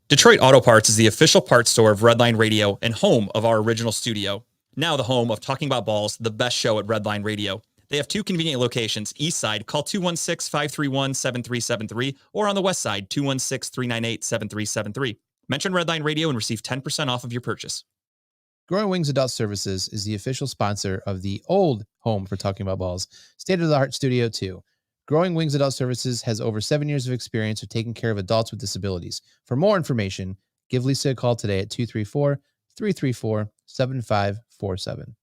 Detroit Auto Parts is the official parts store of Redline Radio and home of our original studio. Now the home of Talking About Balls, the best show at Redline Radio. They have two convenient locations. East side, call 216-531-7373, or on the west side, 216-398-7373. Mention Redline Radio and receive 10% off of your purchase. Growing Wings Adult Services is the official sponsor of the old home for Talking About Balls, state-of-the-art Studio 2. Growing Wings Adult Services has over 7 years of experience of taking care of adults with disabilities. For more information, give Lisa a call today at 234-334-7547.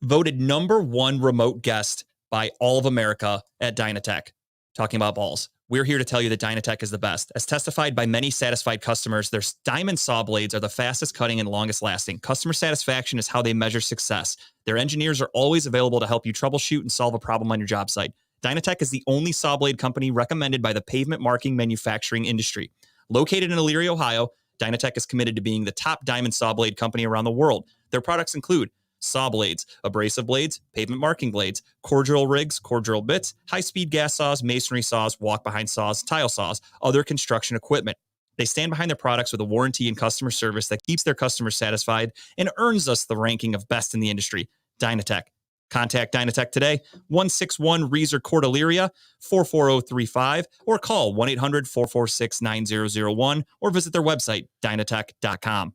Voted #1 remote guest by all of America at Dynatech. Talking About Balls. We're here to tell you that Dynatech is the best. As testified by many satisfied customers, their diamond saw blades are the fastest cutting and longest lasting. Customer satisfaction is how they measure success. Their engineers are always available to help you troubleshoot and solve a problem on your job site. Dynatech is the only saw blade company recommended by the pavement marking manufacturing industry. Located in Elyria, Ohio, Dynatech is committed to being the top diamond saw blade company around the world. Their products include saw blades, abrasive blades, pavement marking blades, core drill rigs, core drill bits, high-speed gas saws, masonry saws, walk-behind saws, tile saws, other construction equipment. They stand behind their products with a warranty and customer service that keeps their customers satisfied and earns us the ranking of best in the industry. Dynatech. Contact Dynatech today, 161 Reeser Court, Elyria, 44035, or call 1-800-446-9001, or visit their website, dynatech.com.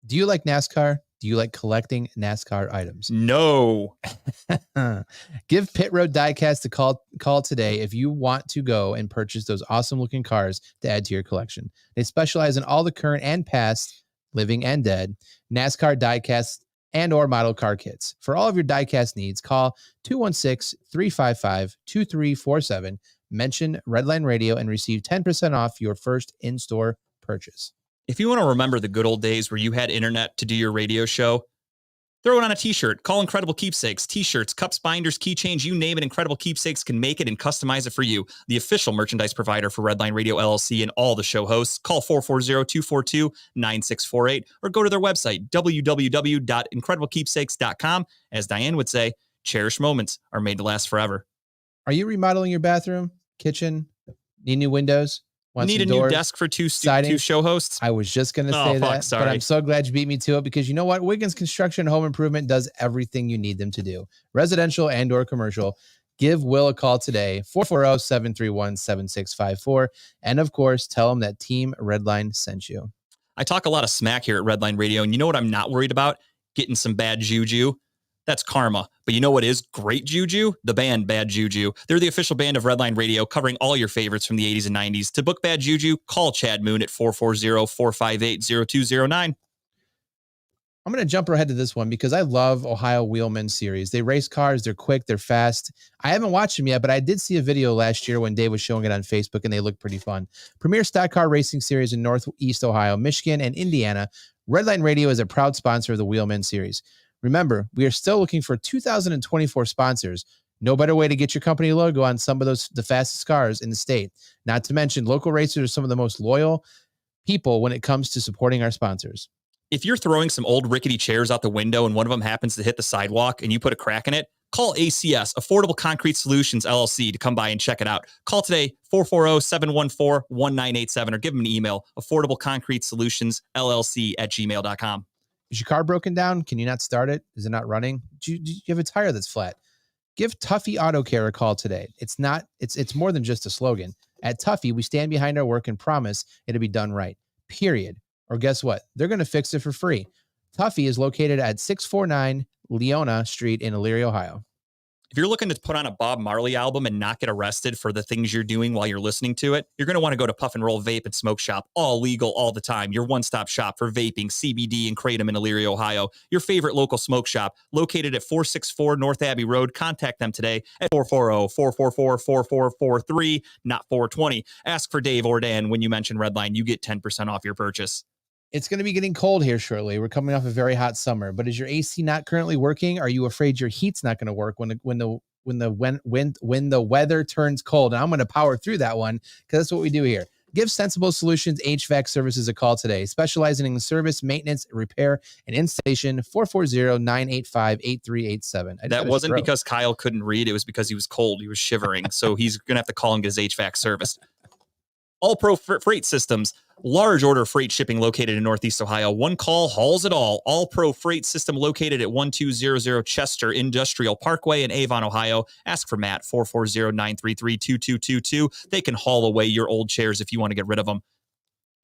Do you like NASCAR? Do you like collecting NASCAR items? No. Give Pit Road Diecast a call today if you want to go and purchase those awesome looking cars to add to your collection. They specialize in all the current and past, living and dead, NASCAR diecast and or model car kits. For all of your diecast needs, call 216-355-2347, mention Redline Radio, and receive 10% off your first in-store purchase. If you want to remember the good old days where you had internet to do your radio show, throw it on a t-shirt. Call Incredible Keepsakes. T-shirts, cups, binders, keychains, you name it, Incredible Keepsakes can make it and customize it for you. The official merchandise provider for Redline Radio LLC and all the show hosts. Call 440-242-9648 or go to their website, www.incrediblekeepsakes.com. As Diane would say, cherished moments are made to last forever. Are you remodeling your bathroom, kitchen, need new windows? Need a new desk for two show hosts? I was just going to say that, but I'm so glad you beat me to it, because you know what? Wiggins Construction Home Improvement does everything you need them to do. Residential and or commercial. Give Will a call today, 440-731-7654. And of course, tell him that Team Redline sent you. I talk a lot of smack here at Redline Radio, and you know what I'm not worried about? Getting some bad juju. That's karma. But you know what is great juju? The band Bad Juju. They're the official band of Redline Radio, covering all your favorites from the 80s and 90s. To book Bad Juju, call Chad Moon at 440-458-0209. I'm going to jump ahead to this one because I love Ohio Wheelman Series. They race cars. They're quick. They're fast. I haven't watched them yet, but I did see a video last year when Dave was showing it on Facebook, and they look pretty fun. Premier Stock Car Racing Series in Northeast Ohio, Michigan, and Indiana. Redline Radio is a proud sponsor of the Wheelman Series. Remember, we are still looking for 2024 sponsors. No better way to get your company logo on some of the fastest cars in the state. Not to mention, local racers are some of the most loyal people when it comes to supporting our sponsors. If you're throwing some old rickety chairs out the window and one of them happens to hit the sidewalk and you put a crack in it, call ACS, Affordable Concrete Solutions, LLC, to come by and check it out. Call today, 440-714-1987, or give them an email, affordableconcretesolutions.llc@gmail.com. Is your car broken down? Can you not start it? Is it not running? Do you have a tire that's flat? Give Tuffy Auto Care a call today. It's more than just a slogan. At Tuffy, we stand behind our work and promise it'll be done right. Period. Or guess what? They're going to fix it for free. Tuffy is located at 649 Leona Street in Elyria, Ohio. If you're looking to put on a Bob Marley album and not get arrested for the things you're doing while you're listening to it, you're going to want to go to Puff and Roll Vape and Smoke Shop, all legal all the time. Your one-stop shop for vaping, CBD, and Kratom in Elyria, Ohio. Your favorite local smoke shop, located at 464 North Abbey Road. Contact them today at 440-444-4443, not 420. Ask for Dave or Dan when you mention Redline. You get 10% off your purchase. It's going to be getting cold here shortly. We're coming off a very hot summer, but is your AC not currently working? Are you afraid your heat's not going to work when the weather turns cold? And I'm going to power through that one because that's what we do here. Give Sensible Solutions HVAC Services a call today, specializing in service, maintenance, repair, and installation. 440-985-8387. That wasn't because Kyle couldn't read. It was because he was cold. He was shivering. So he's going to have to call and get his HVAC serviced. All Pro Freight Systems, large order freight shipping located in Northeast Ohio. One call hauls it all. All Pro Freight System located at 1200 Chester Industrial Parkway in Avon, Ohio. Ask for Matt, 440-933-2222. They can haul away your old chairs if you want to get rid of them.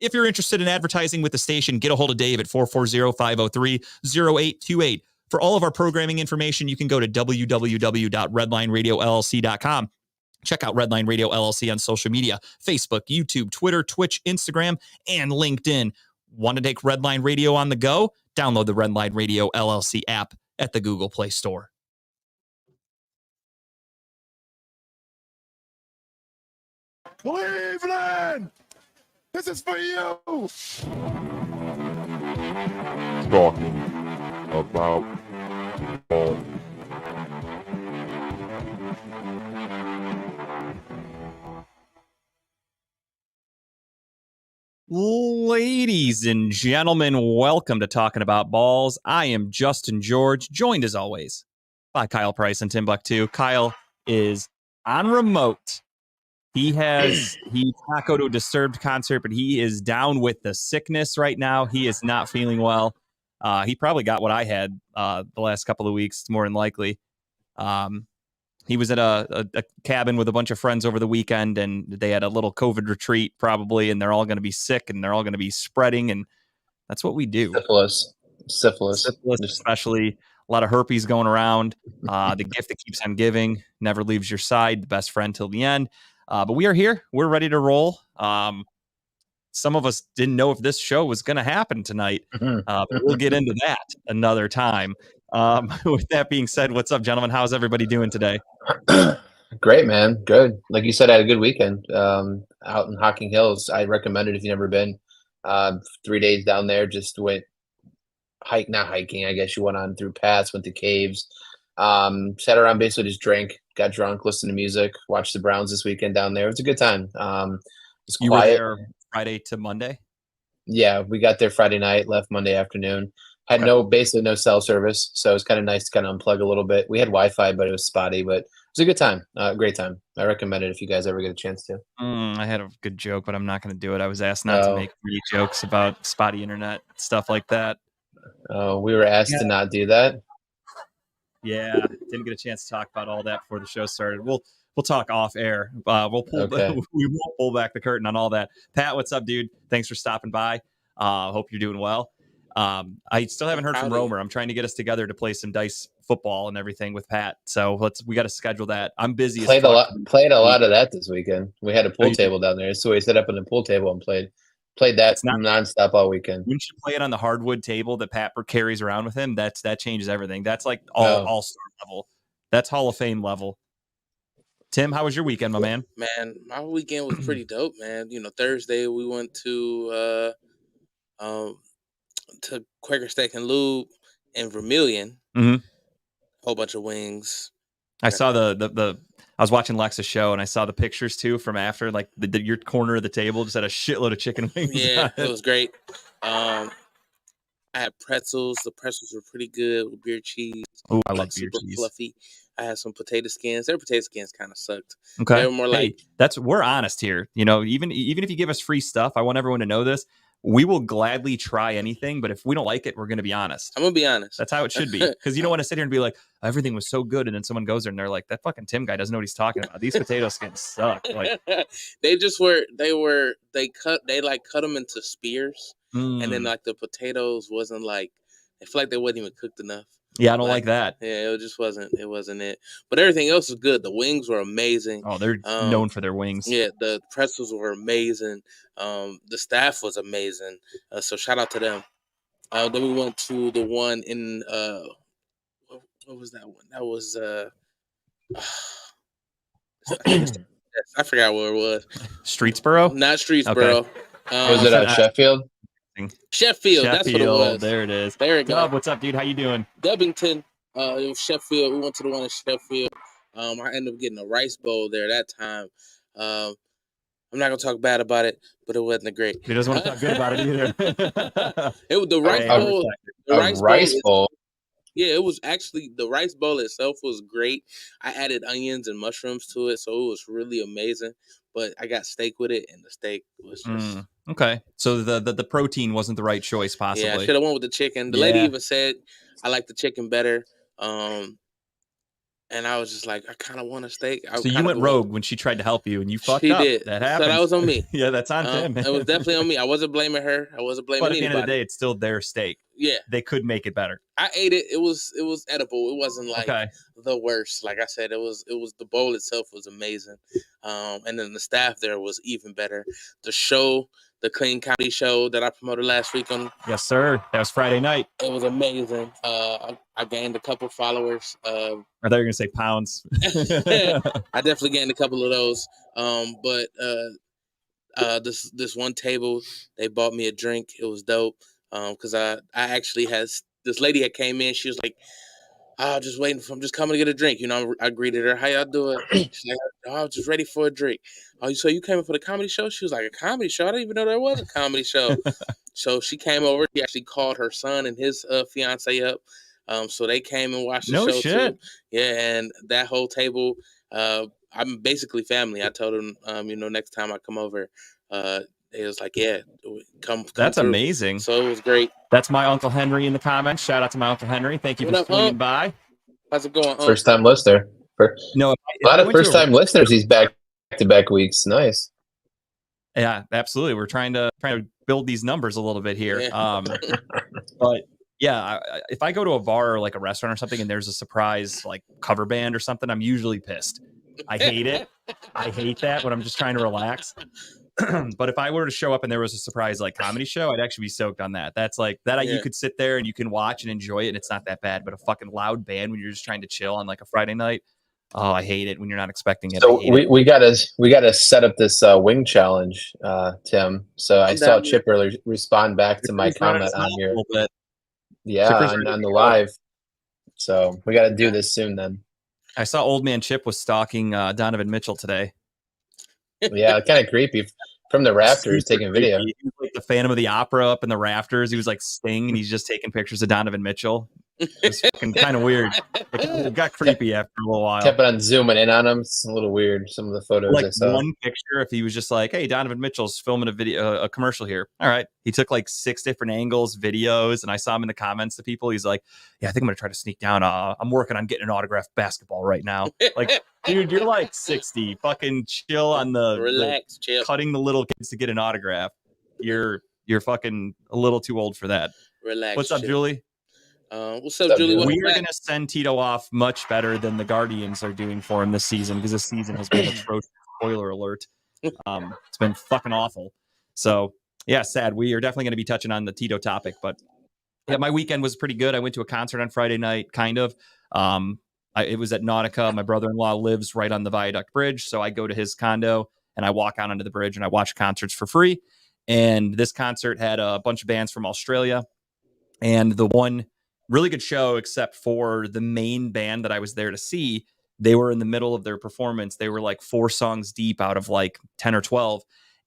If you're interested in advertising with the station, get a hold of Dave at 440-503-0828. For all of our programming information, you can go to www.redlineradiolllc.com. Check out Redline Radio LLC on social media, Facebook, YouTube, Twitter, Twitch, Instagram, and LinkedIn. Want to take Redline Radio on the go? Download the Redline Radio LLC app at the Google Play Store. Cleveland, this is for you. Talking about balls. Ladies and gentlemen, welcome to Talking About Balls. I am Justin George, joined as always by Kyle Price and Timbuktu. Kyle is on remote. He's not go to a Disturbed concert, but he is down with the sickness right now. He is not feeling well. He probably got what I had the last couple of weeks, more than likely. He was at a cabin with a bunch of friends over the weekend, and they had a little COVID retreat probably, and they're all going to be sick, and they're all going to be spreading, and that's what we do. Syphilis, especially a lot of herpes going around. The gift that keeps on giving never leaves your side, the best friend till the end. But we are here. We're ready to roll. Some of us didn't know if this show was going to happen tonight, but we'll get into that another time. With that being said, what's up, gentlemen? How's everybody doing today? Great, man. Good. Like you said, I had a good weekend out in Hocking Hills. I recommend it if you've never been. 3 days down there, just went not hiking. I guess you went on through paths, went to caves, sat around, basically just drank, got drunk, listened to music, watched the Browns this weekend down there. It was a good time. It's quiet. You were there Friday to Monday? Yeah, we got there Friday night, left Monday afternoon. Had basically no cell service, so it was kind of nice to kind of unplug a little bit. We had Wi-Fi, but it was spotty, but it was a good time, great time. I recommend it if you guys ever get a chance to. I had a good joke, but I'm not going to do it. I was asked not to make any jokes about spotty internet, stuff like that. Oh, we were asked to not do that? Yeah, didn't get a chance to talk about all that before the show started. We'll talk off air. We won't pull back the curtain on all that. Pat, what's up, dude? Thanks for stopping by. Hope you're doing well. I still haven't heard from Romer. I'm trying to get us together to play some dice football and everything with Pat. So we got to schedule that. I'm busy. Played a lot of that this weekend. We had a pool table down there, so we set up on the pool table and played that nonstop all weekend. Wouldn't you play it on the hardwood table that Pat carries around with him? That changes everything. That's like all-star level. That's Hall of Fame level. Tim, how was your weekend, my man? Man, my weekend was pretty dope, man. Thursday we went to Quaker Steak and Lube in Vermilion. Mm-hmm. Whole bunch of wings. I saw I was watching Lex's show and I saw the pictures too from after, like your corner of the table just had a shitload of chicken wings. Yeah, it was great. I had pretzels. The pretzels were pretty good with beer cheese. Oh, I love beer cheese. Fluffy. I had some potato skins. Their potato skins kind of sucked. Okay, they were more we're honest here. Even if you give us free stuff, I want everyone to know this. We will gladly try anything, but if we don't like it, we're going to be honest. I'm going to be honest. That's how it should be. Because you don't want to sit here and be like, everything was so good. And then someone goes there and they're like, that fucking Tim guy doesn't know what he's talking about. These potato skins suck. Like they cut them into spears. And then like the potatoes wasn't like, I feel like they wasn't even cooked enough. Yeah, I don't like that. Yeah, it just wasn't it. But everything else was good. The wings were amazing. Oh, they're known for their wings. Yeah, the pretzels were amazing. The staff was amazing. So shout out to them. Then we went to the one in what was that one? That was I forgot what it was. Streetsboro? Not Streetsboro. Okay. Was it Sheffield? Sheffield, that's what it was. There it is. There it goes. Dub, what's up, dude? How you doing? Dubbington. It was Sheffield. We went to the one in Sheffield. I ended up getting a rice bowl there that time. I'm not gonna talk bad about it, but it wasn't great. He doesn't want to talk good about it either. The rice bowl. The rice bowl. Yeah, it was actually the rice bowl itself was great. I added onions and mushrooms to it, so it was really amazing. But I got steak with it, and the steak was just Okay, so the protein wasn't the right choice, yeah. I possibly. should have went with the chicken. The lady Yeah. even said I like the chicken better. And I was just like, I kind of want a steak. I So you kind of went rogue when she tried to help you, and you fucked She up. did. That So happens. that was on me. Yeah, that's on Tim. It was definitely on me. I wasn't blaming her. I wasn't blaming But at the end of the anybody. day, it's still their steak. Yeah, They could make it better. I ate it. It was edible. It wasn't like Okay. the worst. Like I said, it was the bowl itself was amazing. And then the staff there was even better. The show, the Clean Comedy Show that I promoted last week on, Yes, sir. That was Friday night. it was amazing. I gained a couple followers. I thought you were gonna say pounds. I definitely gained a couple of those. But this one table, they bought me a drink. It was dope. Because I actually this lady that came in. She was like, "Oh, just waiting for. I'm just coming to get a drink." You know, I greeted her. How y'all doing? She's like, "Oh, I was just ready for a drink." Oh, so you came in for the comedy show? She was like, "A comedy show? I didn't even know there was a comedy show." So she came over. She actually called her son and his fiance up. So they came and watched the No show shit. too. Yeah, and that whole table, I'm basically family. I told them, next time I come over, it was like, yeah, come That's through. amazing. So it was great. That's my Uncle Henry in the comments. Shout out to my Uncle Henry. Thank you What for up, swinging Unc? by. How's it going? First time listener. No, A lot of first time listeners these back to back weeks. Nice. Yeah, absolutely. We're trying to build these numbers a little bit here. Yeah. But yeah, if I go to a bar or like a restaurant or something and there's a surprise like cover band or something, I'm usually pissed. I hate it. I hate that when I'm just trying to relax. But if I were to show up and there was a surprise like comedy show, I'd actually be stoked on that. That's like that. Yeah. You could sit there and you can watch and enjoy it, and it's not that bad. But a fucking loud band when you're just trying to chill on like a Friday night, oh, I hate it when you're not expecting it. So we gotta set up this wing challenge, Tim. So I saw Chip earlier respond back to my comment on here. Yeah, on the live. So we got to do this soon then. I saw Old Man Chip was stalking Donovan Mitchell today. Yeah, kind of creepy from the rafters taking video. He was like the Phantom of the Opera up in the rafters. He was like Sting, and he's just taking pictures of Donovan Mitchell. It's fucking kind of weird. It got creepy after a little while. Kept on zooming in on him. It's a little weird. Some of the photos like I saw. One picture, if he was just like, "Hey, Donovan Mitchell's filming a commercial here." All right, he took like 6 different angles, videos, and I saw him in the comments to people. He's like, "Yeah, I think I'm gonna try to sneak down. I'm working on getting an autographed basketball right now." Like, dude, you're like 60. Fucking chill on relax, chill. Cutting the little kids to get an autograph. You're fucking a little too old for that. Relax. What's up, chill. Julie? What's up, Julie? We are going to send Tito off much better than the Guardians are doing for him this season, because this season has been atrocious. Spoiler alert. It's been fucking awful. So, yeah, sad. We are definitely going to be touching on the Tito topic. But, yeah, my weekend was pretty good. I went to a concert on Friday night, kind of. It was at Nautica. My brother-in-law lives right on the Viaduct Bridge, so I go to his condo, and I walk out onto the bridge, and I watch concerts for free. And this concert had a bunch of bands from Australia. And the one really good show, except for the main band that I was there to see, they were in the middle of their performance. They were like 4 songs deep out of like 10 or 12.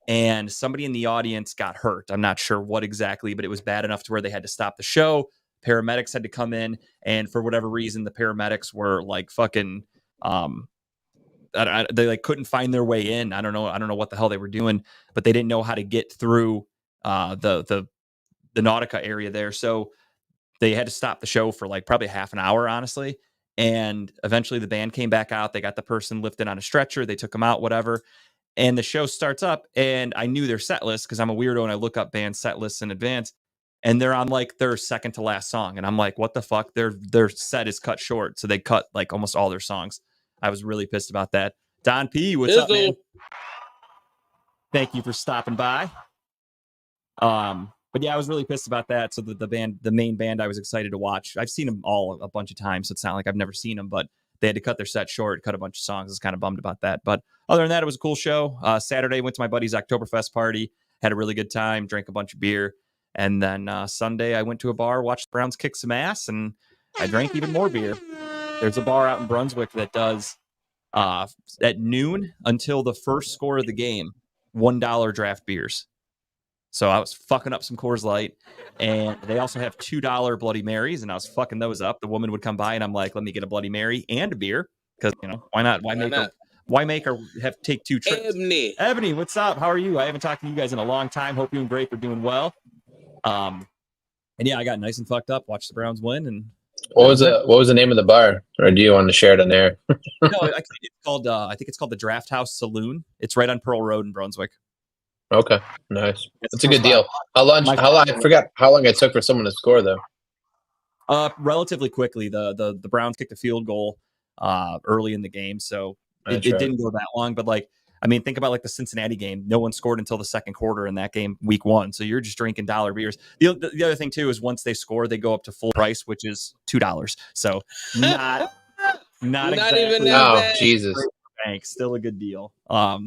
And somebody in the audience got hurt. I'm not sure what exactly, but it was bad enough to where they had to stop the show. Paramedics had to come in. And for whatever reason, the paramedics were like fucking, they like couldn't find their way in. I don't know what the hell they were doing, but they didn't know how to get through the Nautica area there. So they had to stop the show for like probably half an hour, honestly. And eventually the band came back out. They got the person lifted on a stretcher. They took him out, whatever. And the show starts up, and I knew their set list because I'm a weirdo and I look up band set lists in advance. And they're on like their second to last song. And I'm like, what the fuck? Their set is cut short. So they cut like almost all their songs. I was really pissed about that. Don P, what's up, man? Thank you for stopping by. But yeah, I was really pissed about that. So the main band I was excited to watch. I've seen them all a bunch of times, so it's not like I've never seen them, but they had to cut their set short, cut a bunch of songs. I was kind of bummed about that. But other than that, it was a cool show. Saturday, went to my buddy's Oktoberfest party, had a really good time, drank a bunch of beer. And then Sunday, I went to a bar, watched the Browns kick some ass, and I drank even more beer. There's a bar out in Brunswick that does at noon until the first score of the game, $1 draft beers. So I was fucking up some Coors Light, and they also have $2 Bloody Marys, and I was fucking those up. The woman would come by, and I'm like, let me get a Bloody Mary and a beer, because why not? Why make her have to take 2 trips? Ebony, what's up? How are you? I haven't talked to you guys in a long time. Hope you and Grape are doing well. And yeah, I got nice and fucked up. Watched the Browns win, and what was the name of the bar, or do you want to share it on there? No, it's called. I think it's called the Draft House Saloon. It's right on Pearl Road in Brunswick. Okay, nice. That's a good deal. How long? I forgot how long it took for someone to score though. Relatively quickly. The Browns kicked a field goal early in the game, so it didn't go that long. But think about the Cincinnati game. No one scored until the second quarter in that game, week 1. So you're just drinking dollar beers. The other thing too is once they score, they go up to full price, which is $2. So not exactly, even that bad. Jesus. Thanks. Still a good deal. But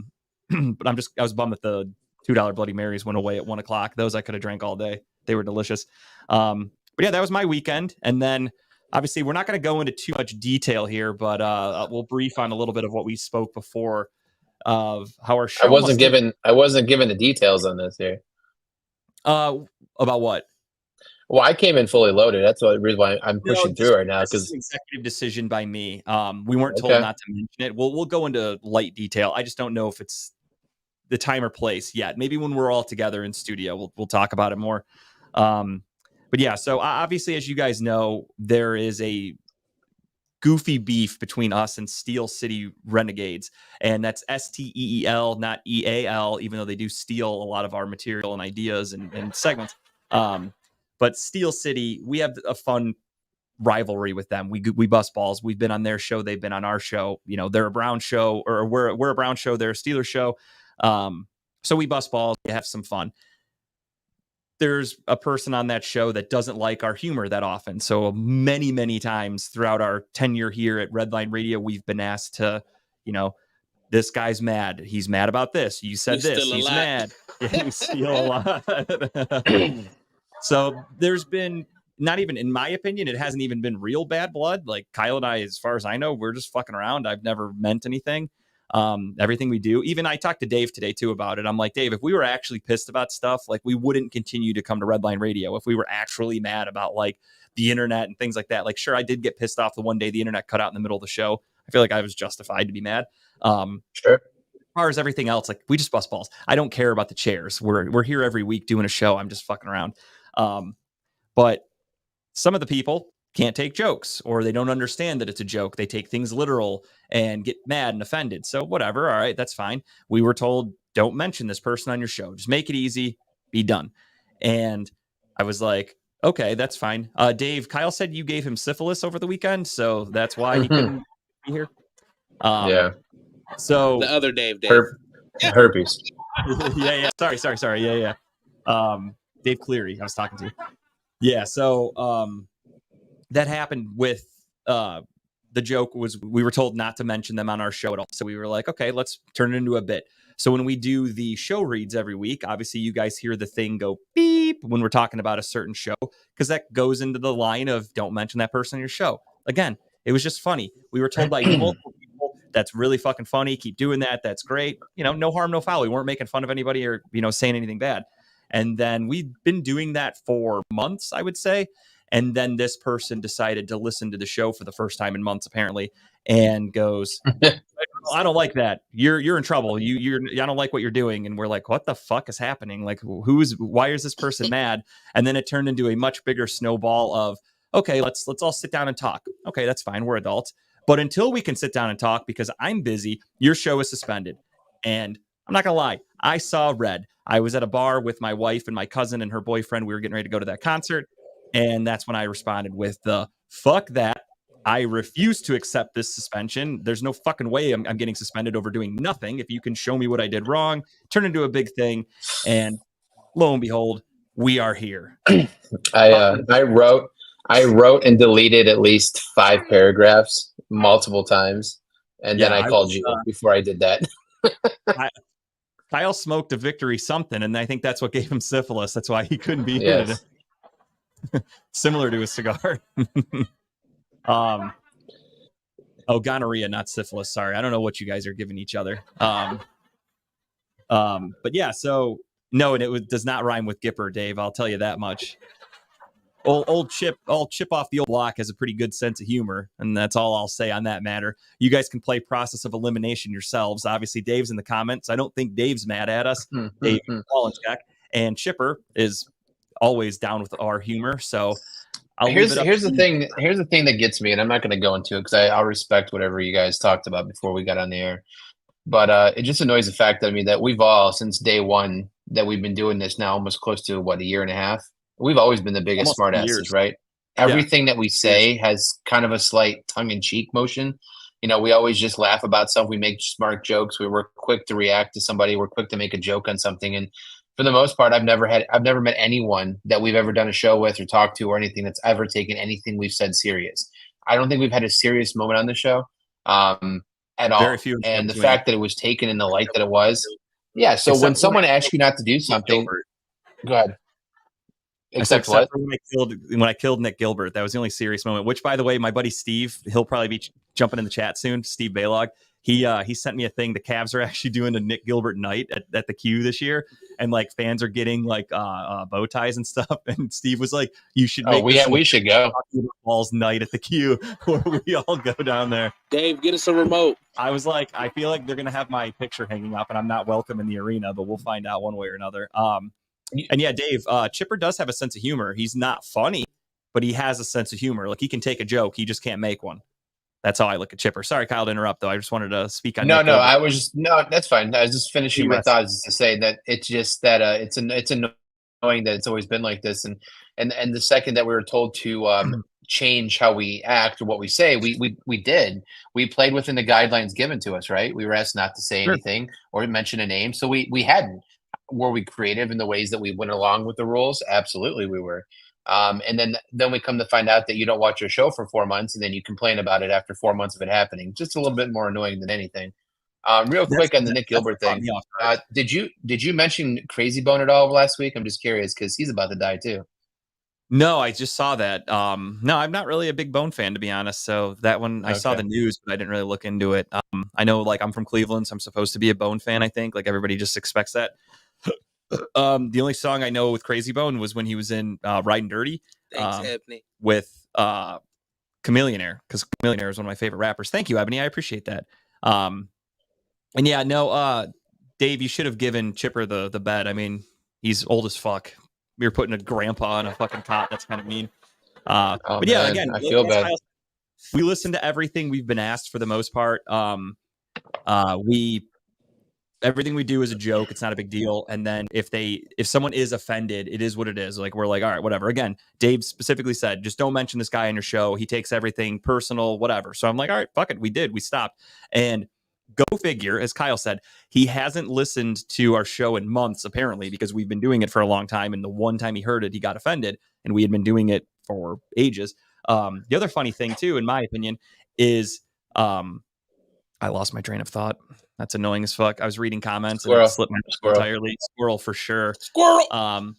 I was bummed that the $2 Bloody Marys went away at 1:00. Those I could have drank all day. They were delicious. But yeah, that was my weekend. And then obviously we're not going to go into too much detail here, but we'll brief on a little bit of what we spoke before of how our show. I wasn't given the details on this here. About what? Well, I came in fully loaded. That's the reason why I'm pushing through right now. Because executive decision by me. We weren't told not to mention it. We'll go into light detail. I just don't know if it's the time or place yet. Maybe when we're all together in studio, we'll talk about it more. But yeah, so obviously, as you guys know, there is a goofy beef between us and Steel City Renegades, and that's STEEL, not EAL, even though they do steal a lot of our material and ideas and segments. But Steel City, we have a fun rivalry with them. We bust balls. We've been on their show. They've been on our show. They're a Brown show, or we're a Brown show. They're a Steelers show. So we bust balls. We have some fun. There's a person on that show that doesn't like our humor that often. So many, many times throughout our tenure here at Redline Radio, we've been asked to, this guy's mad. He's mad about this. You said this. He's mad. Yeah, you steal a lot. So there's been, not even in my opinion, it hasn't even been real bad blood. Like Kyle and I, as far as I know, we're just fucking around. I've never meant anything. Everything we do, even I talked to Dave today too about it. I'm like, Dave, if we were actually pissed about stuff, we wouldn't continue to come to Redline Radio. If we were actually mad about the internet and things like that, sure, I did get pissed off the one day the internet cut out in the middle of the show. I feel like I was justified to be mad. Sure. As far as everything else, we just bust balls. I don't care about the chairs. We're here every week doing a show. I'm just fucking around. But some of the people can't take jokes, or they don't understand that it's a joke. They take things literal and get mad and offended. So whatever. All right, that's fine. We were told, don't mention this person on your show. Just make it easy. Be done. And I was like, okay, that's fine. Dave, Kyle said you gave him syphilis over the weekend, so that's why he couldn't be here. Yeah. So the other Dave. Herpes. yeah. Sorry. Yeah. Dave Cleary, I was talking to. Yeah. So, that happened with the joke was we were told not to mention them on our show at all. So we were like, okay, let's turn it into a bit. So when we do the show reads every week, obviously you guys hear the thing go beep when we're talking about a certain show, because that goes into the line of don't mention that person on your show. Again, it was just funny. We were told by multiple people, that's really fucking funny. Keep doing that. That's great. No harm, no foul. We weren't making fun of anybody or, saying anything bad. And then we've been doing that for months, I would say. And then this person decided to listen to the show for the first time in months, apparently, and goes, I don't like that. You're in trouble. I don't like what you're doing. And we're like, what the fuck is happening? Why is this person mad? And then it turned into a much bigger snowball of, okay, let's all sit down and talk. Okay, that's fine. We're adults. But until we can sit down and talk, because I'm busy, your show is suspended. And I'm not going to lie. I saw red. I was at a bar with my wife and my cousin and her boyfriend. We were getting ready to go to that concert. And that's when I responded with the fuck that. I refuse to accept this suspension. There's no fucking way I'm getting suspended over doing nothing. If you can show me what I did wrong, turn into a big thing. And lo and behold, we are here. I wrote and deleted at least 5 paragraphs multiple times. And then I called you before I did that. Kyle smoked a victory something, and I think that's what gave him syphilis. That's why he couldn't be here. Yes. Similar to a cigar. Gonorrhea, not syphilis. Sorry. I don't know what you guys are giving each other. But yeah, so No, and does not rhyme with Gipper, Dave. I'll tell you that much. Old Chip off the old block has a pretty good sense of humor, and that's all I'll say on that matter. You guys can play process of elimination yourselves. Obviously, Dave's in the comments. I don't think Dave's mad at us. Dave, call and check. And Chipper is always down with our humor. So here's the thing. Here's the thing that gets me, and I'm not going to go into it because I'll respect whatever you guys talked about before we got on the air. But it just annoys the fact that that we've all, since day one that we've been doing this now, almost close to a year and a half. We've always been the biggest smartasses, right? Everything that we say has kind of a slight tongue-in-cheek motion. We always just laugh about stuff. We make smart jokes. We're quick to react to somebody. We're quick to make a joke on something. And for the most part, I've never met anyone that we've ever done a show with or talked to or anything that's ever taken anything we've said serious. I don't think we've had a serious moment on the show at all. Very few. And the fact that it was taken in the light that it was. Yeah. So when someone asks you not to do something, go ahead. Except what? When I killed Nick Gilbert, that was the only serious moment. Which, by the way, my buddy Steve, he'll probably be jumping in the chat soon. Steve Baylog, he sent me a thing. The Cavs are actually doing a Nick Gilbert night at the Q this year, and like fans are getting like bow ties and stuff. And Steve was like, "You should." We should go Balls night at the Q where we all go down there. Dave, get us a remote. I was like, I feel like they're gonna have my picture hanging up, and I'm not welcome in the arena, but we'll find out one way or another. And yeah, Dave, Chipper does have a sense of humor. He's not funny, but he has a sense of humor. Like he can take a joke, he just can't make one. That's how I look at Chipper. Sorry, Kyle, to interrupt though. I just wanted to speak on. No, that's fine. I was just finishing my thoughts to say that it's just that it's annoying that it's always been like this, and the second that we were told to change how we act or what we say, we did. We played within the guidelines given to us, right? We were asked not to say anything or mention a name, so we hadn't. Were we creative in the ways that we went along with the rules? Absolutely, we were. And then we come to find out that you don't watch your show for 4 months, and then you complain about it after 4 months of it happening. Just a little bit more annoying than anything. Real quick on the Nick Gilbert thing. Did you mention Crazy Bone at all last week? I'm just curious because he's about to die too. No, I just saw that. No, I'm not really a big Bone fan, to be honest. So that one, I saw the news, but I didn't really look into it. I know, like, I'm from Cleveland, so I'm supposed to be a Bone fan, I think. Like, everybody just expects that. The only song I know with Crazy Bone was when he was in Riding Dirty with Chameleonaire, because Chameleonaire is one of my favorite rappers. Thank you, Ebony. I appreciate that. And yeah, no, Dave, you should have given Chipper the bed. I mean, he's old as fuck. We were putting a grandpa on a fucking cot. That's kind of mean. But yeah, again, I feel bad. We listen to everything we've been asked for the most part. Everything we do is a joke. It's not a big deal. And then if someone is offended, it is what it is. Like, we're like, all right, whatever. Again, Dave specifically said, just don't mention this guy on your show. He takes everything personal, whatever. So I'm like, all right, fuck it. We stopped. And go figure, as Kyle said, he hasn't listened to our show in months, apparently, because we've been doing it for a long time. And the one time he heard it, he got offended. And we had been doing it for ages. The other funny thing, too, in my opinion, is I lost my train of thought. That's annoying as fuck. I was reading comments and it slipped my mind entirely. Squirrel for sure. Squirrel.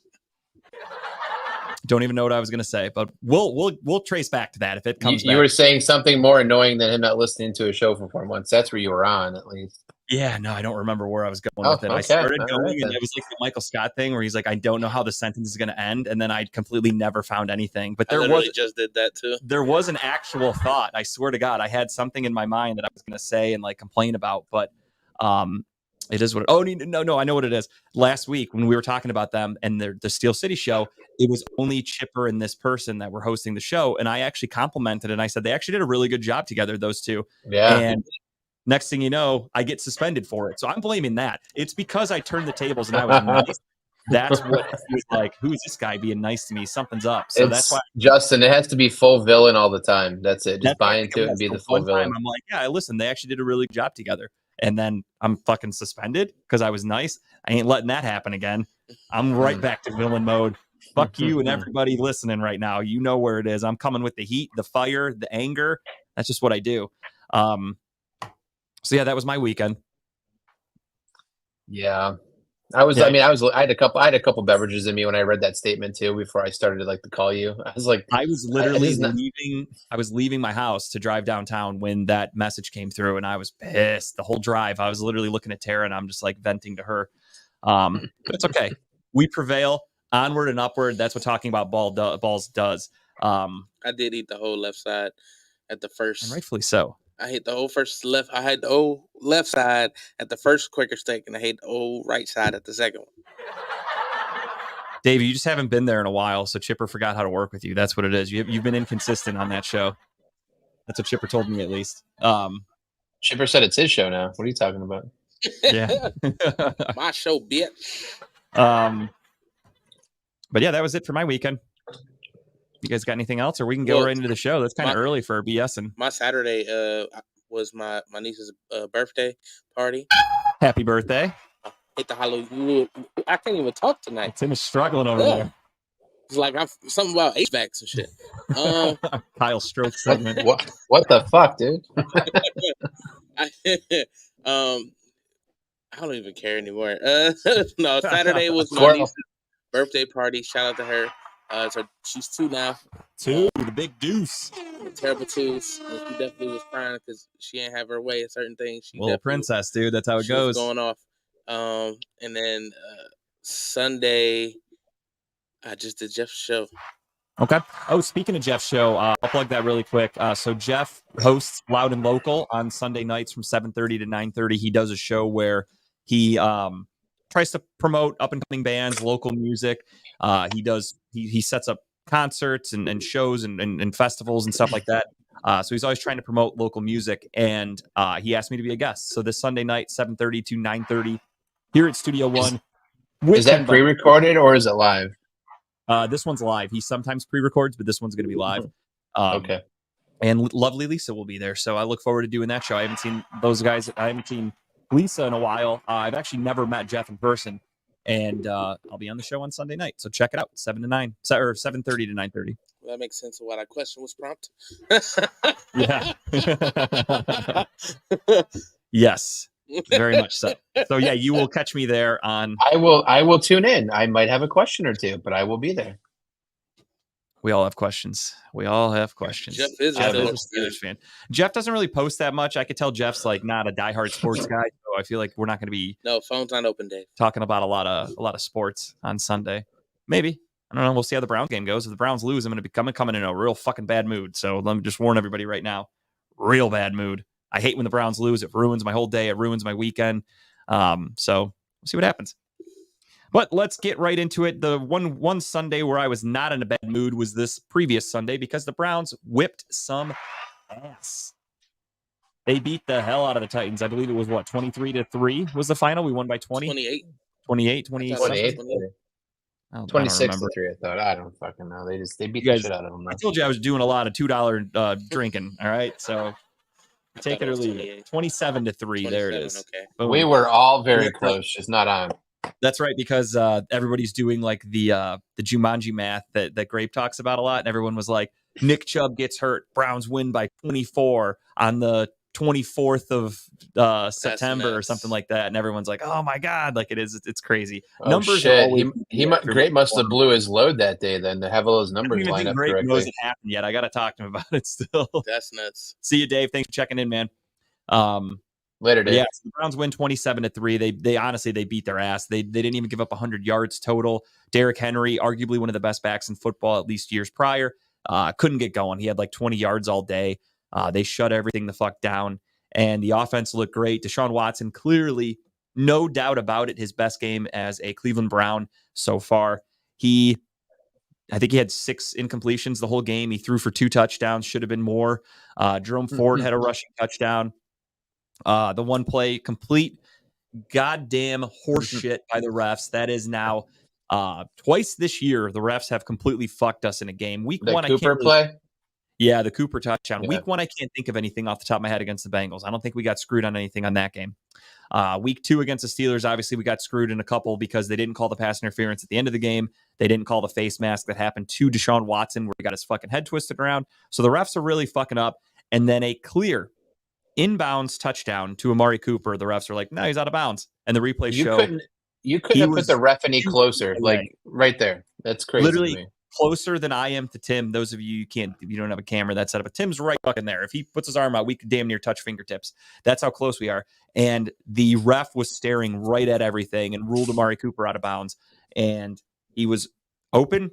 Don't even know what I was gonna say, but we'll trace back to that if it comes. You were saying something more annoying than him not listening to a show for 4 months. That's where you were on, at least. Yeah, no, I don't remember where I was going with it. Okay. I started going, and it was like the Michael Scott thing where he's like, I don't know how the sentence is going to end, and then I completely never found anything. But just did that too. There was an actual thought. I swear to God, I had something in my mind that I was going to say and like complain about, but it is what. No, I know what it is. Last week when we were talking about them and the Steel City show, it was only Chipper and this person that were hosting the show, and I actually complimented and I said they actually did a really good job together, those two. Yeah. And next thing you know, I get suspended for it. So I'm blaming that. It's because I turned the tables and I was nice. That's what he was like. Who is this guy being nice to me? Something's up. So that's why, Justin, it has to be full villain all the time. That's it. Just buy into it and be the full villain. I'm like, yeah, listen, they actually did a really good job together. And then I'm fucking suspended because I was nice. I ain't letting that happen again. I'm right back to villain mode. Fuck you and everybody listening right now. You know where it is. I'm coming with the heat, the fire, the anger. That's just what I do. So yeah, that was my weekend. Yeah. I had a couple beverages in me when I read that statement too before I started to call you. I was like, I was literally leaving my house to drive downtown when that message came through, and I was pissed the whole drive. I was literally looking at Tara and I'm just like venting to her. But it's okay. We prevail. Onward and upward. That's what talking about balls does. I did eat the whole left side at the first. And rightfully so. I hit the whole left. I had the whole left side at the first Quaker steak, and I hit the whole right side at the second one. Dave, you just haven't been there in a while, so Chipper forgot how to work with you. That's what it is. You've been inconsistent on that show. That's what Chipper told me, at least. Chipper said it's his show now. What are you talking about? Yeah. My show, bitch. But yeah, that was it for my weekend. You guys got anything else, or we can go right into the show? That's kind of early for BSing. My Saturday was my niece's birthday party. Happy birthday! Hit the Halloween. I can't even talk tonight. Tim is struggling over there. It's like I'm something about HVACs and shit. Kyle Stroke segment. What the fuck, dude? I don't even care anymore. No, Saturday was my niece's birthday party. Shout out to her. So she's 2 now. 2, the big deuce. Terrible 2s. And she definitely was crying because she didn't have her way at certain things. She Little princess, dude. That's how it goes. Going off. And then Sunday, I just did Jeff's show. Okay. Oh, speaking of Jeff's show, I'll plug that really quick. So Jeff hosts Loud and Local on Sunday nights from 7:30 to 9:30. He does a show where he tries to promote up and coming bands, local music. He sets up concerts and shows and festivals and stuff like that. So he's always trying to promote local music, and he asked me to be a guest. So this Sunday night, 7:30 to 9:30, here at Studio One. Is that pre-recorded or is it live? This one's live. He sometimes pre-records, but this one's going to be live. Okay. And lovely Lisa will be there, so I look forward to doing that show. I haven't seen those guys. I haven't seen Lisa in a while. I've actually never met Jeff in person, and I'll be on the show on Sunday night. So check it out, 7 to 9, or 7:30 to 9:30. Well, that makes sense of why that question was prompt. Yeah. Yes, very much so. So yeah, you will catch me there on. I will tune in. I might have a question or two, but I will be there. We all have questions. Jeff is a Steelers fan. Jeff doesn't really post that much. I could tell Jeff's like not a diehard sports guy, so I feel like we're not going to be phone's not open, Dave. Talking about a lot of sports on Sunday. Maybe. I don't know. We'll see how the Browns game goes. If the Browns lose, I'm going to be coming in a real fucking bad mood. So let me just warn everybody right now. Real bad mood. I hate when the Browns lose. It ruins my whole day. It ruins my weekend. So we'll see what happens. But let's get right into it. The one Sunday where I was not in a bad mood was this previous Sunday because the Browns whipped some ass. They beat the hell out of the Titans. I believe it was 23-3 was the final. We won by 20. 28. 26-3. I thought. I don't fucking know. They beat the shit out of them. I told you I was doing a lot of $2 drinking. All right, so take it or leave it. 27-3. There it is. Okay. Boom. We were all very close, just not on. That's right, because everybody's doing like the Jumanji math that Grape talks about a lot, and everyone was like, Nick Chubb gets hurt, Browns win by 24 on the 24th of September or something like that, and everyone's like, oh my god, like it's crazy. Oh, numbers shit. Grape must have blew his load that day then to have all those numbers line up correctly. Knows it happened yet. I got to talk to him about it still. That's nuts. See you, Dave. Thanks for checking in, man. Later, Dave. Yeah, so the Browns win 27-3. They honestly beat their ass. They didn't even give up 100 yards total. Derrick Henry, arguably one of the best backs in football, at least years prior, couldn't get going. He had like 20 yards all day. They shut everything the fuck down, and the offense looked great. Deshaun Watson, clearly, no doubt about it, his best game as a Cleveland Brown so far. I think he had 6 incompletions the whole game. He threw for 2 touchdowns, should have been more. Jerome Ford had a rushing touchdown. The one play, complete goddamn horseshit by the refs. That is now twice this year the refs have completely fucked us in a game. Week 1, Cooper play? Yeah, the Cooper touchdown. Yeah. Week 1, I can't think of anything off the top of my head against the Bengals. I don't think we got screwed on anything on that game. Week 2 against the Steelers, obviously we got screwed in a couple because they didn't call the pass interference at the end of the game. They didn't call the face mask that happened to Deshaun Watson where he got his fucking head twisted around. So the refs are really fucking up. And then a clear inbounds touchdown to Amari Cooper. The refs are like, no, he's out of bounds. And the replay show. You couldn't have put the ref any closer, like right there. That's crazy. Literally closer than I am to Tim. Those of you you don't have a camera that's set up, but Tim's right fucking there. If he puts his arm out, we could damn near touch fingertips. That's how close we are. And the ref was staring right at everything and ruled Amari Cooper out of bounds. And he was open.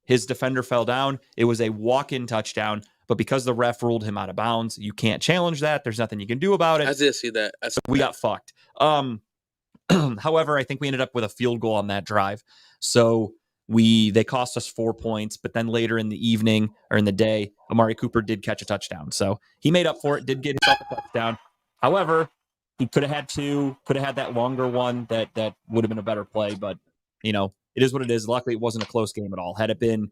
His defender fell down. It was a walk-in touchdown. But because the ref ruled him out of bounds, you can't challenge that. There's nothing you can do about it. I did see that. We got fucked. However, I think we ended up with a field goal on that drive. So they cost us 4 points, but then later in the evening or in the day, Amari Cooper did catch a touchdown. So he made up for it, did get himself a touchdown. However, he could have had that longer one that would have been a better play, but it is what it is. Luckily, it wasn't a close game at all. Had it been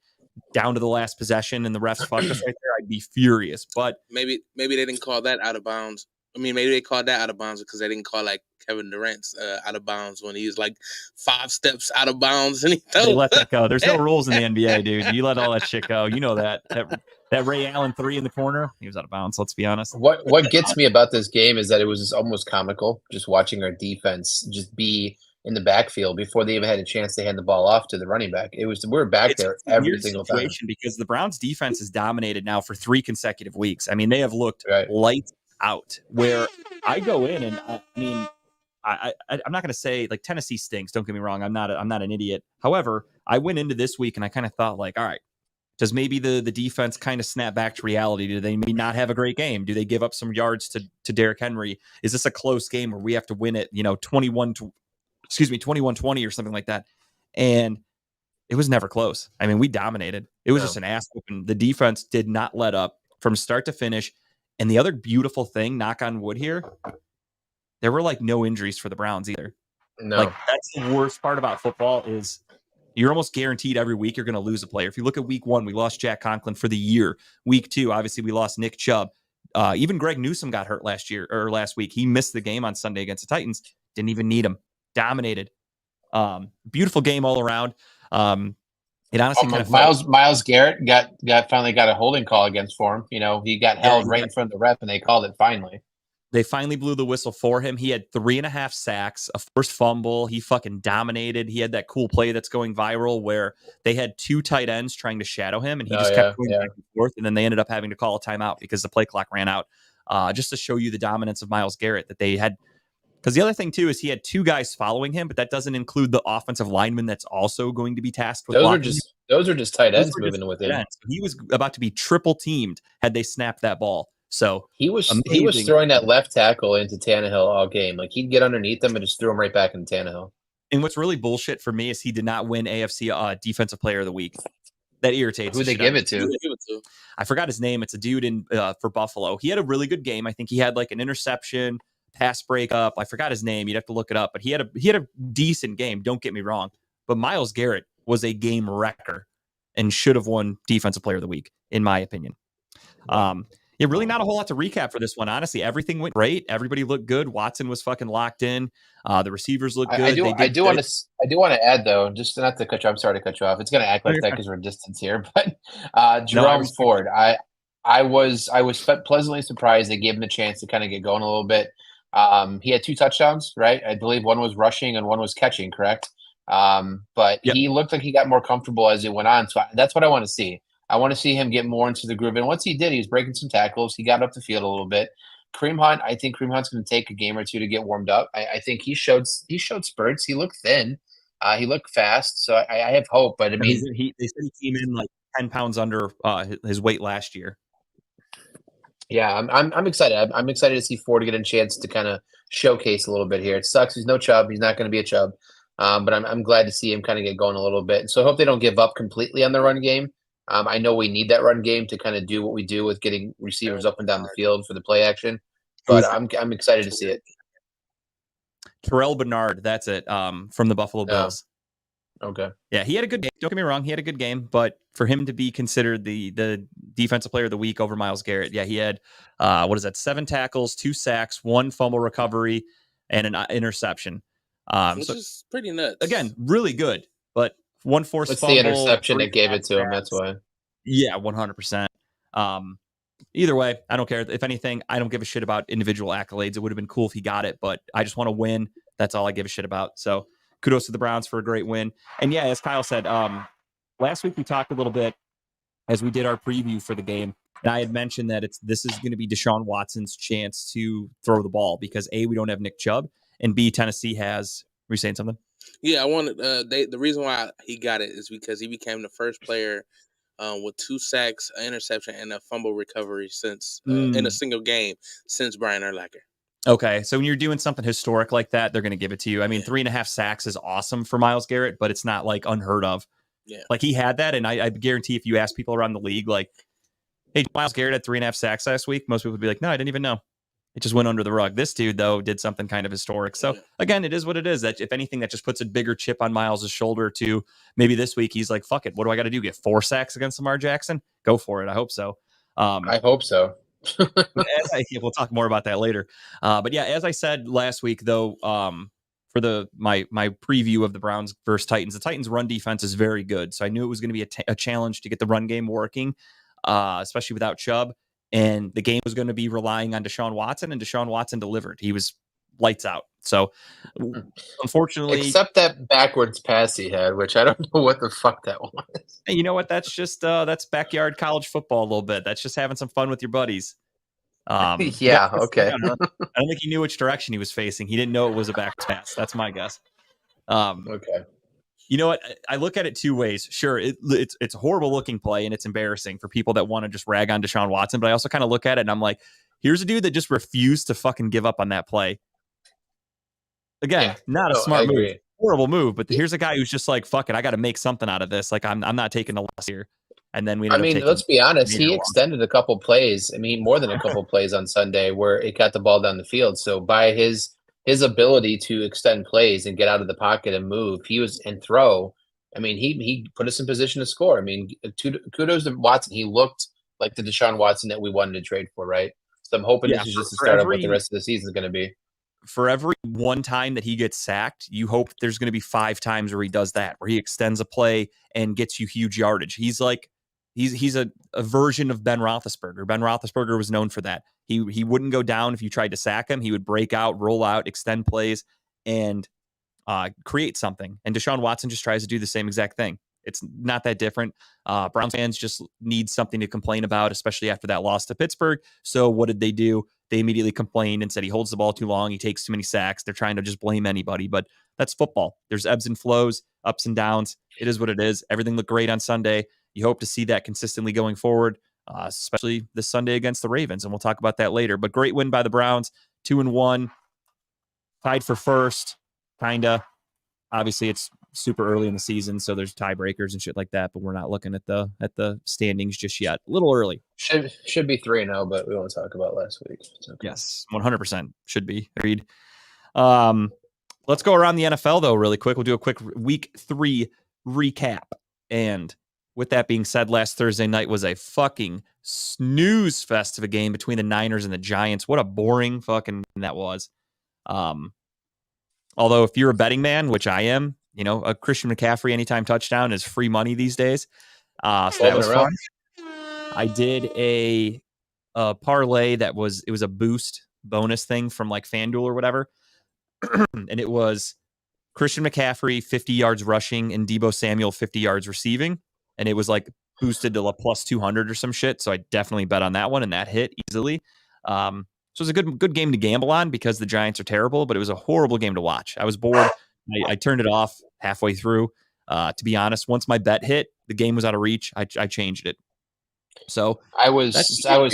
down to the last possession and the refs fucked us right there, I'd be furious. But maybe they didn't call that out of bounds. I mean, maybe they called that out of bounds because they didn't call like Kevin Durant's out of bounds when he was like 5 steps out of bounds and he they let that go. There's no rules in the NBA, dude. You let all that shit go. You know that Ray Allen 3 in the corner, he was out of bounds. Let's be honest. What gets me about this game is that it was just almost comical, just watching our defense just be in the backfield before they even had a chance to hand the ball off to the running back. We're back there every single time. Because the Browns defense is dominated now for 3 consecutive weeks. I mean, they have looked lights out. Where I go in and I'm not going to say like Tennessee stinks. Don't get me wrong. I'm not an idiot. However, I went into this week and I kind of thought like, all right, does maybe the defense kind of snap back to reality? Do they maybe not have a great game? Do they give up some yards to Derrick Henry? Is this a close game where we have to win it, 21-20 or something like that? And it was never close. I mean, we dominated. It was just an ass whooping. The defense did not let up from start to finish. And the other beautiful thing, knock on wood here, there were like no injuries for the Browns either. No. Like that's the worst part about football is you're almost guaranteed every week you're going to lose a player. If you look at week 1, we lost Jack Conklin for the year. Week 2, obviously we lost Nick Chubb. Even Greg Newsome got hurt last week. He missed the game on Sunday against the Titans. Didn't even need him. Dominated. Beautiful game all around. It honestly kind of Myles Garrett finally got a holding call against for him. He got held right in front of the ref, and they called it finally. They finally blew the whistle for him. He had 3.5 sacks, a forced fumble. He fucking dominated. He had that cool play that's going viral where they had 2 tight ends trying to shadow him, and he just kept going back and forth. And then they ended up having to call a timeout because the play clock ran out. Just to show you the dominance of Myles Garrett that they had. Because the other thing, too, is he had 2 guys following him, but that doesn't include the offensive lineman that's also going to be tasked with blocking. Those are just tight ends moving with him. He was about to be triple teamed had they snapped that ball. So he was throwing that left tackle into Tannehill all game. Like he'd get underneath them and just throw him right back into Tannehill. And what's really bullshit for me is he did not win AFC Defensive Player of the Week. That irritates. Who they give it to? I forgot his name. It's a dude for Buffalo. He had a really good game. I think he had like an interception, pass breakup. I forgot his name. You'd have to look it up. But he had a decent game. Don't get me wrong. But Myles Garrett was a game wrecker and should have won Defensive Player of the Week, in my opinion. Yeah, really not a whole lot to recap for this one. Honestly, everything went great. Everybody looked good. Watson was fucking locked in. The receivers looked good. I do want to add though, just not to cut you. I'm sorry to cut you off. It's going to act like that because we're distance here. But Jerome Ford, I was pleasantly surprised they gave him the chance to kind of get going a little bit. He had 2 touchdowns, right? I believe one was rushing and one was catching, correct? But he looked like he got more comfortable as it went on. So that's what I want to see. I want to see him get more into the groove. And once he did, he was breaking some tackles. He got up the field a little bit. Kareem Hunt, I think Kareem Hunt's going to take a game or 2 to get warmed up. I think he showed spurts. He looked thin. He looked fast. So I have hope. But I mean, they said he came in like 10 pounds under his weight last year. Yeah, I'm excited. I'm excited to see Ford get a chance to kind of showcase a little bit here. It sucks. He's no Chubb. He's not going to be a Chubb. But I'm glad to see him kind of get going a little bit. So I hope they don't give up completely on the run game. I know we need that run game to kind of do what we do with getting receivers up and down the field for the play action. But I'm excited to see it. Terrell Bernard, that's it, from the Buffalo Bills. Okay. Yeah, he had a good game. Don't get me wrong, he had a good game. But for him to be considered the Defensive Player of the Week over Myles Garrett, yeah, he had 7 tackles, 2 sacks, 1 fumble recovery, and an interception. Which is pretty nuts. Again, really good, but 1 forced It's fumble. the interception that gave it to him. That's why. Yeah, 100%. Either way, I don't care. If anything, I don't give a shit about individual accolades. It would have been cool if he got it, but I just want to win. That's all I give a shit about. So kudos to the Browns for a great win. And yeah, as Kyle said, last week we talked a little bit as we did our preview for the game, and I had mentioned that this is going to be Deshaun Watson's chance to throw the ball because A, we don't have Nick Chubb, and B, Tennessee has. Were you saying something? Yeah, I wanted the reason why he got it is because he became the first player with 2 sacks, an interception, and a fumble recovery since in a single game since Brian Urlacher. Okay, so when you're doing something historic like that, they're going to give it to you. I mean, 3.5 sacks is awesome for Myles Garrett, but it's not like unheard of. Yeah, like he had that, and I guarantee if you ask people around the league, like, "Hey, Myles Garrett had 3.5 sacks last week," most people would be like, "No, I didn't even know." It just went under the rug. This dude, though, did something kind of historic. So again, it is what it is. That if anything, that just puts a bigger chip on Myles' shoulder. To maybe this week, he's like, "Fuck it, what do I got to do? Get 4 sacks against Lamar Jackson? Go for it." I hope so. I hope so. We'll talk more about that later. But yeah, as I said last week, though, for my preview of the Browns versus Titans, the Titans' run defense is very good. So I knew it was going to be a challenge to get the run game working, especially without Chubb. And the game was going to be relying on Deshaun Watson, and Deshaun Watson delivered. He was lights out. So unfortunately, except that backwards pass he had, which I don't know what the fuck that was. You know what? That's just that's backyard college football a little bit. That's just having some fun with your buddies. Yeah, okay. I don't think he knew which direction he was facing. He didn't know it was a back pass. That's my guess. Okay. You know what? I look at it 2 ways. Sure, it's a horrible looking play and it's embarrassing for people that want to just rag on Deshaun Watson. But I also kind of look at it and I'm like, here's a dude that just refused to fucking give up on that play. Again, not a smart move, horrible move. But here's a guy who's just like, fuck it, I got to make something out of this. Like I'm not taking the loss here. And then let's be honest. He extended a couple plays. I mean, more than a couple plays on Sunday where it got the ball down the field. So by his ability to extend plays and get out of the pocket and move, and throw. I mean, he put us in position to score. I mean, kudos to Watson. He looked like the Deshaun Watson that we wanted to trade for, right? So I'm hoping this is just the start of what the rest of the season is going to be. For every one time that he gets sacked, you hope there's going to be 5 times where he does that, where he extends a play and gets you huge yardage. He's like, he's a version of Ben Roethlisberger. Ben Roethlisberger was known for that. He wouldn't go down if you tried to sack him. He would break out, roll out, extend plays, and create something. And Deshaun Watson just tries to do the same exact thing. It's not that different. Browns fans just need something to complain about, especially after that loss to Pittsburgh. So what did they do? They immediately complained and said he holds the ball too long. He takes too many sacks. They're trying to just blame anybody, but that's football. There's ebbs and flows, ups and downs. It is what it is. Everything looked great on Sunday. You hope to see that consistently going forward, especially this Sunday against the Ravens. And we'll talk about that later, but great win by the Browns, 2-1, tied for first, kinda. Obviously it's super early in the season, so there's tiebreakers and shit like that, but we're not looking at the standings just yet. A little early. Should be 3-0, but we won't talk about last week. Okay. Yes, 100% should be. Agreed. Let's go around the NFL though really quick. We'll do a quick week 3 recap. And with that being said, last Thursday night was a fucking snooze fest of a game between the Niners and the Giants. What a boring fucking that was. Although if you're a betting man, which I am, you know, a Christian McCaffrey anytime touchdown is free money these days. So that was fun. I did a parlay it was a boost bonus thing from like FanDuel or whatever. And it was Christian McCaffrey 50 yards rushing and Deebo Samuel 50 yards receiving. And it was like boosted to plus 200 or some shit. So I definitely bet on that one and that hit easily. So it was a good game to gamble on because the Giants are terrible, but it was a horrible game to watch. I was bored. I turned it off halfway through. To be honest, once my bet hit, the game was out of reach. I changed it. So I was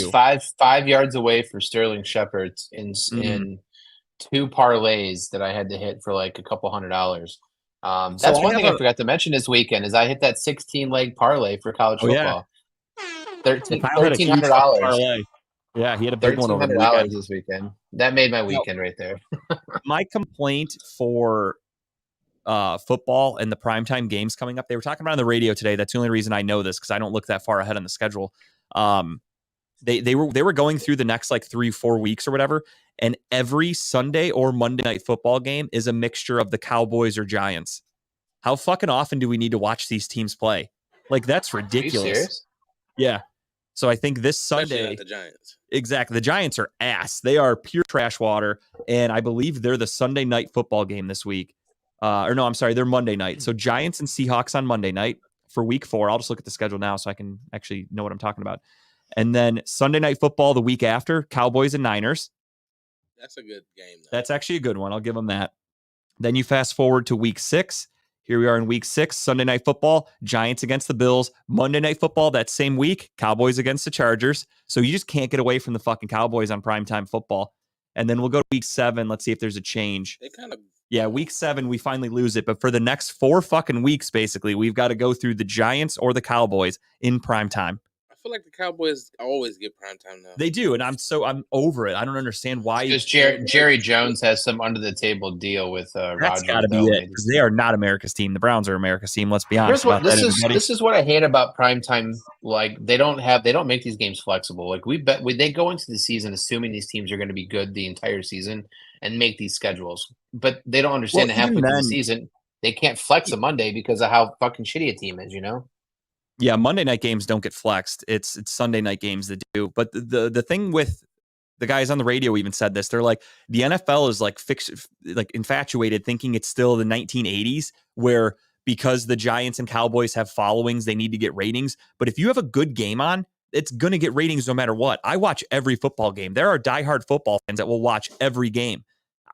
5 yards away for Sterling Shepard in 2 parlays that I had to hit for like a couple $100. That's one thing I forgot to mention this weekend is I hit that 16-leg parlay for college football. Yeah. $1,300. Yeah, he had a big one over the weekend. This weekend. That made my weekend right there. My complaint for football and the primetime games coming up, they were talking about on the radio today. That's the only reason I know this because I don't look that far ahead on the schedule. They were going through the next like 3-4 weeks or whatever, and every Sunday or Monday night football game is a mixture of the Cowboys or Giants. How fucking often do we need to watch these teams play? Like that's ridiculous. Are you serious? Yeah. So I think this Sunday, the Giants. Exactly. The Giants are ass. They are pure trash water. And I believe they're the Sunday night football game this week. Or no, I'm sorry. They're Monday night. So Giants and Seahawks on Monday night, for week 4. I'll just look at the schedule now so I can actually know what I'm talking about. And then Sunday Night Football the week after, Cowboys and Niners. That's a good game, though. That's actually a good one. I'll give them that. Then you fast forward to week 6. Here we are in week 6, Sunday Night Football, Giants against the Bills. Monday Night Football that same week, Cowboys against the Chargers. So you just can't get away from the fucking Cowboys on primetime football. And then we'll go to week 7. Let's see if there's a change. They kind of. Yeah, week 7, we finally lose it. But for the next 4 fucking weeks, basically, we've got to go through the Giants or the Cowboys in primetime. I feel like the Cowboys always get primetime now. They do, and I'm over it. I don't understand why. Because Jerry Jones has some under the table deal with That's Rodgers. got to be it, because they are not America's team. The Browns are America's team. Let's be honest about that. This is what I hate about primetime. Like they don't make these games flexible. Like they go into the season assuming these teams are going to be good the entire season and make these schedules, but they don't understand that halfway through the season they can't flex a Monday because of how fucking shitty a team is. Yeah, Monday night games don't get flexed. It's Sunday night games that do. But the thing with the guys on the radio even said this. They're like, the NFL is like infatuated, thinking it's still the 1980s, where because the Giants and Cowboys have followings, they need to get ratings. But if you have a good game on, it's going to get ratings no matter what. I watch every football game. There are diehard football fans that will watch every game.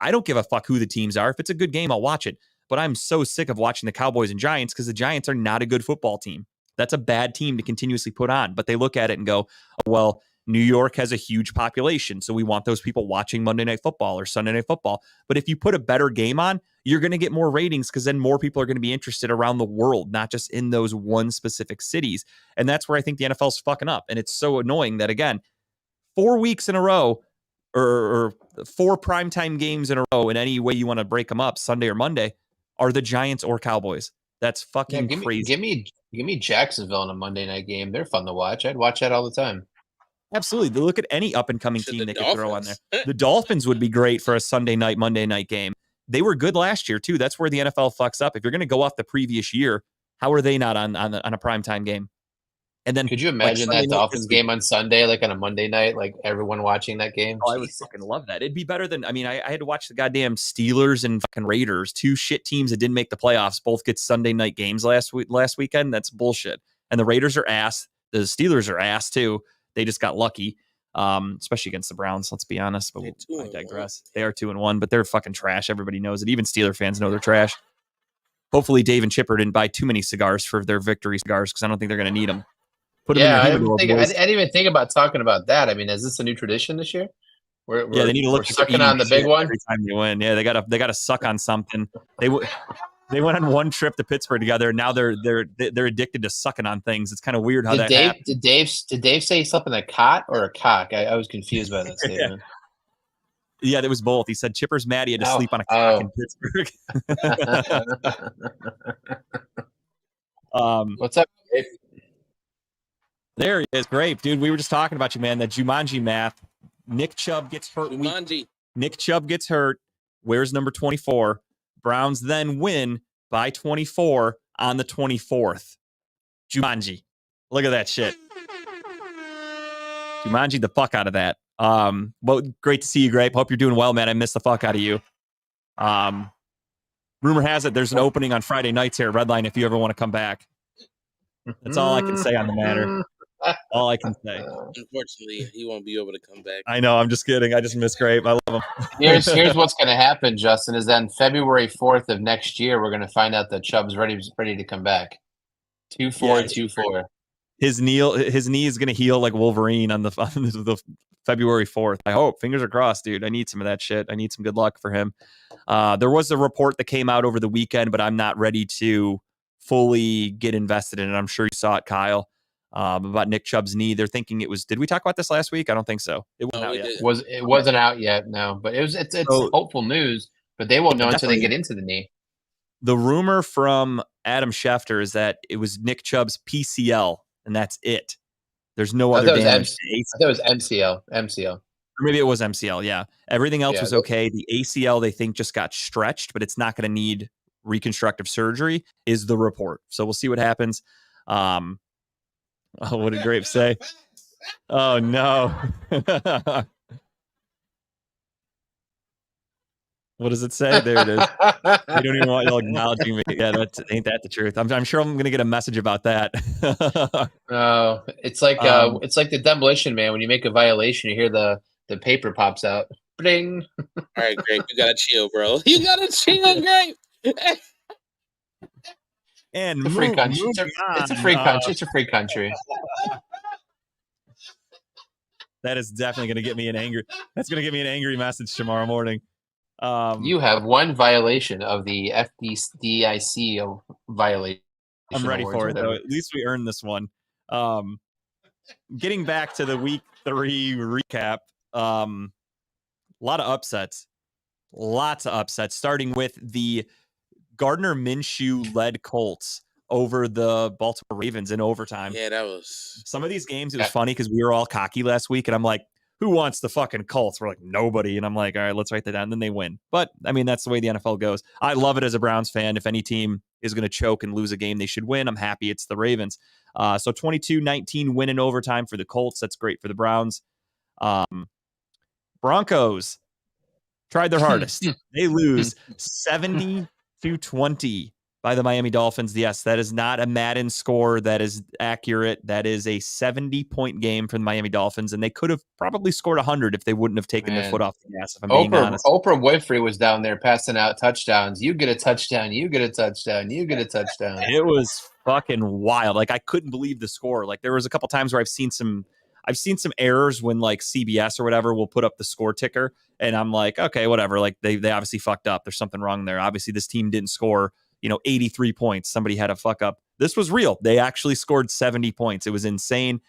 I don't give a fuck who the teams are. If it's a good game, I'll watch it. But I'm so sick of watching the Cowboys and Giants because the Giants are not a good football team. That's a bad team to continuously put on. But they look at it and go, oh, well, New York has a huge population, so we want those people watching Monday Night Football or Sunday Night Football. But if you put a better game on, you're going to get more ratings because then more people are going to be interested around the world, not just in those one specific cities. And that's where I think the NFL's fucking up. And it's so annoying that, again, 4 weeks in a row or 4 primetime games in a row, in any way you want to break them up, Sunday or Monday, are the Giants or Cowboys. That's fucking crazy. Give me Jacksonville in a Monday night game. They're fun to watch. I'd watch that all the time. Absolutely. Look at any up-and-coming team they could throw on there. The Dolphins would be great for a Sunday night, Monday night game. They were good last year, too. That's where the NFL fucks up. If you're going to go off the previous year, how are they not on a primetime game? And then, could you imagine that Dolphins game on Sunday, like on a Monday night, like everyone watching that game? Oh, I would fucking love that. It'd be better than, I had to watch the goddamn Steelers and fucking Raiders, 2 shit teams that didn't make the playoffs, both get Sunday night games last weekend. That's bullshit. And the Raiders are ass. The Steelers are ass, too. They just got lucky, especially against the Browns, let's be honest. But I digress. They are 2-1, but they're fucking trash. Everybody knows it. Even Steeler fans know they're trash. Hopefully Dave and Chipper didn't buy too many cigars for their victory cigars, because I don't think they're going to need them. I didn't even think about talking about that. I mean, is this a new tradition this year? They need to look sucking on the big one every time you win. Yeah, they gotta suck on something. They went on one trip to Pittsburgh together, and now they're addicted to sucking on things. It's kind of weird how happened. Did Dave say something a cot or a cock? I was confused by that statement. Yeah, it was both. He said Chipper's mad he had to sleep on a cock in Pittsburgh. What's up, Dave? There he is. Great, dude. We were just talking about you, man. That Jumanji math. Nick Chubb gets hurt. Nick Chubb gets hurt. Where's number 24? Browns then win by 24 on the 24th. Jumanji. Look at that shit. Jumanji the fuck out of that. Well, great to see you, Grape. Hope you're doing well, man. I missed the fuck out of you. Rumor has it there's an opening on Friday nights here at Redline if you ever want to come back. That's all I can say on the matter. All I can say. Unfortunately, he won't be able to come back. I know. I'm just kidding. I just miss Grape. I love him. Here's what's going to happen, Justin, is that on February 4th of next year, we're going to find out that Chubb's ready to come back. 2-4. His knee is going to heal like Wolverine on the February 4th. I hope. Fingers are crossed, dude. I need some of that shit. I need some good luck for him. There was a report that came out over the weekend, but I'm not ready to fully get invested in it. I'm sure you saw it, Kyle. About Nick Chubb's knee. They're thinking it was. Did we talk about this last week? I don't think so. It wasn't out yet. It wasn't out yet. No, but it's hopeful news. But they won't know until they get into the knee. The rumor from Adam Schefter is that it was Nick Chubb's PCL, and that's it. There's no other damage. I thought it was MCL. Or maybe it was MCL. Yeah, everything else was okay. The ACL they think just got stretched, but it's not going to need reconstructive surgery. Is the report. So we'll see what happens. Oh, what did Grape say? Oh, no. What does it say? There it is. You don't even want you acknowledging me. Yeah, ain't that the truth? I'm sure I'm gonna get a message about that. Oh, it's like the Demolition Man. When you make a violation, you hear the paper pops out. Bling. All right, Grape, you gotta chill, bro. You gotta chill, Grape. And It's a free country. It's a free country. It's a free country. That is definitely gonna get me an angry. That's gonna get me an angry message tomorrow morning. You have one violation of the FDIC violation. I'm ready awards, for it though. whatever. At least we earned this one. Getting back to the week 3 recap, lot of upsets, lots of upsets, starting with the Gardner Minshew led Colts over the Baltimore Ravens in overtime. Yeah, that was Some of these games. It was funny because we were all cocky last week, and I'm like, who wants the fucking Colts? We're like, nobody. And I'm like, all right, let's write that down. And then they win. But I mean, that's the way the NFL goes. I love it as a Browns fan. If any team is going to choke and lose a game they should win, I'm happy it's the Ravens. So 22-19 win in overtime for the Colts. That's great for the Browns. Broncos tried their hardest. They lose 70-20 by the Miami Dolphins. Yes, that is not a Madden score that is accurate. That is a 70-point game for the Miami Dolphins, and they could have probably scored 100 if they wouldn't have taken their foot off the gas, if I'm being honest. Oprah Winfrey was down there passing out touchdowns. You get a touchdown. You get a touchdown. You get a touchdown. It was fucking wild. Like, I couldn't believe the score. Like, there was a couple times where I've seen some errors when like CBS or whatever will put up the score ticker, and I'm like, okay, whatever. Like, they obviously fucked up. There's something wrong there. Obviously, this team didn't score 83 points. Somebody had a fuck up. This was real. They actually scored 70 points. It was insane.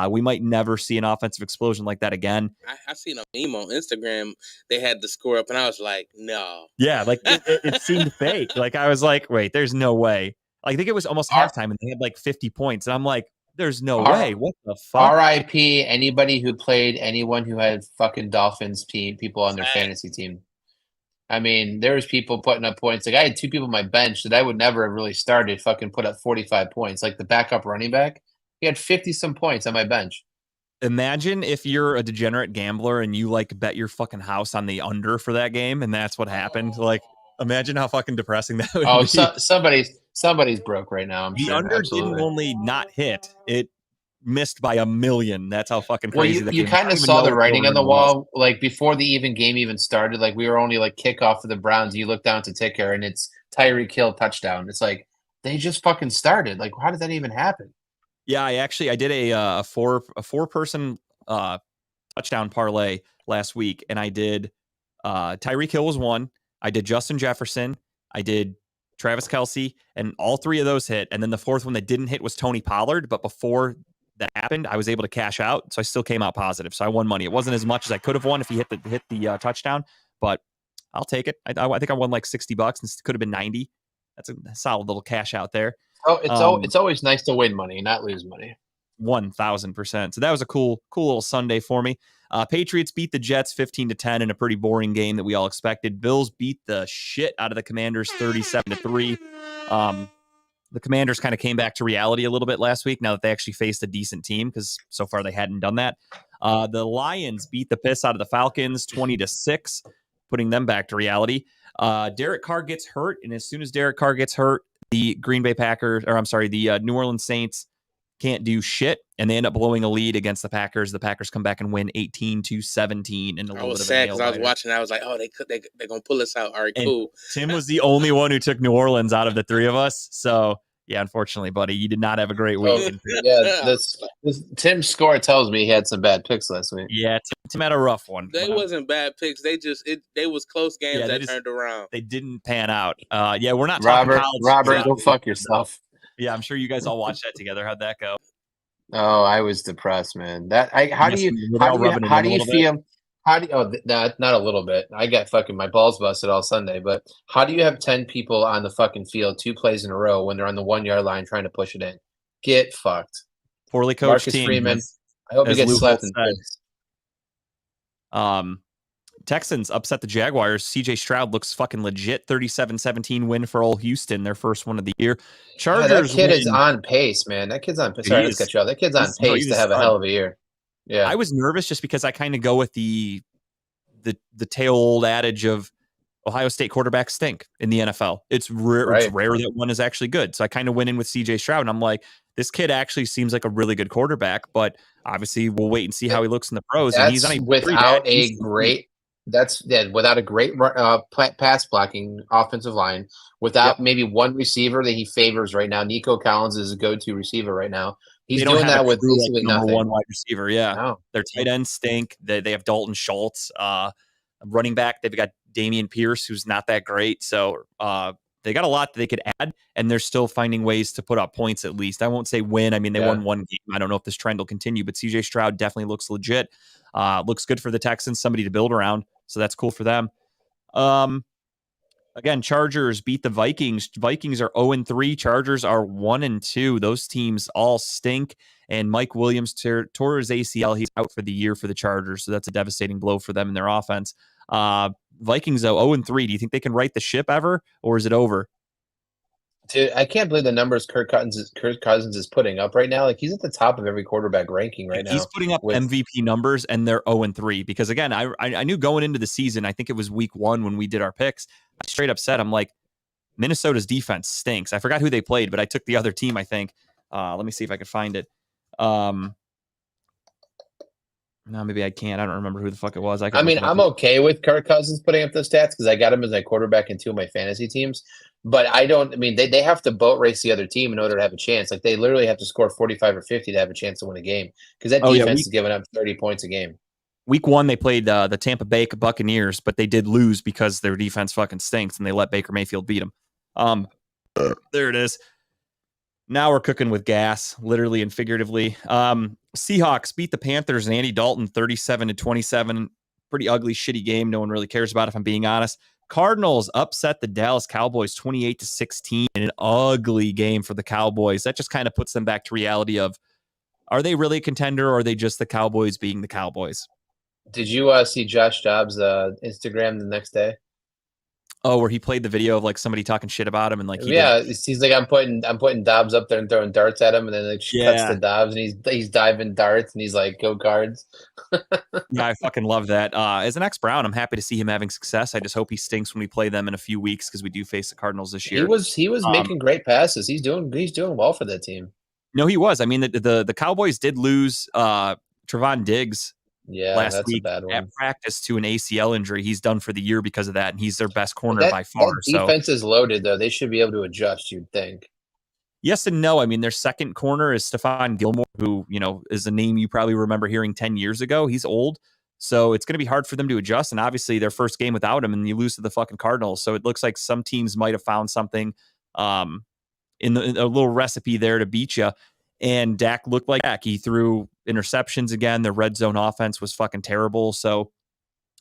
We might never see an offensive explosion like that again. I seen a meme on Instagram. They had the score up, and I was like, no. Yeah, like it seemed fake. Like, I was like, wait, there's no way. Like, I think it was almost halftime, and they had like 50 points. And I'm like, there's no way. What the fuck? R.I.P. anybody who played anyone who had fucking Dolphins people on their fantasy team. I mean, there was people putting up points. Like, I had 2 people on my bench that I would never have really started fucking put up 45 points. Like the backup running back, he had 50-some points on my bench. Imagine if you're a degenerate gambler and you like bet your fucking house on the under for that game, and that's what happened. Like, imagine how fucking depressing that would be. Oh, somebody's broke right now. I'm sure. The under didn't only not hit; it missed by 1 million. That's how fucking crazy. Well, you kind of saw the writing on the wall. Like, before the game even started, like, we were only like kickoff for the Browns. You look down to ticker, and it's Tyreek Hill touchdown. It's like they just fucking started. Like, how did that even happen? Yeah, I did a four-person touchdown parlay last week, and I did Tyreek Hill was one. I did Justin Jefferson. I did Travis Kelce, and all 3 of those hit. And then the 4th one that didn't hit was Tony Pollard. But before that happened, I was able to cash out, so I still came out positive. So I won money. It wasn't as much as I could have won if he hit the touchdown, but I'll take it. I think I won like $60, and it could have been 90. That's a solid little cash out there. Oh, it's always nice to win money, not lose money. 1,000%. So that was a cool little Sunday for me. Patriots beat the Jets 15-10 in a pretty boring game that we all expected. Bills beat the shit out of the Commanders 37-3. The Commanders kind of came back to reality a little bit last week now that they actually faced a decent team, because so far they hadn't done that. The Lions beat the piss out of the Falcons 20-6, putting them back to reality. Derek Carr gets hurt, and as soon as Derek Carr gets hurt, the New Orleans Saints can't do shit, and they end up blowing a lead against the Packers. The Packers come back and win 18-17. And I was sad because I was watching. I was like, oh, they're gonna pull us out. All right, cool. Tim was the only one who took New Orleans out of the 3 of us. So yeah, unfortunately, buddy, you did not have a great week. Yeah, Tim's score tells me he had some bad picks last week. Yeah, Tim had a rough one. They wasn't bad picks. They was close games that turned around. They didn't pan out. Yeah, we're not Robert, go fuck yourself. Yeah, I'm sure you guys all watched that together. How'd that go? Oh, I was depressed, man. How do you feel? Not a little bit. I got fucking my balls busted all Sunday, but how do you have 10 people on the fucking field 2 plays in a row when they're on the 1-yard line trying to push it in? Get fucked. Poorly coached team. Freeman. I hope he gets slapped in the face. Texans upset the Jaguars. CJ Stroud looks fucking legit. 37-17 win for old Houston, their first one of the year. Chargers. That kid is on pace, man. That kid's on pace. Sorry, let's get you out. That kid's on pace to have a hell of a year. Yeah. I was nervous just because I kind of go with the tail old adage of Ohio State quarterbacks stink in the NFL. It's rare. Right. It's rare that one is actually good. So I kind of went in with CJ Stroud, and I'm like, this kid actually seems like a really good quarterback. But obviously, we'll wait and see how he looks in the pros. And he's That's not even without bad. He's a great. That's without a great pass blocking offensive line, without maybe one receiver that he favors right now. Nico Collins is a go-to receiver right now. He's They don't doing have that a with true, basically number nothing. one wide receiver. Yeah, No. their tight ends stink. They have Dalton Schultz. Running back, they've got Damian Pierce, who's not that great. So they got a lot that they could add, and they're still finding ways to put up points at least. I won't say win. I mean, they won one game. I don't know if this trend will continue, but CJ Stroud definitely looks legit. Looks good for the Texans, somebody to build around. So that's cool for them. Again, Chargers beat the Vikings. Vikings are 0-3. Chargers are 1-2. Those teams all stink. And Mike Williams tore his ACL. He's out for the year for the Chargers. So that's a devastating blow for them in their offense. Vikings, though, 0-3. Do you think they can right the ship ever, or is it over? Dude, I can't believe the numbers Kirk Cousins is putting up right now. Like, he's at the top of every quarterback ranking right now. He's putting up MVP numbers, and they're 0-3. Because, again, I knew going into the season, I think it was week 1 when we did our picks, I straight up said, I'm like, Minnesota's defense stinks. I forgot who they played, but I took the other team, I think. Let me see if I can find it. No, maybe I can't. I don't remember who the fuck it was. I'm okay with Kirk Cousins putting up those stats because I got him as my quarterback in 2 of my fantasy teams. But they have to boat race the other team in order to have a chance. Like, they literally have to score 45 or 50 to have a chance to win a game because that defense is giving up 30 points a game. Week 1, they played the Tampa Bay Buccaneers, but they did lose because their defense fucking stinks, and they let Baker Mayfield beat them. There it is. Now we're cooking with gas, literally and figuratively. Seahawks beat the Panthers and Andy Dalton 37-27. Pretty ugly, shitty game. No one really cares about, if I'm being honest. Cardinals upset the Dallas Cowboys 28-16 in an ugly game for the Cowboys. That just kind of puts them back to reality of, are they really a contender, or are they just the Cowboys being the Cowboys? Did you see Josh Dobbs' Instagram the next day? Oh, where he played the video of like somebody talking shit about him and like he's like, I'm putting Dobbs up there and throwing darts at him, and then cuts to Dobbs and he's diving darts and he's like, go Cards. Yeah, I fucking love that. As an ex-Brown, I'm happy to see him having success. I just hope he stinks when we play them in a few weeks because we do face the Cardinals this year. He was making great passes. He's doing well for that team. No, he was. I mean, the Cowboys did lose Trevon Diggs. Last week at practice to an ACL injury. He's done for the year because of that, and he's their best corner by far. That defense is loaded, though. They should be able to adjust, you'd think. Yes and no. I mean, their second corner is Stephon Gilmore, who, is a name you probably remember hearing 10 years ago. He's old, so it's going to be hard for them to adjust, and obviously their first game without him, and you lose to the fucking Cardinals. So it looks like some teams might have found something in a little recipe there to beat you. And Dak looked like Dak. He threw interceptions again. Their red zone offense was fucking terrible. So,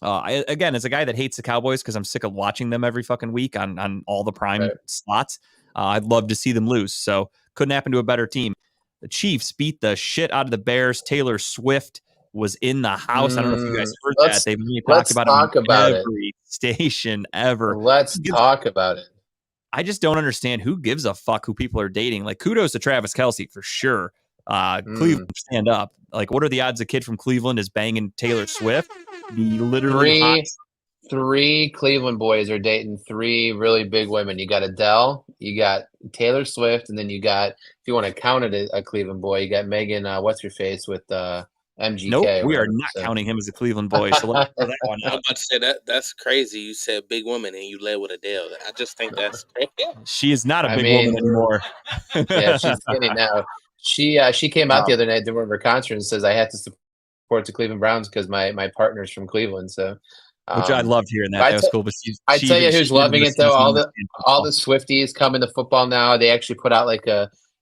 again, as a guy that hates the Cowboys because I'm sick of watching them every fucking week on all the prime slots, I'd love to see them lose. So, couldn't happen to a better team. The Chiefs beat the shit out of the Bears. Taylor Swift was in the house. I don't know if you guys heard that. They've talked about it on every station ever. Let's talk about it. I just don't understand who gives a fuck who people are dating. Like, kudos to Travis Kelce for sure. Cleveland, stand up. Like, what are the odds a kid from Cleveland is banging Taylor Swift? Three Cleveland boys are dating 3 really big women. You got Adele, you got Taylor Swift, and then you got, if you want to count it a Cleveland boy, you got Megan, what's her face with MGK. Nope, we are not counting him as a Cleveland boy. So let's throw that one out. I was about to say that's crazy. You said big woman and you led with Adele. I just think that's crazy. She is not a big woman anymore. Yeah, she's skinny now. She came out the other night during her concert and says, I have to support the Cleveland Browns because my partner's from Cleveland. So, which I loved hearing that. That was cool. But I tell you who's loving it though. All the Swifties coming to football now. They actually put out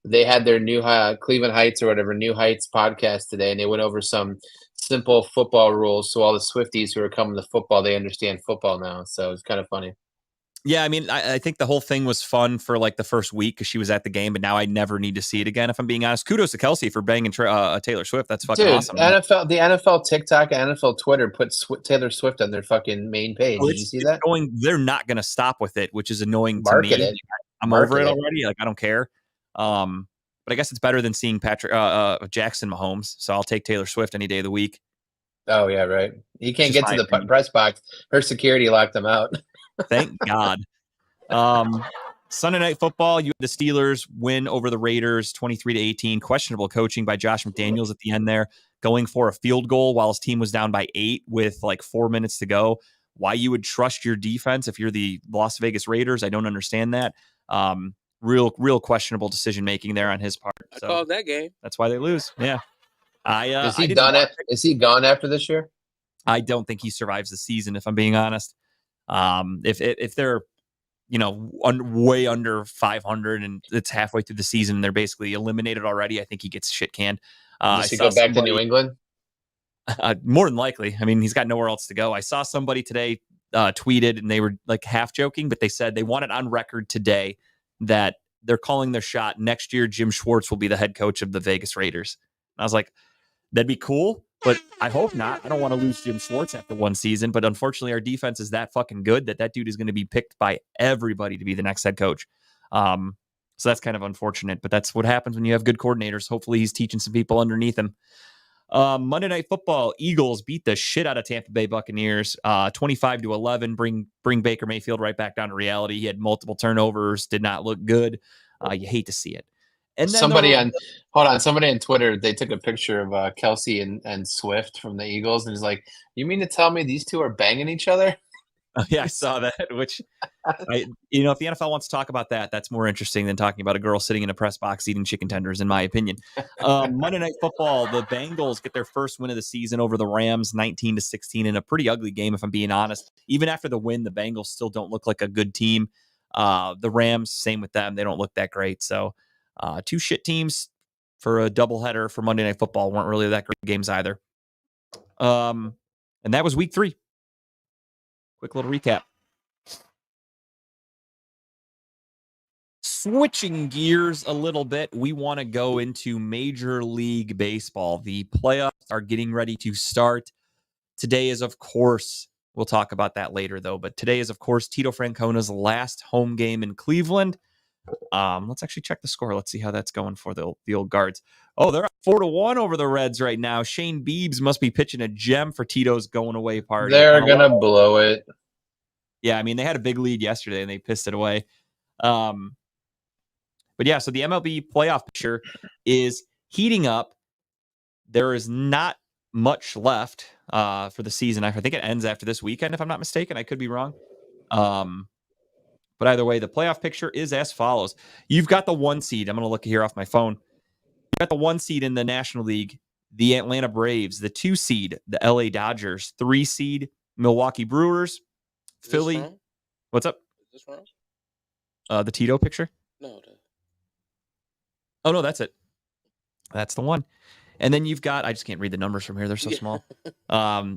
they had their new Cleveland Heights or whatever, New Heights podcast today, and they went over some simple football rules. So all the Swifties who are coming to football, they understand football now. So it's kind of funny. Yeah, I mean, I think the whole thing was fun for like the first week because she was at the game, but now I never need to see it again. If I'm being honest, kudos to Kelce for banging Taylor Swift. That's fucking awesome. The NFL TikTok and NFL Twitter put Taylor Swift on their fucking main page. Did you see that? They're not going to stop with it, which is annoying to me. I'm over it already. Like, I don't care. But I guess it's better than seeing Jackson Mahomes. So I'll take Taylor Swift any day of the week. Oh yeah, right. He can't get to the press box. Her security locked him out. Thank God. Sunday Night Football, you had the Steelers win over the Raiders 23-18. Questionable coaching by Josh McDaniels at the end there, going for a field goal while his team was down by 8 with like 4 minutes to go. Why you would trust your defense if you're the Las Vegas Raiders, I don't understand that. Real questionable decision making there on his part. I So called that game. that's why they lose. Yeah. Is he I didn't done? want- Is he gone after this year? I don't think he survives the season, if I'm being honest. If they're way under 500 and it's halfway through the season and they're basically eliminated already, I think he gets shit canned. Does he go back to New England? More than likely. I mean, he's got nowhere else to go. I saw somebody today tweeted, and they were like half joking, but they said they want it on record today that they're calling their shot. Next year, Jim Schwartz will be the head coach of the Vegas Raiders. And I was like, that'd be cool, but I hope not. I don't want to lose Jim Schwartz after one season, but unfortunately our defense is that fucking good that dude is going to be picked by everybody to be the next head coach. So that's kind of unfortunate, but that's what happens when you have good coordinators. Hopefully he's teaching some people underneath him. Monday Night Football, Eagles beat the shit out of Tampa Bay Buccaneers, 25-11. Bring Baker Mayfield right back down to reality. He had multiple turnovers, did not look good. You hate to see it. And then somebody on Twitter, they took a picture of Kelsey and Swift from the Eagles, and he's like, "You mean to tell me these two are banging each other?" Yeah, I saw that. Which, if the NFL wants to talk about that, that's more interesting than talking about a girl sitting in a press box eating chicken tenders, in my opinion. Monday Night Football, the Bengals get their first win of the season over the Rams, 19-16, in a pretty ugly game, if I'm being honest. Even after the win, the Bengals still don't look like a good team. The Rams, same with them. They don't look that great. So, two shit teams for a doubleheader for Monday Night Football weren't really that great games either. And that was week 3. Quick little recap. Switching gears a little bit, we want to go into Major League Baseball. The playoffs are getting ready to start. Today is, of course, we'll talk about that later, though, but today is, of course, Tito Francona's last home game in Cleveland. Let's actually check the score. Let's see how that's going for the old Guards. Oh, they're up 4-1 over the Reds right now. Shane Biebs must be pitching a gem for Tito's going away party. They're gonna blow it. Yeah, I mean, they had a big lead yesterday and they pissed it away. But yeah, so the MLB playoff picture is heating up. There is not much left for the season. I think it ends after this weekend, if I'm not mistaken. I could be wrong. But either way, the playoff picture is as follows. You've got the 1 seed. I'm going to look here off my phone. You've got the 1 seed in the National League, the Atlanta Braves. The 2 seed, the LA Dodgers. 3 seed, Milwaukee Brewers. Philly. What's up? Is this wrong? The Tito picture? No. Oh, no, that's it. That's the one. And then you've got, I just can't read the numbers from here. They're so small.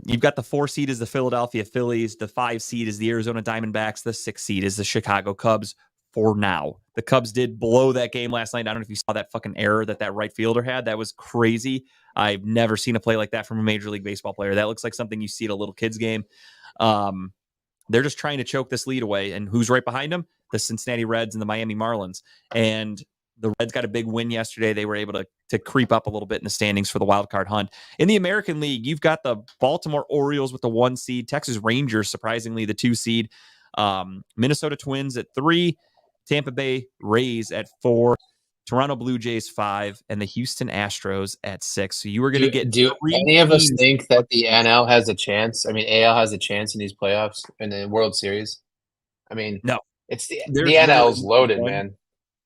You've got the 4 seed is the Philadelphia Phillies. The 5 seed is the Arizona Diamondbacks. The 6 seed is the Chicago Cubs for now. The Cubs did blow that game last night. I don't know if you saw that fucking error that right fielder had. That was crazy. I've never seen a play like that from a Major League Baseball player. That looks like something you see at a little kid's game. They're just trying to choke this lead away. And who's right behind them? The Cincinnati Reds and the Miami Marlins. And the Reds got a big win yesterday. They were able to creep up a little bit in the standings for the wild card hunt. In the American League, you've got the Baltimore Orioles with the 1 seed, Texas Rangers, surprisingly, the 2 seed, Minnesota Twins at 3, Tampa Bay Rays at 4, Toronto Blue Jays 5, and the Houston Astros at 6. So you were going to get. Do any of us think that the NL has a chance? I mean, AL has a chance in these playoffs in the World Series. I mean, no, it's the NL is loaded, man.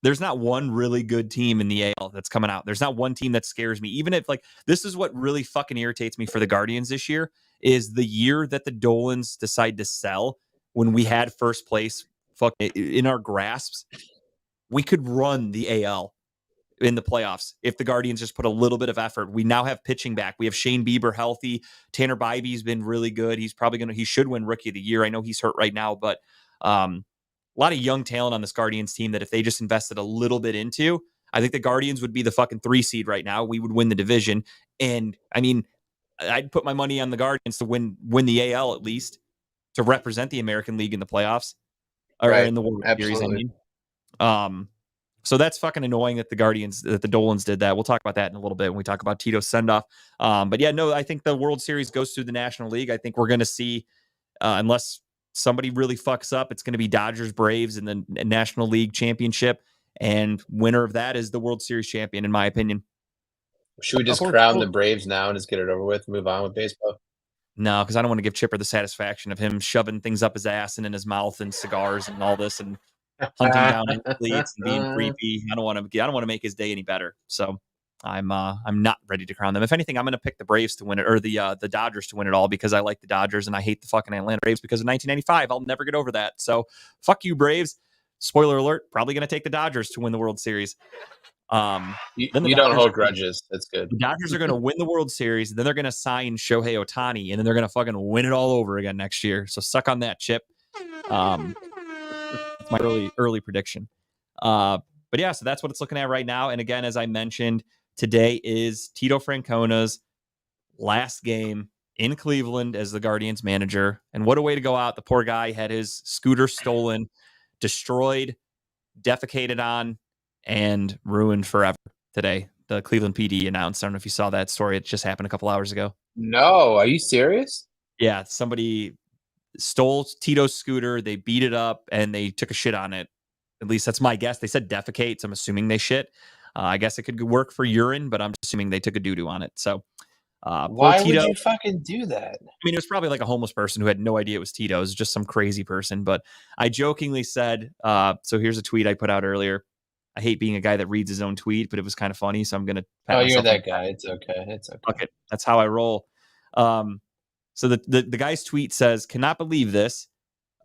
There's not one really good team in the AL that's coming out. There's not one team that scares me. Even if, this is what really fucking irritates me for the Guardians this year, is the year that the Dolans decide to sell when we had first place in our grasps. We could run the AL in the playoffs if the Guardians just put a little bit of effort. We now have pitching back. We have Shane Bieber healthy. Tanner Bybee's been really good. He's probably he should win Rookie of the Year. I know he's hurt right now, but a lot of young talent on this Guardians team that if they just invested a little bit into, I think the Guardians would be the fucking 3 seed right now. We would win the division. And I mean, I'd put my money on the Guardians to win the AL at least, to represent the American League in the playoffs or in the World Series. I mean, so that's fucking annoying that the Dolans did that. We'll talk about that in a little bit when we talk about Tito's send-off. But yeah, no, I think the World Series goes through the National League. I think we're going to see, unless somebody really fucks up, it's going to be Dodgers Braves in the National League Championship, and winner of that is the World Series champion, in my opinion. Should we just Or- crown or- the Braves now and just get it over with, move on with baseball? No, because I don't want to give Chipper the satisfaction of him shoving things up his ass and in his mouth and cigars and all this and hunting down athletes and being creepy. I don't want to make his day any better. So I'm not ready to crown them. If anything, I'm going to pick the Braves to win it, or the Dodgers to win it all, because I like the Dodgers and I hate the fucking Atlanta Braves because of 1995. I'll never get over that. So fuck you, Braves. Spoiler alert, probably going to take the Dodgers to win the World Series. You Then the don't Dodgers- hold grudges. That's good. The Dodgers are going to win the World Series, then they're going to sign Shohei Ohtani, and then they're going to fucking win it all over again next year. So suck on that, Chip. That's my early prediction. But yeah, so that's what it's looking at right now. And again, as I mentioned, today is Tito Francona's last game in Cleveland as the Guardians manager. And what a way to go out. The poor guy had his scooter stolen, destroyed, defecated on, and ruined forever today. The Cleveland PD announced. I don't know if you saw that story. It just happened a couple hours ago. No, are you serious? Yeah, somebody stole Tito's scooter. They beat it up and they took a shit on it. At least that's my guess. They said defecate, so I'm assuming they shit. I guess it could work for urine, but I'm just assuming they took a doo-doo on it. So Why poor Tito. would you fucking do that? I mean, it was probably like a homeless person who had no idea it was Tito. It was just some crazy person. But I jokingly said, so here's a tweet I put out earlier. I hate being a guy that reads his own tweet, but it was kind of funny. So I'm going to Oh, you're that guy. It's okay. It's okay. Fuck it. That's how I roll. So the guy's tweet says, cannot believe this.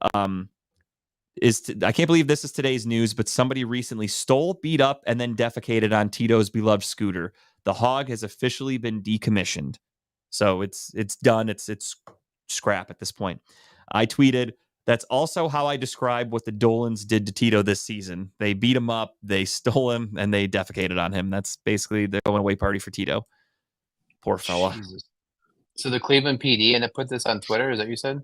I can't believe this is today's news, but somebody recently stole, beat up, and then defecated on Tito's beloved scooter. The hog has officially been decommissioned. So it's done. It's scrap at this point. I tweeted, that's also how I describe what the Dolans did to Tito this season. They beat him up, they stole him, and they defecated on him. That's basically the going away party for Tito. Poor fella. Jesus. So the Cleveland PD and it put this on Twitter. Is that what you said?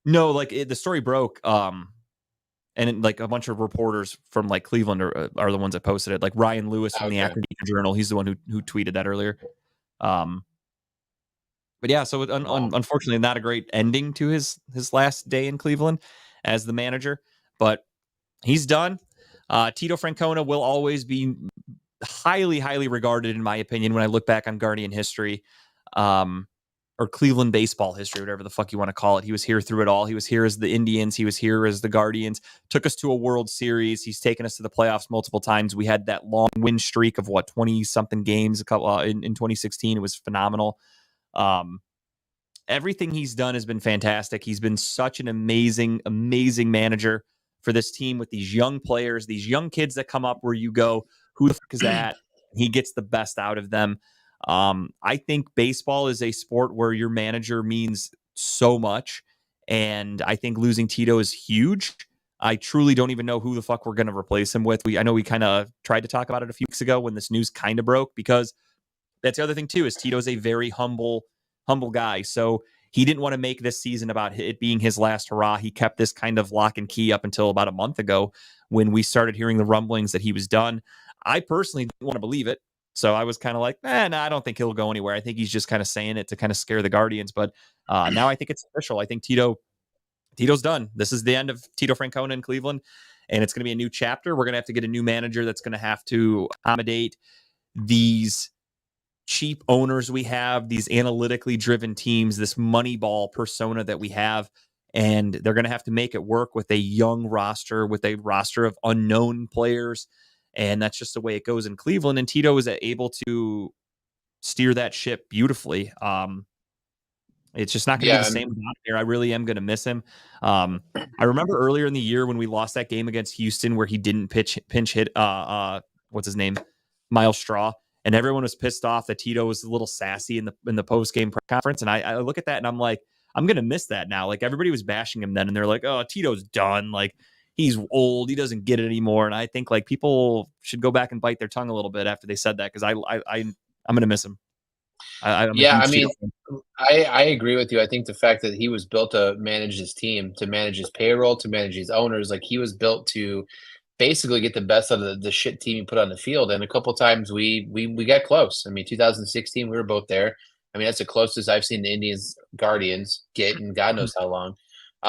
No, like the story broke. And like a bunch of reporters from like Cleveland are the ones that posted it. Like Ryan Lewis from the Academy Journal. He's the one who tweeted that earlier. But yeah, so unfortunately, not a great ending to his last day in Cleveland as the manager. But he's done. Tito Francona will always be highly, highly regarded, in my opinion, when I look back on Guardian history. Or Cleveland baseball history, whatever the fuck you want to call it. He was here through it all. He was here as the Indians. He was here as the Guardians. Took us to a World Series. He's taken us to the playoffs multiple times. We had that long win streak of 20-something games in 2016. It was phenomenal. Everything he's done has been fantastic. He's been such an amazing, amazing manager for this team with these young players, these young kids that come up where you go, who the fuck is that? He gets the best out of them. I think baseball is a sport where your manager means so much, and I think losing Tito is huge. I truly don't even know who the fuck we're going to replace him with. I know we kind of tried to talk about it a few weeks ago when this news kind of broke, because that's the other thing too, is Tito's a very humble guy. So he didn't want to make this season about it being his last hurrah. He kept this kind of lock and key up until about a month ago when we started hearing the rumblings that he was done. I personally didn't want to believe it. So I was kind of like, no, I don't think he'll go anywhere. I think he's just kind of saying it to kind of scare the Guardians. But now I think it's official. I think Tito's done. This is the end of Tito Francona in Cleveland, and it's going to be a new chapter. We're going to have to get a new manager that's going to have to accommodate these cheap owners we have, these analytically driven teams, this Moneyball persona that we have. And they're going to have to make it work with a young roster, with a roster of unknown players. And that's just the way it goes in Cleveland. And Tito is able to steer that ship beautifully. It's just not going to be the same without him here. I really am going to miss him. I remember earlier in the year when we lost that game against Houston where he didn't pinch hit, what's his name? Miles Straw. And everyone was pissed off that Tito was a little sassy in the post-game press conference. And I look at that and I'm like, I'm going to miss that now. Like, everybody was bashing him then. And they're like, oh, Tito's done. Like, he's old. He doesn't get it anymore. And I think like people should go back and bite their tongue a little bit after they said that, because I'm going to miss him. I agree with you. I think the fact that he was built to manage his team, to manage his payroll, to manage his owners, like he was built to basically get the best out of the shit team he put on the field. And a couple of times we got close. I mean, 2016, we were both there. I mean, that's the closest I've seen the Indians Guardians get in God knows how long.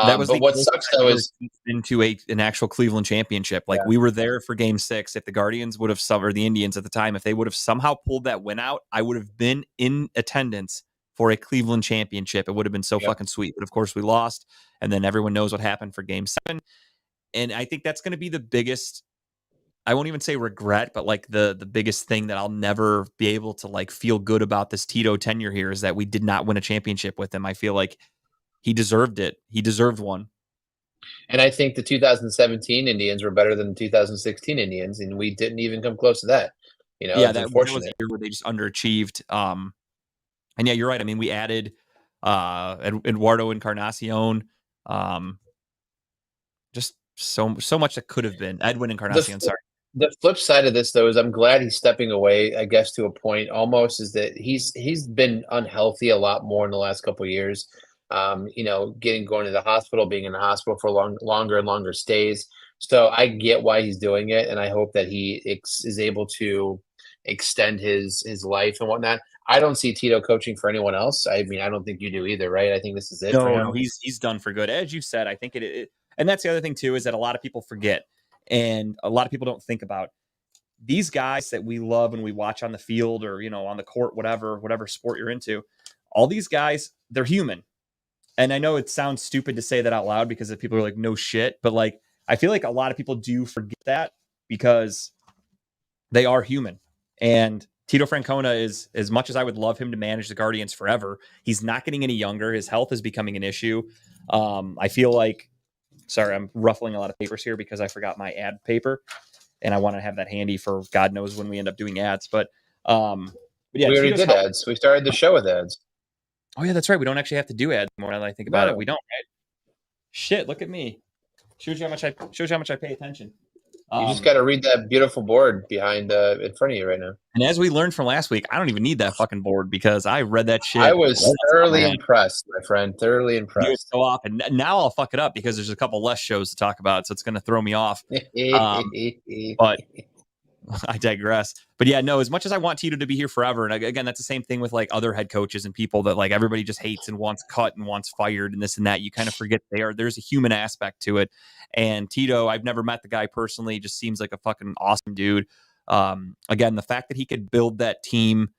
That was But the what closest sucks I've though ever is seen into an actual Cleveland championship. Like we were there for Game 6. If the Guardians would have or the Indians at the time, if they would have somehow pulled that win out, I would have been in attendance for a Cleveland championship. It would have been so fucking sweet. But of course, we lost, and then everyone knows what happened for Game 7. And I think that's going to be the biggest. I won't even say regret, but like the biggest thing that I'll never be able to like feel good about this Tito tenure here is that we did not win a championship with him. I feel like he deserved it. He deserved one. And I think the 2017 Indians were better than the 2016 Indians, and we didn't even come close to that. You know, Yeah, it's that was a unfortunate. year where they just underachieved. And yeah, you're right. I mean, we added Eduardo Encarnacion. Just so much that could have been Edwin Encarnacion. Sorry. The flip side of this, though, is I'm glad he's stepping away. I guess to a point, almost, is that he's been unhealthy a lot more in the last couple of years. You know, going to the hospital, being in the hospital for longer and longer stays. So I get why he's doing it, and I hope that he is able to extend his life and whatnot. I don't see Tito coaching for anyone else. I mean, I don't think you do either, right? I think this is it for him. No, he's done for good. As you said, I think it and that's the other thing too, is that a lot of people forget, and a lot of people don't think about these guys that we love and we watch on the field or, you know, on the court, whatever sport you're into. All these guys, they're human. And I know it sounds stupid to say that out loud because people are like, no shit. But like, I feel like a lot of people do forget that because they are human. And Tito Francona is, as much as I would love him to manage the Guardians forever, he's not getting any younger. His health is becoming an issue. I feel like, sorry, I'm ruffling a lot of papers here because I forgot my ad paper and I want to have that handy for God knows when we end up doing ads. But yeah, we already did ads. We started the show with ads. Oh yeah, that's right. We don't actually have to do ads anymore. Now that I think about it, we don't. Right? Shit, look at me. Shows you how much I pay attention. You just got to read that beautiful board behind in front of you right now. And as we learned from last week, I don't even need that fucking board because I read that shit. I was thoroughly impressed, my friend. Thoroughly impressed. So often. Now I'll fuck it up because there's a couple less shows to talk about, so it's going to throw me off. But I digress. But yeah, no, as much as I want Tito to be here forever, and again, that's the same thing with like other head coaches and people that like everybody just hates and wants cut and wants fired and this and that. You kind of forget there's a human aspect to it. And Tito, I've never met the guy personally, just seems like a fucking awesome dude. Again, the fact that he could build that team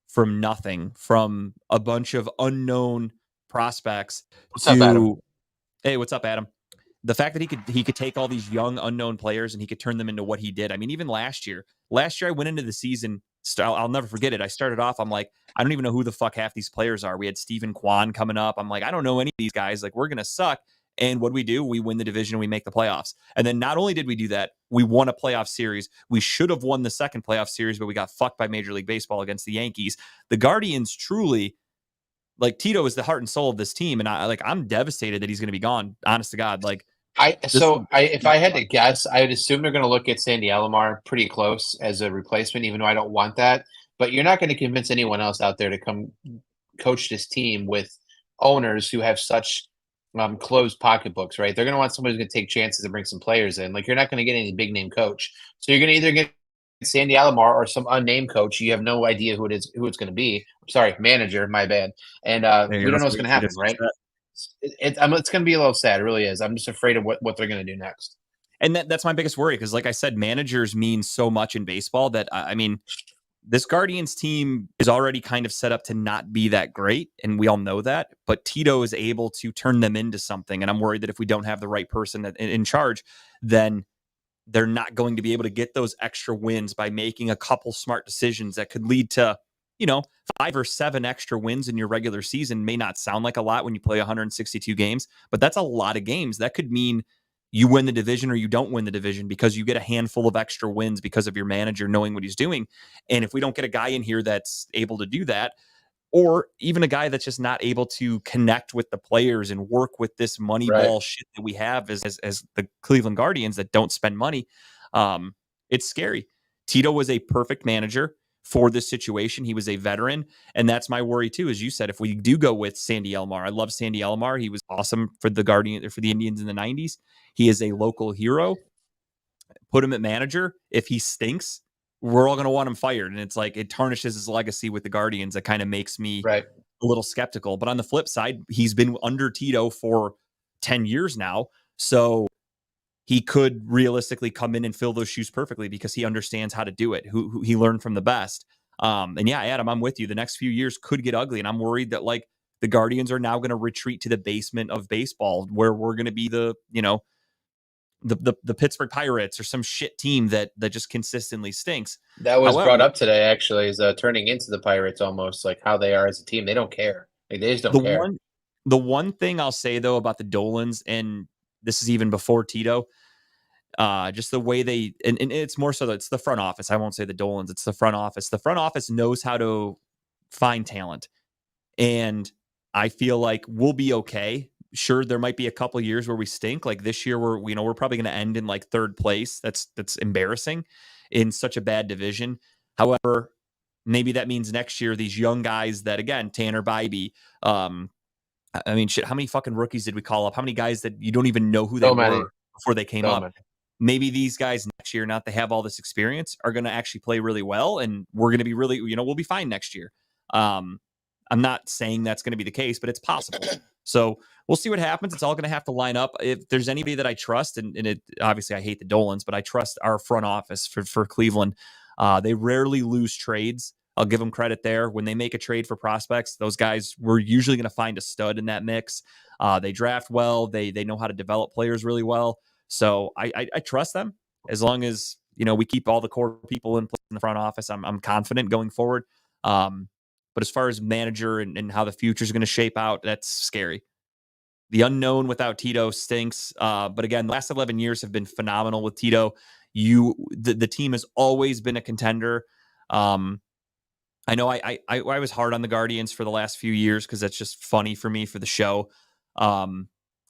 from nothing, from a bunch of unknown prospects hey, what's up, Adam? The fact that he could take all these young unknown players and he could turn them into what he did. I mean, even last year I went into the season. I'll never forget it. I started off, I'm like, I don't even know who the fuck half these players are. We had Stephen Kwan coming up. I'm like, I don't know any of these guys. Like, we're going to suck. And what do? We win the division. We make the playoffs. And then not only did we do that, we won a playoff series. We should have won the second playoff series, but we got fucked by Major League Baseball against the Yankees. The Guardians truly, like, Tito is the heart and soul of this team. And I'm devastated that he's going to be gone. Honest to God. Like, if I had to guess, I would assume they're going to look at Sandy Alomar pretty close as a replacement, even though I don't want that. But you're not going to convince anyone else out there to come coach this team with owners who have such closed pocketbooks, right? They're going to want somebody who's going to take chances and bring some players in. Like, you're not going to get any big name coach. So you're going to either get Sandy Alomar or some unnamed coach. You have no idea who it's going to be. Sorry, manager, my bad. And we don't know what's going to happen, right? It's going to be a little sad. It really is. I'm just afraid of what they're going to do next. And that's my biggest worry because, like I said, managers mean so much in baseball that, I mean, this Guardians team is already kind of set up to not be that great, and we all know that. But Tito is able to turn them into something, and I'm worried that if we don't have the right person in charge, then they're not going to be able to get those extra wins by making a couple smart decisions that could lead to, 5 or 7 extra wins in your regular season. May not sound like a lot when you play 162 games, but that's a lot of games. That could mean you win the division or you don't win the division because you get a handful of extra wins because of your manager knowing what he's doing. And if we don't get a guy in here that's able to do that, or even a guy that's just not able to connect with the players and work with this money ball shit that we have as the Cleveland Guardians that don't spend money, it's scary. Tito was a perfect manager for this situation. He was a veteran, and that's my worry too. As you said, if we do go with Sandy Alomar, I love Sandy Alomar. He was awesome for the Indians in the 90s. He is a local hero. Put him at manager. If he stinks, we're all going to want him fired. And it's like, it tarnishes his legacy with the Guardians. That kind of makes me a little skeptical. But on the flip side, he's been under Tito for 10 years now. So he could realistically come in and fill those shoes perfectly because he understands how to do it. Who he learned from the best. And yeah, Adam, I'm with you. The next few years could get ugly. And I'm worried that like the Guardians are now going to retreat to the basement of baseball where we're going to be the Pittsburgh Pirates or some shit team that just consistently stinks. That was However, brought up today, actually, is turning into the Pirates almost, like how they are as a team. They don't care. Like, they just don't care. The one thing I'll say, though, about the Dolans, and this is even before Tito, just the way they, and it's more so that it's the front office. I won't say the Dolans, it's the front office. The front office knows how to find talent. And I feel like we'll be okay. Sure, there might be a couple years where we stink. Like this year, we're probably going to end in like third place. That's embarrassing in such a bad division. However, maybe that means next year these young guys that, again, Tanner Bybee, I mean, shit, how many fucking rookies did we call up? How many guys that you don't even know who they were before they came up? Maybe these guys next year, not to have all this experience, are going to actually play really well, and we're going to be really, we'll be fine next year. I'm not saying that's going to be the case, but it's possible. So we'll see what happens. It's all going to have to line up. If there's anybody that I trust, and it obviously I hate the Dolans, but I trust our front office for Cleveland. They rarely lose trades. I'll give them credit there. When they make a trade for prospects, those guys, we're usually going to find a stud in that mix. They draft well. They know how to develop players really well. So I trust them as long as, we keep all the core people in place in the front office. I'm confident going forward. But as far as manager and how the future is going to shape out, that's scary. The unknown without Tito stinks. But again, the last 11 years have been phenomenal with Tito. The team has always been a contender. I know I was hard on the Guardians for the last few years because that's just funny for me for the show.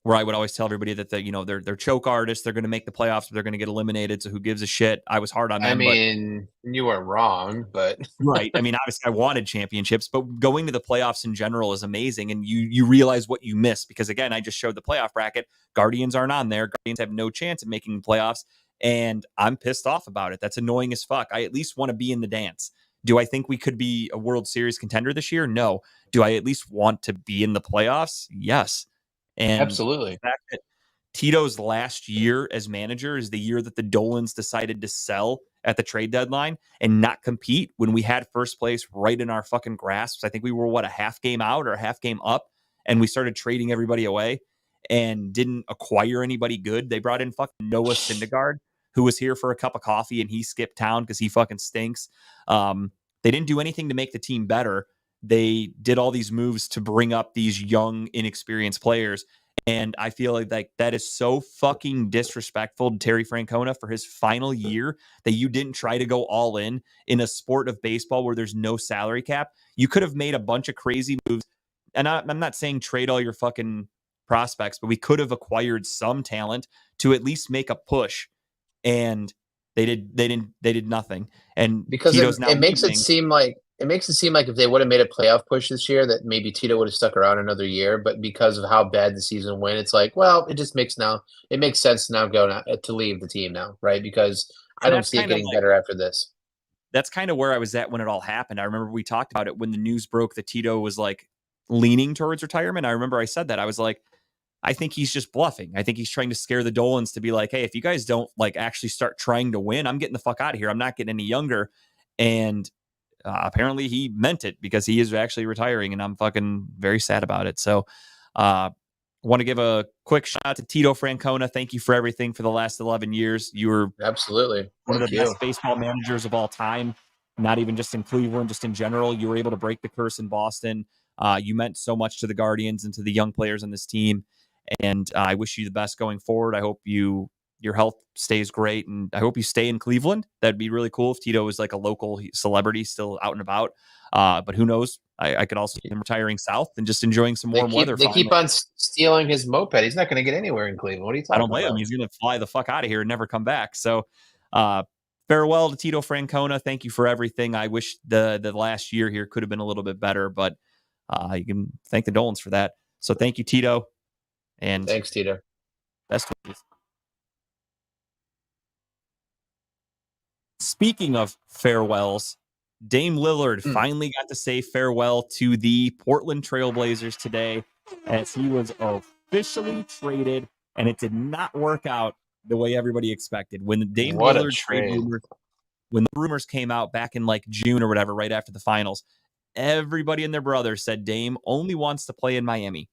Where I would always tell everybody that they're choke artists, they're going to make the playoffs, but they're going to get eliminated. So who gives a shit? I was hard on them. I mean, you weren't wrong, but right. I mean, obviously, I wanted championships, but going to the playoffs in general is amazing, and you realize what you miss because again, I just showed the playoff bracket. Guardians aren't on there. Guardians have no chance of making playoffs, and I'm pissed off about it. That's annoying as fuck. I at least want to be in the dance. Do I think we could be a World Series contender this year? No. Do I at least want to be in the playoffs? Yes. And absolutely. The fact that Tito's last year as manager is the year that the Dolans decided to sell at the trade deadline and not compete when we had first place right in our fucking grasps. I think we were a half game out or a half game up, and we started trading everybody away and didn't acquire anybody good. They brought in fucking Noah Syndergaard, who was here for a cup of coffee, and he skipped town because he fucking stinks. They didn't do anything to make the team better. They did all these moves to bring up these young, inexperienced players. And I feel like that is so fucking disrespectful to Terry Francona for his final year that you didn't try to go all in a sport of baseball where there's no salary cap. You could have made a bunch of crazy moves. And I'm not saying trade all your fucking prospects, but we could have acquired some talent to at least make a push. And they did nothing. And because Tito's it makes it seem like if they would have made a playoff push this year, that maybe Tito would have stuck around another year. But because of how bad the season went, it's like, well, it makes sense now to leave the team now, right? Because I don't see it getting better after this. That's kind of where I was at when it all happened. I remember we talked about it when the news broke that Tito was like leaning towards retirement. I remember I said that. I was like, I think he's just bluffing. I think he's trying to scare the Dolans to be like, hey, if you guys don't like actually start trying to win, I'm getting the fuck out of here. I'm not getting any younger. And apparently he meant it because he is actually retiring, and I'm fucking very sad about it. So want to give a quick shout out to Tito Francona. Thank you for everything for the last 11 years. You were absolutely one of the best baseball managers of all time, not even just in Cleveland, just in general. You were able to break the curse in Boston. You meant so much to the Guardians and to the young players on this team. And I wish you the best going forward. I hope your health stays great, and I hope you stay in Cleveland. That'd be really cool if Tito was like a local celebrity still out and about. But who knows? I could also see him retiring south and just enjoying some warm weather. They keep on stealing his moped. He's not going to get anywhere in Cleveland. What are you talking about? I don't blame him. He's going to fly the fuck out of here and never come back. So farewell to Tito Francona. Thank you for everything. I wish the last year here could have been a little bit better, but you can thank the Dolans for that. So thank you, Tito. And thanks, Tito. Best wishes. Speaking of farewells, Dame Lillard finally got to say farewell to the Portland Trailblazers today, as he was officially traded, and it did not work out the way everybody expected. When the Dame What a Lillard trade trade. when the rumors came out back in like June or whatever, right after the finals, everybody and their brother said Dame only wants to play in Miami.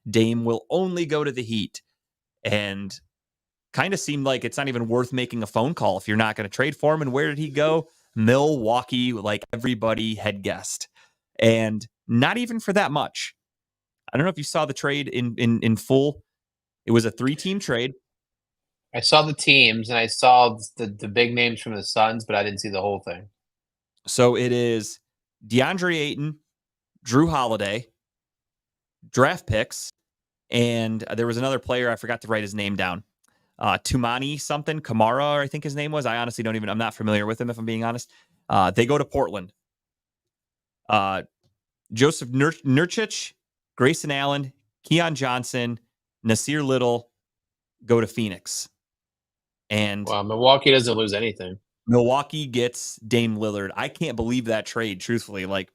Dame will only go to the Heat. And kind of seemed like it's not even worth making a phone call if you're not going to trade for him. And where did he go? Milwaukee, like everybody had guessed. And not even for that much. I don't know if you saw the trade in full. It was a 3-team trade. I saw the teams and I saw the big names from the Suns, but I didn't see the whole thing. So it is DeAndre Ayton, Drew Holiday, draft picks, and there was another player. I forgot to write his name down. Tumani something, Kamara, I think his name was. I honestly I'm not familiar with him, if I'm being honest. They go to Portland. Joseph Nurkic, Grayson Allen, Keon Johnson, Nasir Little go to Phoenix. And Wow, Milwaukee doesn't lose anything. Milwaukee gets Dame Lillard. I can't believe that trade, truthfully. Like,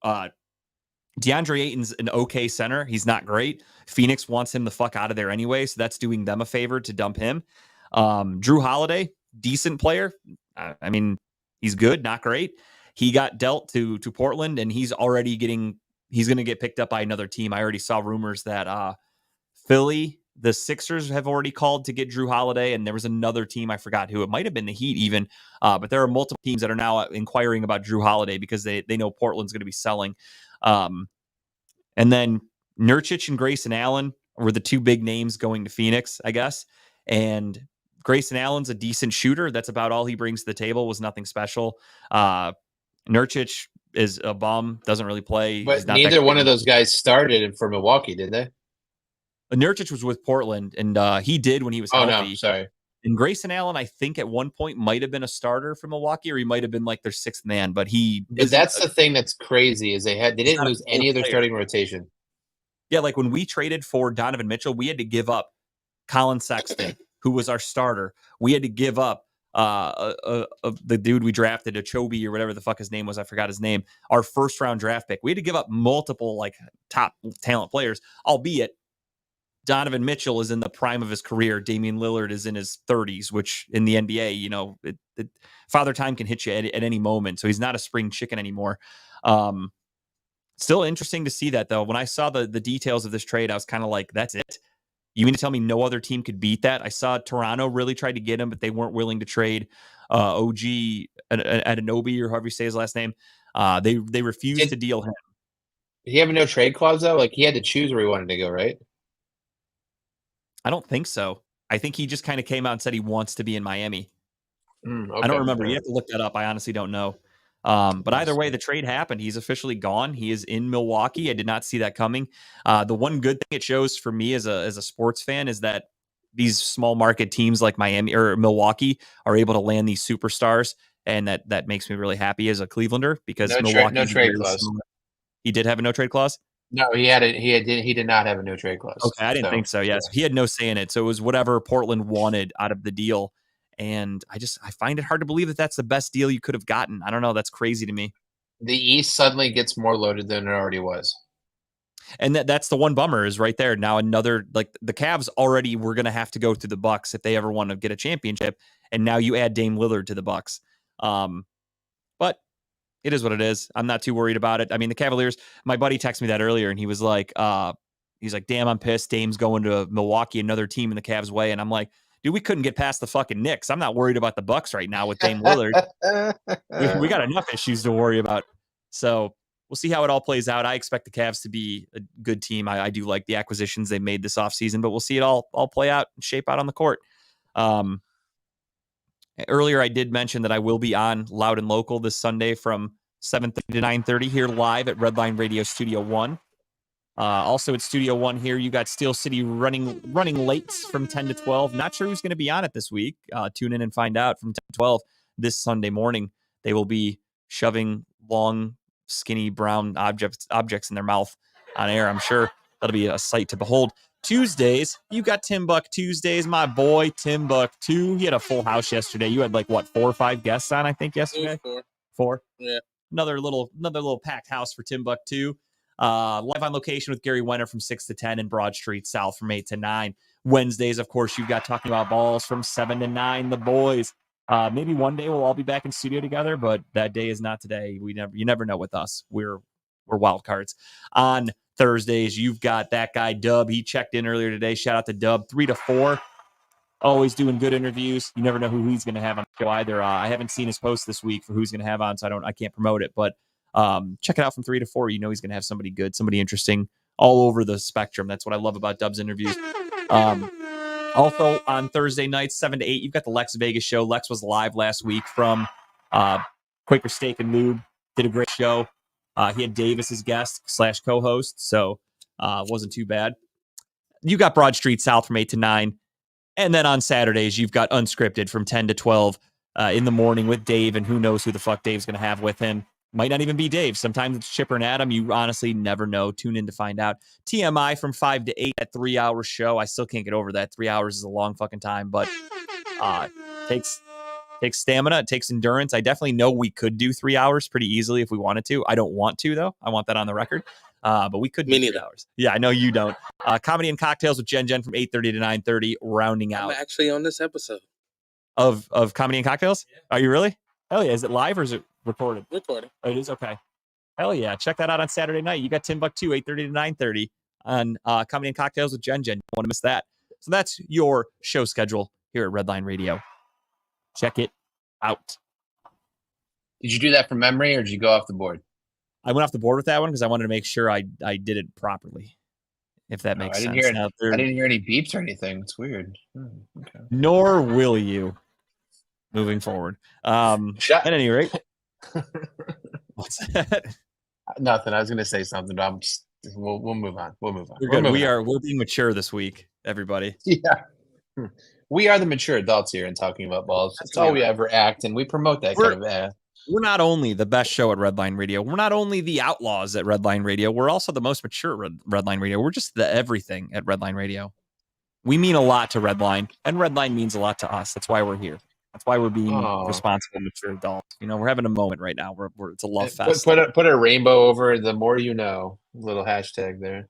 DeAndre Ayton's an okay center. He's not great. Phoenix wants him the fuck out of there anyway, so that's doing them a favor to dump him. Drew Holiday, decent player. I mean, he's good, not great. He got dealt to Portland, and he's going to get picked up by another team. I already saw rumors that Philly, the Sixers have already called to get Drew Holiday, and there was another team, I forgot who. It might have been the Heat even, but there are multiple teams that are now inquiring about Drew Holiday because they know Portland's going to be selling. And then Nurkic and Grayson Allen were the two big names going to Phoenix, I guess. And Grayson Allen's a decent shooter. That's about all he brings to the table. Was nothing special. Nurkic is a bum, doesn't really play. But neither one of those guys started for Milwaukee, did they? Nurkic was with Portland, and he did when he was healthy. Oh, no, sorry. And Grayson Allen, I think at one point might have been a starter for Milwaukee, or he might have been like their sixth man, but that's the thing that's crazy is they didn't lose any of their starting rotation. Yeah, like when we traded for Donovan Mitchell, we had to give up Colin Sexton, who was our starter. We had to give up the dude we drafted, Achobe or whatever the fuck his name was. I forgot his name. Our first round draft pick. We had to give up multiple like top talent players, albeit Donovan Mitchell is in the prime of his career. Damian Lillard is in his 30s, which in the NBA, father time can hit you at any moment. So he's not a spring chicken anymore. Still interesting to see that, though. When I saw the details of this trade, I was kind of like, that's it? You mean to tell me no other team could beat that? I saw Toronto really tried to get him, but they weren't willing to trade OG Anunoby, or however you say his last name. They refused to deal him. Did he have a no trade clause, though? Like, he had to choose where he wanted to go, right? I don't think so. I think he just kind of came out and said he wants to be in Miami. Okay. I don't remember. You have to look that up. I honestly don't know. But either way, the trade happened. He's officially gone. He is in Milwaukee. I did not see that coming. The one good thing it shows for me as a sports fan is that these small market teams like Miami or Milwaukee are able to land these superstars, and that makes me really happy as a Clevelander because Milwaukee no trade clause. He did have a no trade clause. No, he did not have a no trade clause. Okay, I didn't think so. Yes, yeah. He had no say in it, so it was whatever Portland wanted out of the deal. And I find it hard to believe that that's the best deal you could have gotten. I don't know. That's crazy to me. The East suddenly gets more loaded than it already was. And that's the one bummer is right there. Now another, like the Cavs already were going to have to go through the Bucks if they ever want to get a championship. And now you add Dame Lillard to the Bucks. But it is what it is. I'm not too worried about it. I mean, the Cavaliers, my buddy texted me that earlier and he was like, damn, I'm pissed. Dame's going to Milwaukee, another team in the Cavs way. And I'm like, dude, we couldn't get past the fucking Knicks. I'm not worried about the Bucks right now with Dame Lillard. we got enough issues to worry about. So we'll see how it all plays out. I expect the Cavs to be a good team. I do like the acquisitions they made this offseason, but we'll see it all play out and shape out on the court. Earlier, I did mention that I will be on Loud and Local this Sunday from 7:30 to 9:30 here live at Redline Radio Studio 1. Also at Studio 1 here, you got Steel City running late from 10 to 12. Not sure who's going to be on it this week. Tune in and find out from 10 to 12 this Sunday morning. They will be shoving long, skinny, brown objects in their mouth on air. I'm sure that'll be a sight to behold. Tuesdays, you got Tim Buck Tuesdays, my boy Tim Buck 2. He had a full house yesterday. You had 4 or 5 guests on, I think, yesterday. 4. Yeah. Another little packed house for Tim Buck 2. Live on location with Gary Wenner from 6 to 10 and Broad Street South from 8 to 9. Wednesdays, of course, you've got Talking About Balls from 7 to 9, the boys. Maybe one day we'll all be back in studio together, but that day is not today. You never know with us. We're wild cards. On Thursdays, you've got that guy Dub. He checked in earlier today. Shout out to Dub. 3 to 4. Always doing good interviews. You never know who he's going to have on the show either. I haven't seen his post this week for who's going to have on, so I can't promote it. But check it out from 3 to 4. You know he's going to have somebody good, somebody interesting, all over the spectrum. That's what I love about Dub's interviews. Also on Thursday nights, 7 to 8, you've got the Lex Vegas show. Lex was live last week from Quaker Steak and Lube. Did a great show. He had Davis as guest / co-host, so wasn't too bad. You got Broad Street South from 8 to 9. And then on Saturdays, you've got Unscripted from 10 to 12 in the morning with Dave, and who knows who the fuck Dave's going to have with him. Might not even be Dave. Sometimes it's Chipper and Adam. You honestly never know. Tune in to find out. TMI from 5 to 8, that 3-hour show. I still can't get over that. 3 hours is a long fucking time, but takes stamina. It takes endurance. I definitely know we could do 3 hours pretty easily if we wanted to. I don't want to, though. I want that on the record. But we could do 3 hours. Yeah, I know you don't. Comedy and Cocktails with Jen from 8:30 to 9:30, rounding out. I'm actually on this episode of Comedy and Cocktails. Yeah. Are you really? Hell yeah! Is it live or is it recorded? Recording. Oh, it is. Okay. Hell yeah! Check that out on Saturday night. You got Timbuktu 8:30 to 9:30 on Comedy and Cocktails with Jen. You don't want to miss that. So that's your show schedule here at Redline Radio. Check it out. Did you do that from memory or did you go off the board? I went off the board with that one because I wanted to make sure I did it properly, if that makes sense. I didn't hear any beeps or anything. It's weird. Okay. Nor will you moving forward. At any rate. What's that? Nothing. I was going to say something, but we'll move on. We'll move on. We're being mature this week, everybody. Yeah. We are the mature adults here and Talking About Balls. That's all we ever act, and we promote that kind of We're not only the best show at Redline Radio. We're not only the outlaws at Redline Radio. We're also the most mature Redline Radio. We're just the everything at Redline Radio. We mean a lot to Redline, and Redline means a lot to us. That's why we're here. That's why we're being responsible, mature adults. You know, we're having a moment right now. It's a love fest. Put a rainbow over the more you know. Little hashtag there.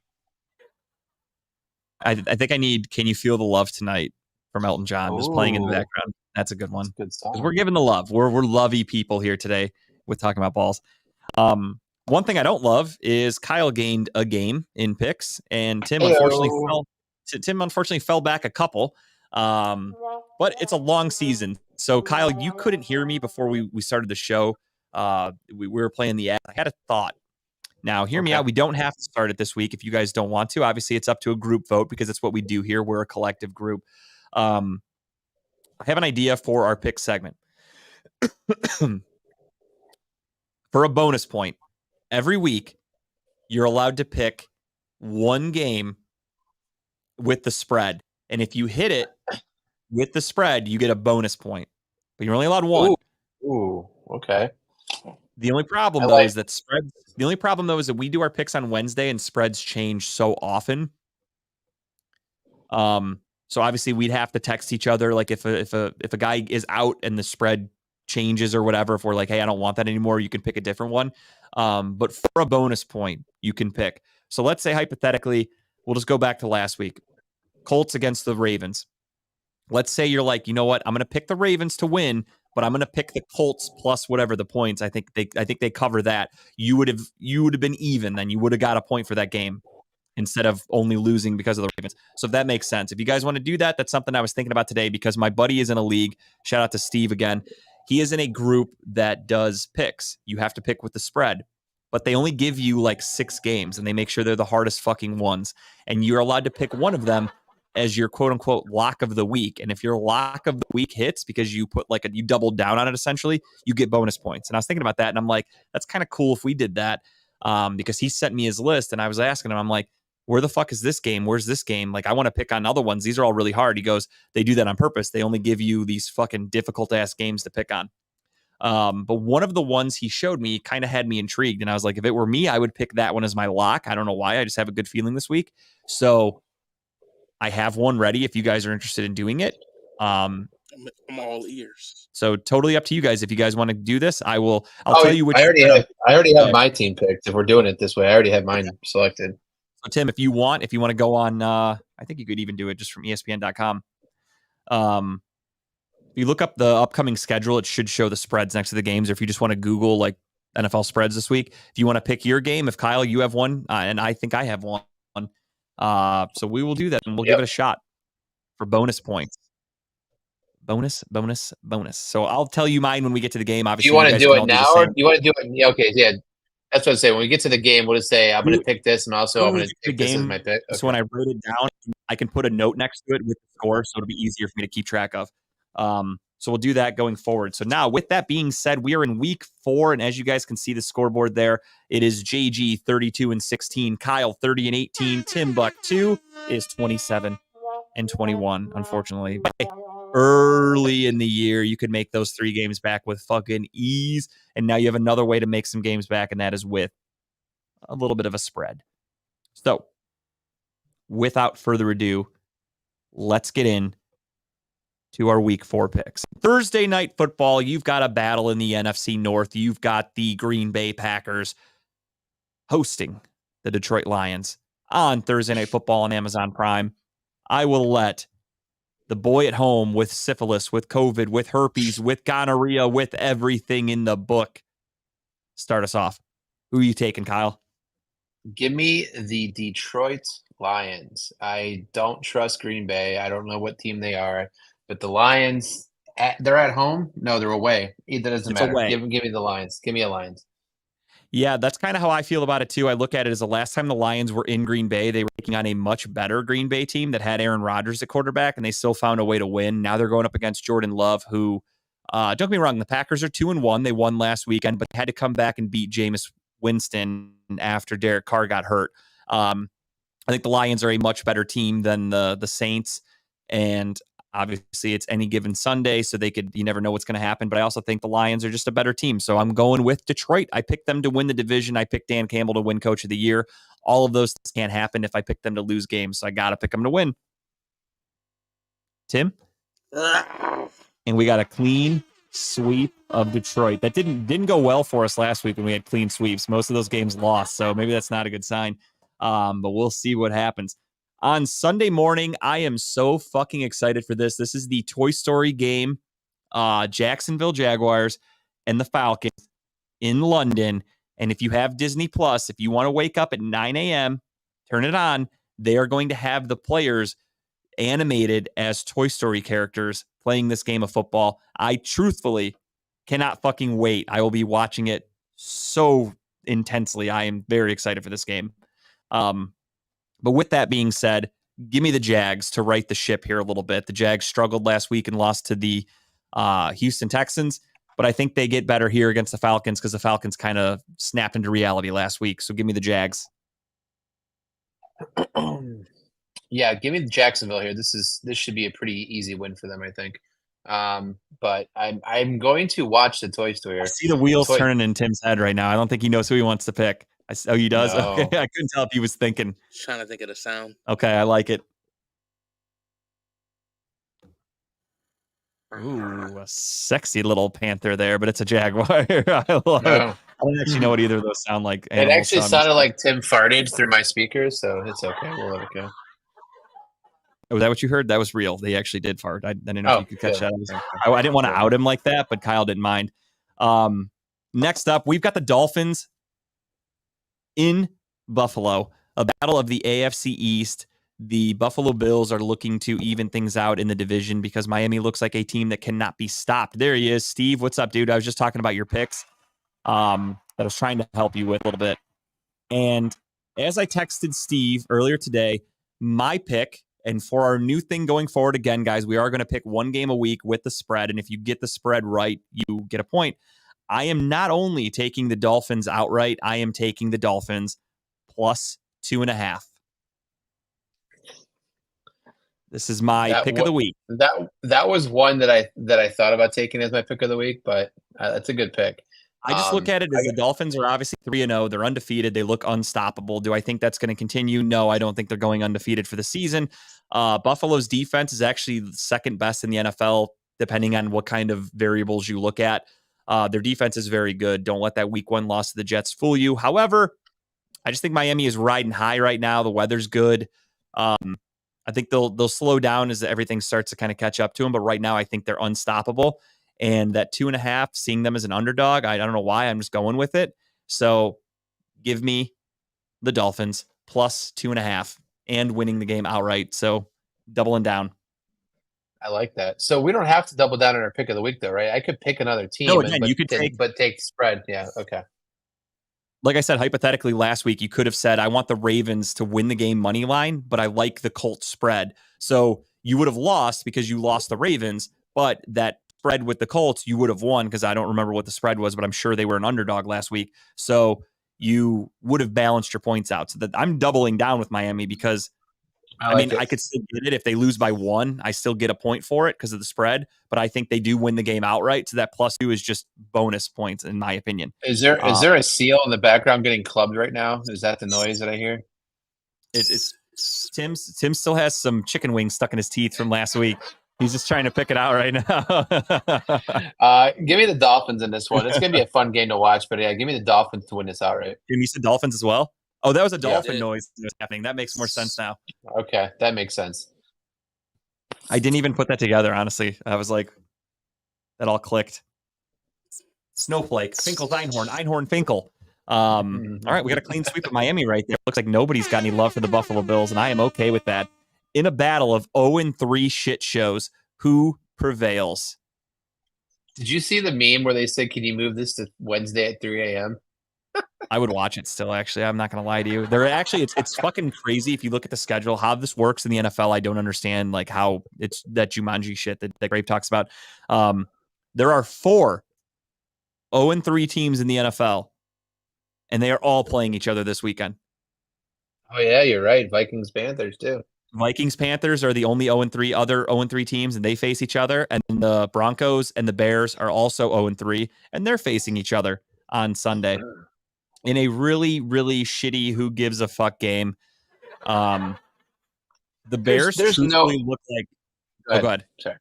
I think I need "Can You Feel the Love Tonight" from Elton John, just playing in the background. That's a good one. Good song. We're giving the love. We're lovey people here today with Talking About Balls. One thing I don't love is Kyle gained a game in picks, and Tim unfortunately fell back a couple. But it's a long season. So Kyle, you couldn't hear me before we started the show. We were playing the ad. I had a thought. Now, hear me out. We don't have to start it this week if you guys don't want to. Obviously, it's up to a group vote because it's what we do here. We're a collective group. I have an idea for our pick segment. For a bonus point, every week, you're allowed to pick one game with the spread. And if you hit it with the spread, you get a bonus point. But you're only allowed one. Ooh, okay. The only problem, though, is that we do our picks on Wednesday and spreads change so often. So obviously we'd have to text each other. Like if a guy is out and the spread changes or whatever, if we're like, hey, I don't want that anymore, you can pick a different one. But for a bonus point, you can pick. So let's say hypothetically, we'll just go back to last week. Colts against the Ravens. Let's say you're like, you know what? I'm going to pick the Ravens to win, but I'm going to pick the Colts plus whatever the points. I think they cover that. You would have been even, then you would have got a point for that game, instead of only losing because of the Ravens. So if that makes sense. If you guys want to do that, that's something I was thinking about today because my buddy is in a league. Shout out to Steve again. He is in a group that does picks. You have to pick with the spread, but they only give you like 6 games and they make sure they're the hardest fucking ones. And you're allowed to pick one of them as your quote unquote lock of the week. And if your lock of the week hits because you put you doubled down on it, essentially, you get bonus points. And I was thinking about that and I'm like, that's kind of cool if we did that. Because he sent me his list and I was asking him, I'm like, where the fuck is this game? Where's this game? Like, I want to pick on other ones. These are all really hard. He goes, they do that on purpose. They only give you these fucking difficult ass games to pick on. But one of the ones he showed me kind of had me intrigued. And I was like, if it were me, I would pick that one as my lock. I don't know why. I just have a good feeling this week. So I have one ready if you guys are interested in doing it. I'm all ears. So totally up to you guys. If you guys want to do this, I'll Oh, tell you which. I already have Okay. my team picked. If we're doing it this way, I already have mine selected. So Tim, if you want to go on, I think you could even do it just from ESPN.com. If you look up the upcoming schedule, it should show the spreads next to the games. Or if you just want to Google like NFL spreads this week, if you want to pick your game, if Kyle, you have one, and I think I have one, so we will do that and we'll give it a shot for bonus points. Bonus. So I'll tell you mine when we get to the game. Do Obviously, you want to guys do can it all the now, or same. do you want to do it? Yeah, okay, yeah. That's what I'm saying. When we get to the game, we'll just say I'm going to pick this, and also I'm going to pick this as my pick. So when I write it down, I can put a note next to it with the score, so it'll be easier for me to keep track of. So we'll do that going forward. So now, with that being said, we are in week 4, and as you guys can see the scoreboard there, it is JG 32-16, Kyle 30-18, Tim Buck 2 is 27-21. Unfortunately, early in the year, you could make those 3 games back with fucking ease, and now you have another way to make some games back, and that is with a little bit of a spread. So, without further ado, let's get in to our week 4 picks. Thursday night football, you've got a battle in the NFC North. You've got the Green Bay Packers hosting the Detroit Lions on Thursday Night Football on Amazon Prime. I will let the boy at home with syphilis, with COVID, with herpes, with gonorrhea, with everything in the book start us off. Who are you taking, Kyle? Give me the Detroit Lions. I don't trust Green Bay. I don't know what team they are, but the Lions, they're at home? No, they're away. Either doesn't matter. Away. Give me the Lions. Give me a Lions. Yeah, that's kind of how I feel about it too. I look at it as the last time the Lions were in Green Bay, they were taking on a much better Green Bay team that had Aaron Rodgers at quarterback, and they still found a way to win. Now they're going up against Jordan Love, who, don't get me wrong, the Packers are 2-1. They won last weekend, but had to come back and beat Jameis Winston after Derek Carr got hurt. I think the Lions are a much better team than the Saints, and obviously it's any given Sunday, so you never know what's going to happen. But I also think the Lions are just a better team. So I'm going with Detroit. I picked them to win the division. I picked Dan Campbell to win Coach of the Year. All of those things can't happen if I pick them to lose games. So I got to pick them to win. Tim? And we got a clean sweep of Detroit. That didn't go well for us last week when we had clean sweeps. Most of those games lost, so maybe that's not a good sign. But we'll see what happens. On Sunday morning, I am so fucking excited for this. This is the Toy Story game, Jacksonville Jaguars and the Falcons in London. And if you have Disney Plus, if you want to wake up at 9 a.m., turn it on. They are going to have the players animated as Toy Story characters playing this game of football. I truthfully cannot fucking wait. I will be watching it so intensely. I am very excited for this game. But with that being said, give me the Jags to right the ship here a little bit. The Jags struggled last week and lost to the Houston Texans, but I think they get better here against the Falcons because the Falcons kind of snapped into reality last week. So give me the Jags. Yeah, give me the Jacksonville here. This should be a pretty easy win for them, I think. But I'm going to watch the Toy Story. I see the wheels turning in Tim's head right now. I don't think he knows who he wants to pick. Oh, he does? No. Okay. I couldn't tell if he was thinking. Just trying to think of the sound. Okay, I like it. Ooh, a sexy little panther there, but it's a jaguar. I love it. I don't actually know what either of those sound like. It actually sounded like Tim farted through my speakers, so it's okay. We'll let it go. Oh, was that what you heard? That was real. They actually did fart. I didn't know if you could catch that. Okay. I didn't want to out him like that, but Kyle didn't mind. Next up, we've got the Dolphins in Buffalo, a battle of the AFC East. The Buffalo Bills are looking to even things out in the division because Miami looks like a team that cannot be stopped. There he is. Steve, what's up, dude? I was just talking about your picks that I was trying to help you with a little bit. And as I texted Steve earlier today, my pick, and for our new thing going forward, again, guys, we are going to pick one game a week with the spread. And if you get the spread right, you get a point. I am not only taking the Dolphins outright, I am taking the Dolphins plus 2.5. This is my pick of the week. That was one that I thought about taking as my pick of the week, but that's a good pick. I just look at it as the Dolphins are obviously 3-0. They're undefeated. They look unstoppable. Do I think that's going to continue? No, I don't think they're going undefeated for the season. Buffalo's defense is actually second best in the NFL depending on what kind of variables you look at. Their defense is very good. Don't let that week 1 loss to the Jets fool you. However, I just think Miami is riding high right now. The weather's good. I think they'll slow down as everything starts to kind of catch up to them. But right now, I think they're unstoppable. And that 2.5, seeing them as an underdog, I don't know why. I'm just going with it. So give me the Dolphins plus 2.5 and winning the game outright. So doubling down. I like that. So we don't have to double down on our pick of the week, though, right? I could pick another team. No, again, you could take the spread. Yeah. Okay. Like I said, hypothetically last week, you could have said, I want the Ravens to win the game money line, but I like the Colts spread. So you would have lost because you lost the Ravens, but that spread with the Colts, you would have won because I don't remember what the spread was, but I'm sure they were an underdog last week. So you would have balanced your points out. So that I'm doubling down with Miami because I could still get it. If they lose by 1, I still get a point for it because of the spread, but I think they do win the game outright. So that +2 is just bonus points, in my opinion. Is there a seal in the background getting clubbed right now? Is that the noise that I hear? It's Tim still has some chicken wings stuck in his teeth from last week. He's just trying to pick it out right now. Give me the Dolphins in this one. It's going to be a fun game to watch, but yeah, give me the Dolphins to win this outright. You said Dolphins as well? Oh, that was a dolphin noise that was happening. That makes more sense now. Okay, that makes sense. I didn't even put that together, honestly. I was like, that all clicked. Snowflake, Finkel's Einhorn, Finkel. All right, we got a clean sweep of Miami right there. Looks like nobody's got any love for the Buffalo Bills, and I am okay with that. In a battle of 0-3 shit shows, who prevails? Did you see the meme where they said, can you move this to Wednesday at 3 a.m.? I would watch it still, actually. I'm not going to lie to you. They're actually, it's fucking crazy if you look at the schedule, how this works in the NFL. I don't understand like how it's that Jumanji shit that Grape talks about. There are 4 0-3 teams in the NFL, and they are all playing each other this weekend. Oh, yeah, you're right. Vikings, Panthers, too. Vikings, Panthers are the only 0-3 other 0-3 teams, and they face each other. And the Broncos and the Bears are also 0-3, and they're facing each other on Sunday in a really, really shitty who gives a fuck game. The Bears there's no look like. Go ahead. Sorry.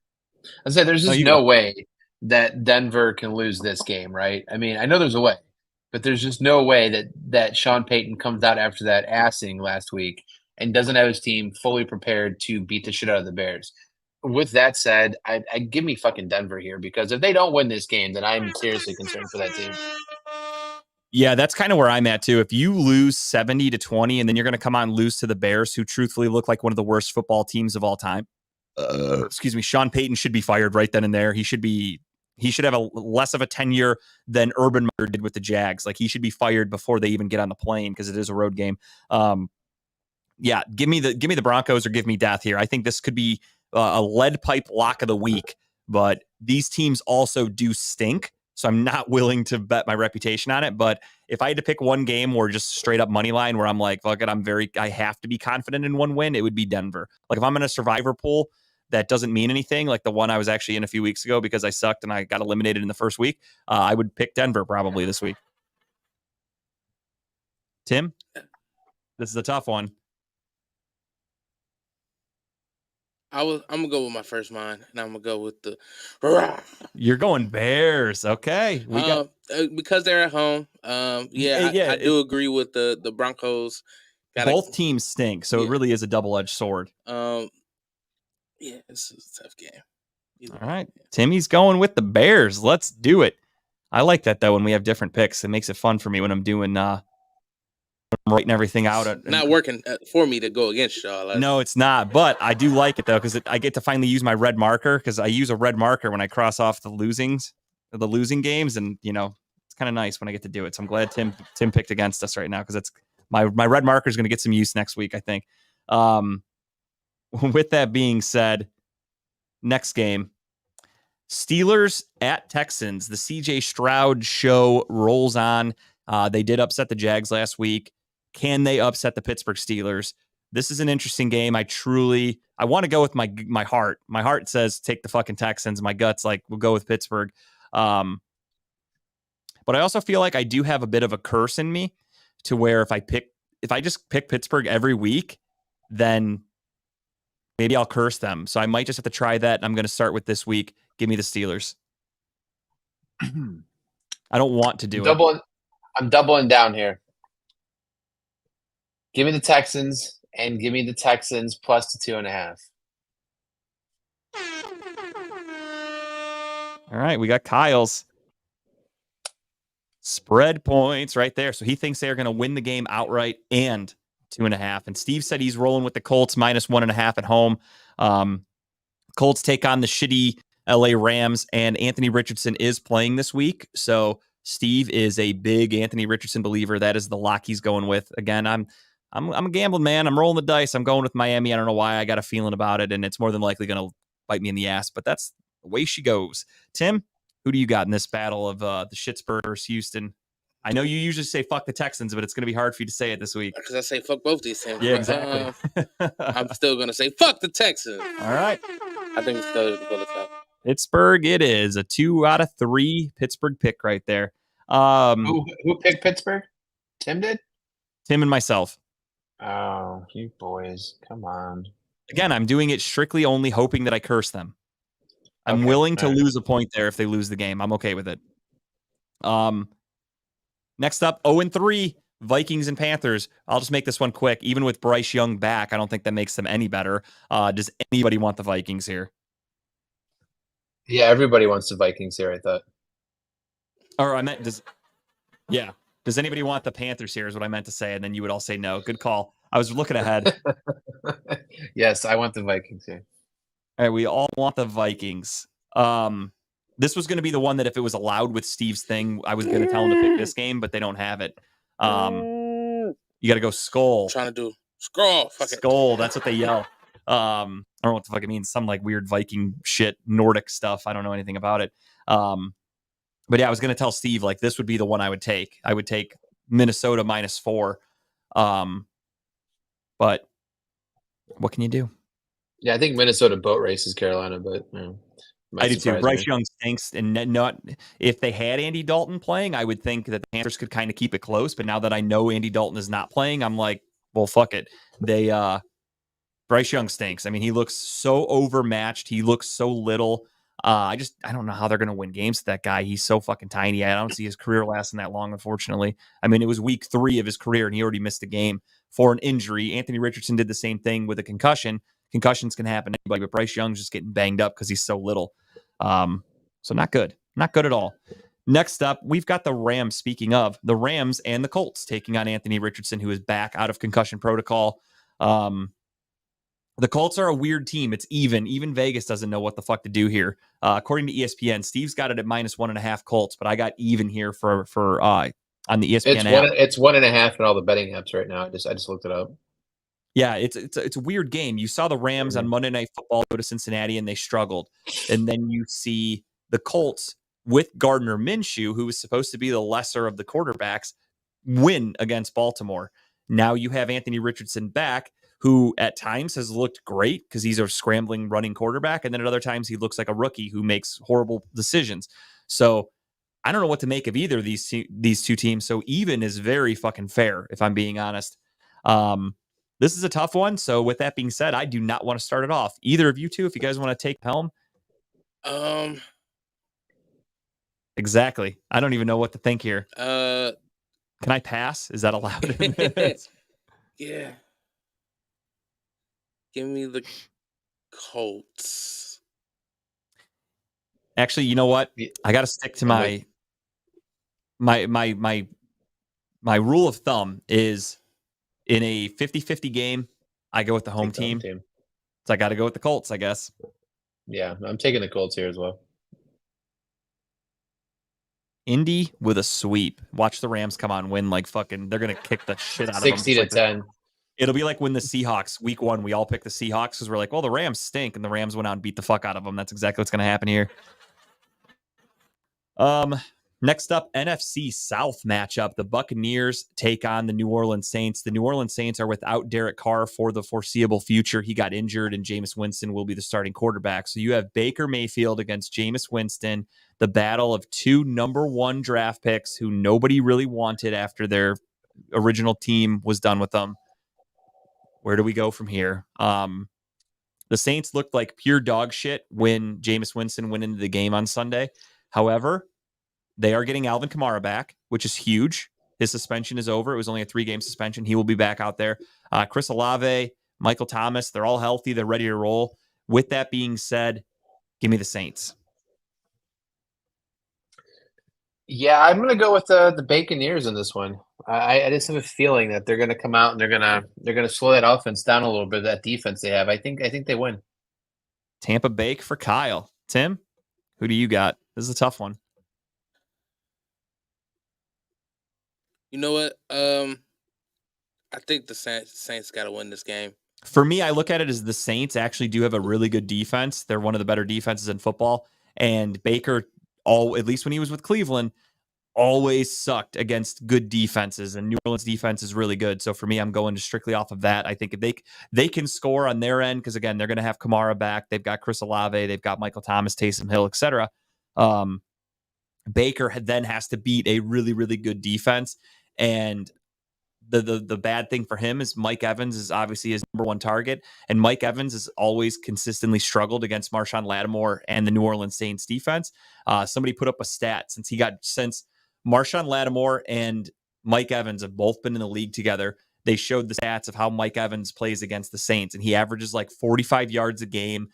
I said there's just no way that Denver can lose this game, right? I mean, I know there's a way, but there's just no way that Sean Payton comes out after that assing last week and doesn't have his team fully prepared to beat the shit out of the Bears. With that said, I give me fucking Denver here, because if they don't win this game, then I'm seriously concerned for that team. Yeah, that's kind of where I'm at too. If you lose 70-20 and then you're going to come out and lose to the Bears, who truthfully look like one of the worst football teams of all time. Excuse me, Sean Payton should be fired right then and there. He should have a less of a tenure than Urban Meyer did with the Jags. Like, he should be fired before they even get on the plane, because it is a road game. Yeah, give me the Broncos or give me death here. I think this could be a lead pipe lock of the week, but these teams also do stink. So I'm not willing to bet my reputation on it. But if I had to pick one game or just straight up money line where I'm like, fuck it, I have to be confident in one win, it would be Denver. Like, if I'm in a survivor pool that doesn't mean anything, like the one I was actually in a few weeks ago because I sucked and I got eliminated in the first week, I would pick Denver probably this week. Tim, this is a tough one. I'm gonna go with my first mind, and I'm gonna go with the. You're going Bears, okay? Because they're at home. I do agree with the Broncos. Both teams stink, so it really is a double-edged sword. Yeah, it's a tough game. All right, Timmy's going with the Bears. Let's do it. I like that though when we have different picks. It makes it fun for me when I'm doing. I'm writing everything out. Not working for me to go against y'all. No, it's not. But I do like it though, because I get to finally use my red marker, because I use a red marker when I cross off the losing games, and it's kind of nice when I get to do it. So I'm glad Tim picked against us right now, because it's my red marker is going to get some use next week, I think. With that being said, next game, Steelers at Texans. The CJ Stroud show rolls on. They did upset the Jags last week. Can they upset the Pittsburgh Steelers? This is an interesting game. I want to go with my heart. My heart says take the fucking Texans. My gut's like, we'll go with Pittsburgh. But I also feel like I do have a bit of a curse in me, to where if I just pick Pittsburgh every week, then maybe I'll curse them. So I might just have to try that. I'm going to start with this week. Give me the Steelers. I don't want to do it. I'm doubling down here. Give me the Texans and give me the Texans plus the 2.5. All right, we got Kyle's spread points right there. So he thinks they're going to win the game outright and 2.5. And Steve said he's rolling with the Colts minus 1.5 at home. Colts take on the shitty LA Rams, and Anthony Richardson is playing this week. So Steve is a big Anthony Richardson believer. That is the lock he's going with. Again, I'm a gambling man. I'm rolling the dice. I'm going with Miami. I don't know why. I got a feeling about it, and it's more than likely going to bite me in the ass. But that's the way she goes. Tim, who do you got in this battle of the Shittsburg versus Houston? I know you usually say fuck the Texans, but it's going to be hard for you to say it this week. Because I say fuck both these teams. Yeah, exactly. I'm still going to say fuck the Texans. All right. I think it's still the Bullets out. Pittsburgh, it is a 2 out of 3 Pittsburgh pick right there. Who picked Pittsburgh? Tim did? Tim and myself. Oh, you boys. Come on. Again, I'm doing it strictly only hoping that I curse them. I'm Okay, willing to all right. lose a point there if they lose the game. I'm okay with it. Next up, 0-3, Vikings and Panthers. I'll just make this one quick. Even with Bryce Young back, I don't think that makes them any better. Does anybody want the Vikings here? Yeah, everybody wants the Vikings here, I thought. Or I meant, does anybody want the Panthers here is what I meant to say, and then you would all say no. Good call. I was looking ahead. Yes, I want the Vikings here. All right, we all want the Vikings. This was going to be the one that if it was allowed with Steve's thing, I was going to tell him to pick this game, but they don't have it. You got to go Skull. I'm trying to do Skull. Fuck it. Skull. That's what they yell. I don't know what the fuck it means. Some like weird Viking shit, Nordic stuff. I don't know anything about it. But yeah, I was going to tell Steve, like, this would be the one I would take. I would take Minnesota -4. But what can you do? Yeah, I think Minnesota boat races Carolina, but I do too. Bryce Young stinks, and not if they had Andy Dalton playing, I would think that the Panthers could kind of keep it close. But now that I know Andy Dalton is not playing, I'm like, well, fuck it. Bryce Young stinks. I mean, he looks so overmatched. He looks so little. I don't know how they're going to win games with that guy. He's so fucking tiny. I don't see his career lasting that long, unfortunately. I mean, it was week 3 of his career, and he already missed a game for an injury. Anthony Richardson did the same thing with a concussion. Concussions can happen to anybody, but Bryce Young's just getting banged up because he's so little. So not good. Not good at all. Next up, we've got the Rams. Speaking of the Rams and the Colts taking on Anthony Richardson, who is back out of concussion protocol. The Colts are a weird team. It's even. Even Vegas doesn't know what the fuck to do here. According to ESPN, Steve's got it at -1.5 Colts, but I got even here for on the ESPN app. It's 1.5 in all the betting apps right now. I just looked it up. Yeah, it's a weird game. You saw the Rams on Monday Night Football go to Cincinnati and they struggled. And then you see the Colts with Gardner Minshew, who was supposed to be the lesser of the quarterbacks, win against Baltimore. Now you have Anthony Richardson back, who at times has looked great because he's a scrambling running quarterback. And then at other times he looks like a rookie who makes horrible decisions. So I don't know what to make of either of these two teams. So even is very fucking fair, if I'm being honest. This is a tough one. So with that being said, I do not want to start it off. Either of you two, if you guys want to take helm. Exactly. I don't even know what to think here. Can I pass? Is that allowed? Yeah. Give me the Colts. Actually, you know what? I got to stick to my rule of thumb is in a 50-50 game, I go with the home team. So I got to go with the Colts, I guess. Yeah, I'm taking the Colts here as well. Indy with a sweep. Watch the Rams come on, win like fucking. They're gonna kick the shit out of them. 60-10. It'll be like when the Seahawks week 1, we all picked the Seahawks because we're like, well, the Rams stink, and the Rams went out and beat the fuck out of them. That's exactly what's gonna happen here. Next up, NFC South matchup. The Buccaneers take on the New Orleans Saints. The New Orleans Saints are without Derek Carr for the foreseeable future. He got injured, and Jameis Winston will be the starting quarterback. So you have Baker Mayfield against Jameis Winston, the battle of 2 number 1 draft picks who nobody really wanted after their original team was done with them. Where do we go from here? The Saints looked like pure dog shit when Jameis Winston went into the game on Sunday. However, they are getting Alvin Kamara back, which is huge. His suspension is over. It was only a 3-game suspension. He will be back out there. Chris Olave, Michael Thomas, they're all healthy. They're ready to roll. With that being said, give me the Saints. Yeah, I'm gonna go with the Buccaneers in this one. I just have a feeling that they're gonna come out and they're gonna slow that offense down a little bit. That defense they have, I think they win. Tampa Bake for Kyle. Tim, who do you got? This is a tough one. You know what? I think the Saints got to win this game. For me, I look at it as the Saints actually do have a really good defense. They're one of the better defenses in football. And Baker, at least when he was with Cleveland, always sucked against good defenses. And New Orleans defense is really good. So for me, I'm going strictly off of that. I think if they can score on their end, because again, they're going to have Kamara back. They've got Chris Olave. They've got Michael Thomas, Taysom Hill, etc. Baker then has to beat a really, really good defense. And the bad thing for him is Mike Evans is obviously his number one target. And Mike Evans has always consistently struggled against Marshawn Lattimore and the New Orleans Saints defense. Somebody put up a stat since Marshawn Lattimore and Mike Evans have both been in the league together. They showed the stats of how Mike Evans plays against the Saints, and he averages like 45 yards a game,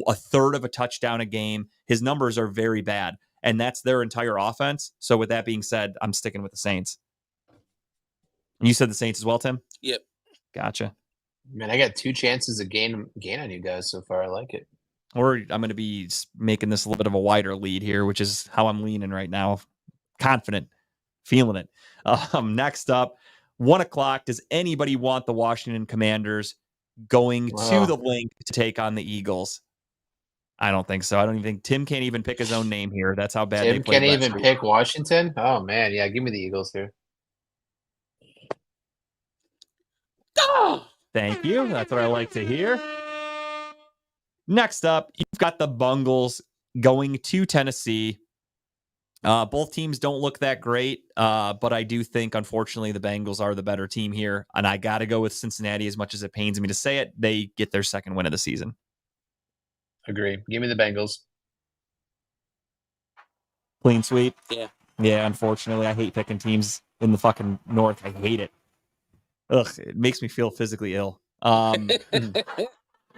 a third of a touchdown a game. His numbers are very bad, and that's their entire offense. So with that being said, I'm sticking with the Saints. You said the Saints as well, Tim? Yep. Gotcha. Man, I got 2 chances to gain on you guys so far. I like it. Or I'm going to be making this a little bit of a wider lead here, which is how I'm leaning right now. Confident, feeling it. Next up, 1:00. Does anybody want the Washington Commanders going to the Link to take on the Eagles? I don't think so. I don't even think Tim can't even pick his own name here. That's how bad Tim they played. can't even pick Washington. Oh man, yeah, give me the Eagles here. Thank you. That's what I like to hear. Next up, you've got the Bungles going to Tennessee. Both teams don't look that great, but I do think, unfortunately, the Bengals are the better team here, and I got to go with Cincinnati as much as it pains me to say it. They get their second win of the season. Agree. Give me the Bengals. Clean sweep? Yeah. Yeah, unfortunately. I hate picking teams in the fucking North. I hate it. Ugh, it makes me feel physically ill.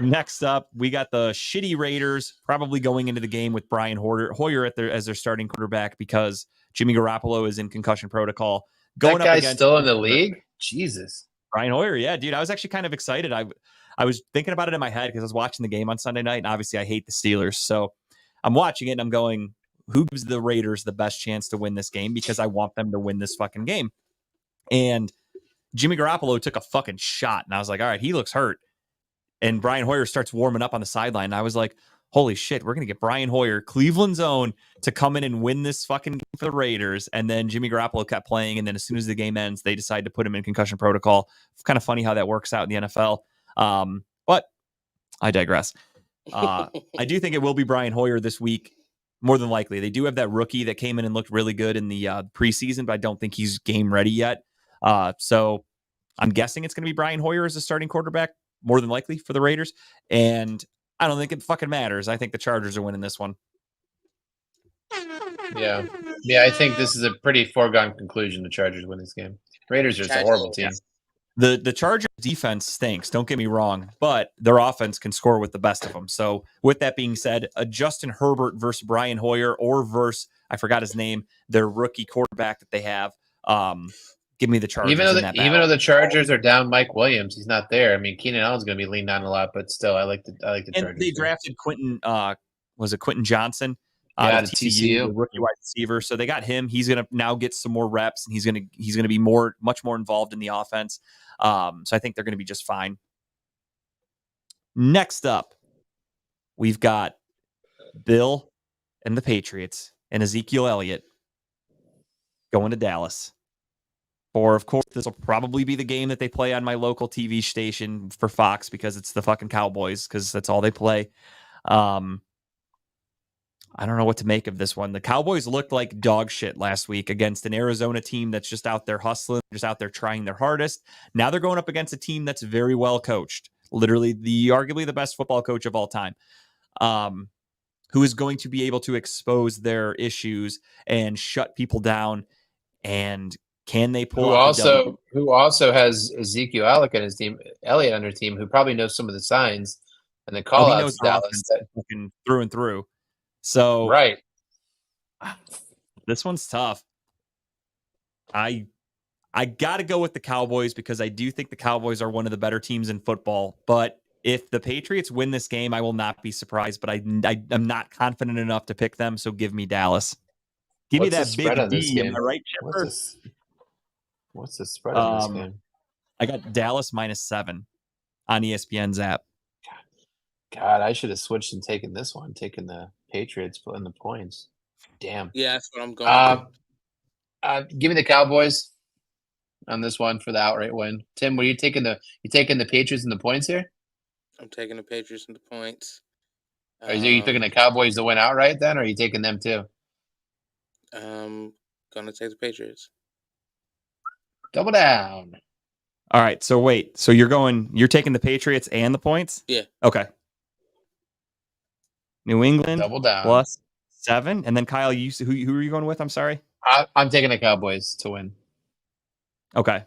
Next up, we got the shitty Raiders probably going into the game with Brian Hoyer as their starting quarterback because Jimmy Garoppolo is in concussion protocol. That guy's still in the league? Jesus. Brian Hoyer, yeah, dude. I was actually kind of excited. I was thinking about it in my head because I was watching the game on Sunday night, and obviously I hate the Steelers. So I'm watching it, and I'm going, who gives the Raiders the best chance to win this game? Because I want them to win this fucking game. And Jimmy Garoppolo took a fucking shot, and I was like, all right, he looks hurt. And Brian Hoyer starts warming up on the sideline. And I was like, holy shit, we're going to get Brian Hoyer, Cleveland's own, to come in and win this fucking game for the Raiders. And then Jimmy Garoppolo kept playing. And then as soon as the game ends, they decide to put him in concussion protocol. It's kind of funny how that works out in the NFL. But I digress. I do think it will be Brian Hoyer this week. More than likely. They do have that rookie that came in and looked really good in the preseason, but I don't think he's game ready yet. So I'm guessing it's going to be Brian Hoyer as a starting quarterback, more than likely for the Raiders. And I don't think it fucking matters. I think the Chargers are winning this one. Yeah. Yeah, I think this is a pretty foregone conclusion. The Chargers win this game. Raiders are just a horrible team. The Chargers defense stinks, don't get me wrong, but their offense can score with the best of them. So with that being said, a Justin Herbert versus Brian Hoyer or versus, I forgot his name, their rookie quarterback that they have. Give me the Chargers. Even though the Chargers are down Mike Williams, he's not there. I mean, Keenan Allen's going to be leaned on a lot, but still, I like the Chargers. And they drafted Quentin Johnson? Out of TCU, the rookie wide receiver. So they got him. He's going to now get some more reps, and he's going to be much more involved in the offense. So I think they're going to be just fine. Next up, we've got Bill and the Patriots and Ezekiel Elliott going to Dallas. Or, of course, this will probably be the game that they play on my local TV station for Fox because it's the fucking Cowboys, because that's all they play. I don't know what to make of this one. The Cowboys looked like dog shit last week against an Arizona team that's just out there hustling, just out there trying their hardest. Now they're going up against a team that's very well coached, literally arguably the best football coach of all time, who is going to be able to expose their issues and shut people down. And can they pull Who off the W? also has Ezekiel Elliott on their team, who probably knows some of the signs and the call He outs knows to their Dallas. offense fucking through and through. So Right. this one's tough. I got to go with the Cowboys because I do think the Cowboys are one of the better teams in football. But if the Patriots win this game, I will not be surprised. But I'm not confident enough to pick them. So give me Dallas. Give me What's the that spread big on this D. Am game? I right, Chipper? What's the spread on this game? I got Dallas -7 on ESPN's app. God, I should have switched and taken this one, taking the Patriots in the points. Damn. Yeah, that's what I'm going. Give me the Cowboys on this one for the outright win. Tim, were you taking the Patriots and the points here? I'm taking the Patriots and the points. Are you picking the Cowboys to win outright then, or are you taking them too? Gonna take the Patriots. Double down. All right. So wait. So you're taking the Patriots and the points? Yeah. Okay. New England Double down. +7. And then Kyle, who are you going with? I'm sorry. I'm taking the Cowboys to win. Okay.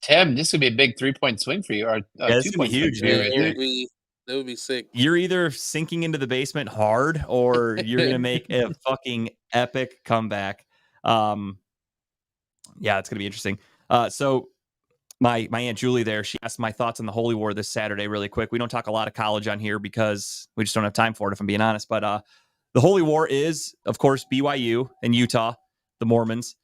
Tim, this would be a big 3-point swing for you, or this 2-point be huge, swing for you man. right there. That would be sick. You're either sinking into the basement hard or you're going to make a fucking epic comeback. Yeah, it's going to be interesting. So my Aunt Julie there, she asked my thoughts on the Holy War this Saturday really quick. We don't talk a lot of college on here because we just don't have time for it, if I'm being honest. But the Holy War is, of course, BYU and Utah, the Mormons.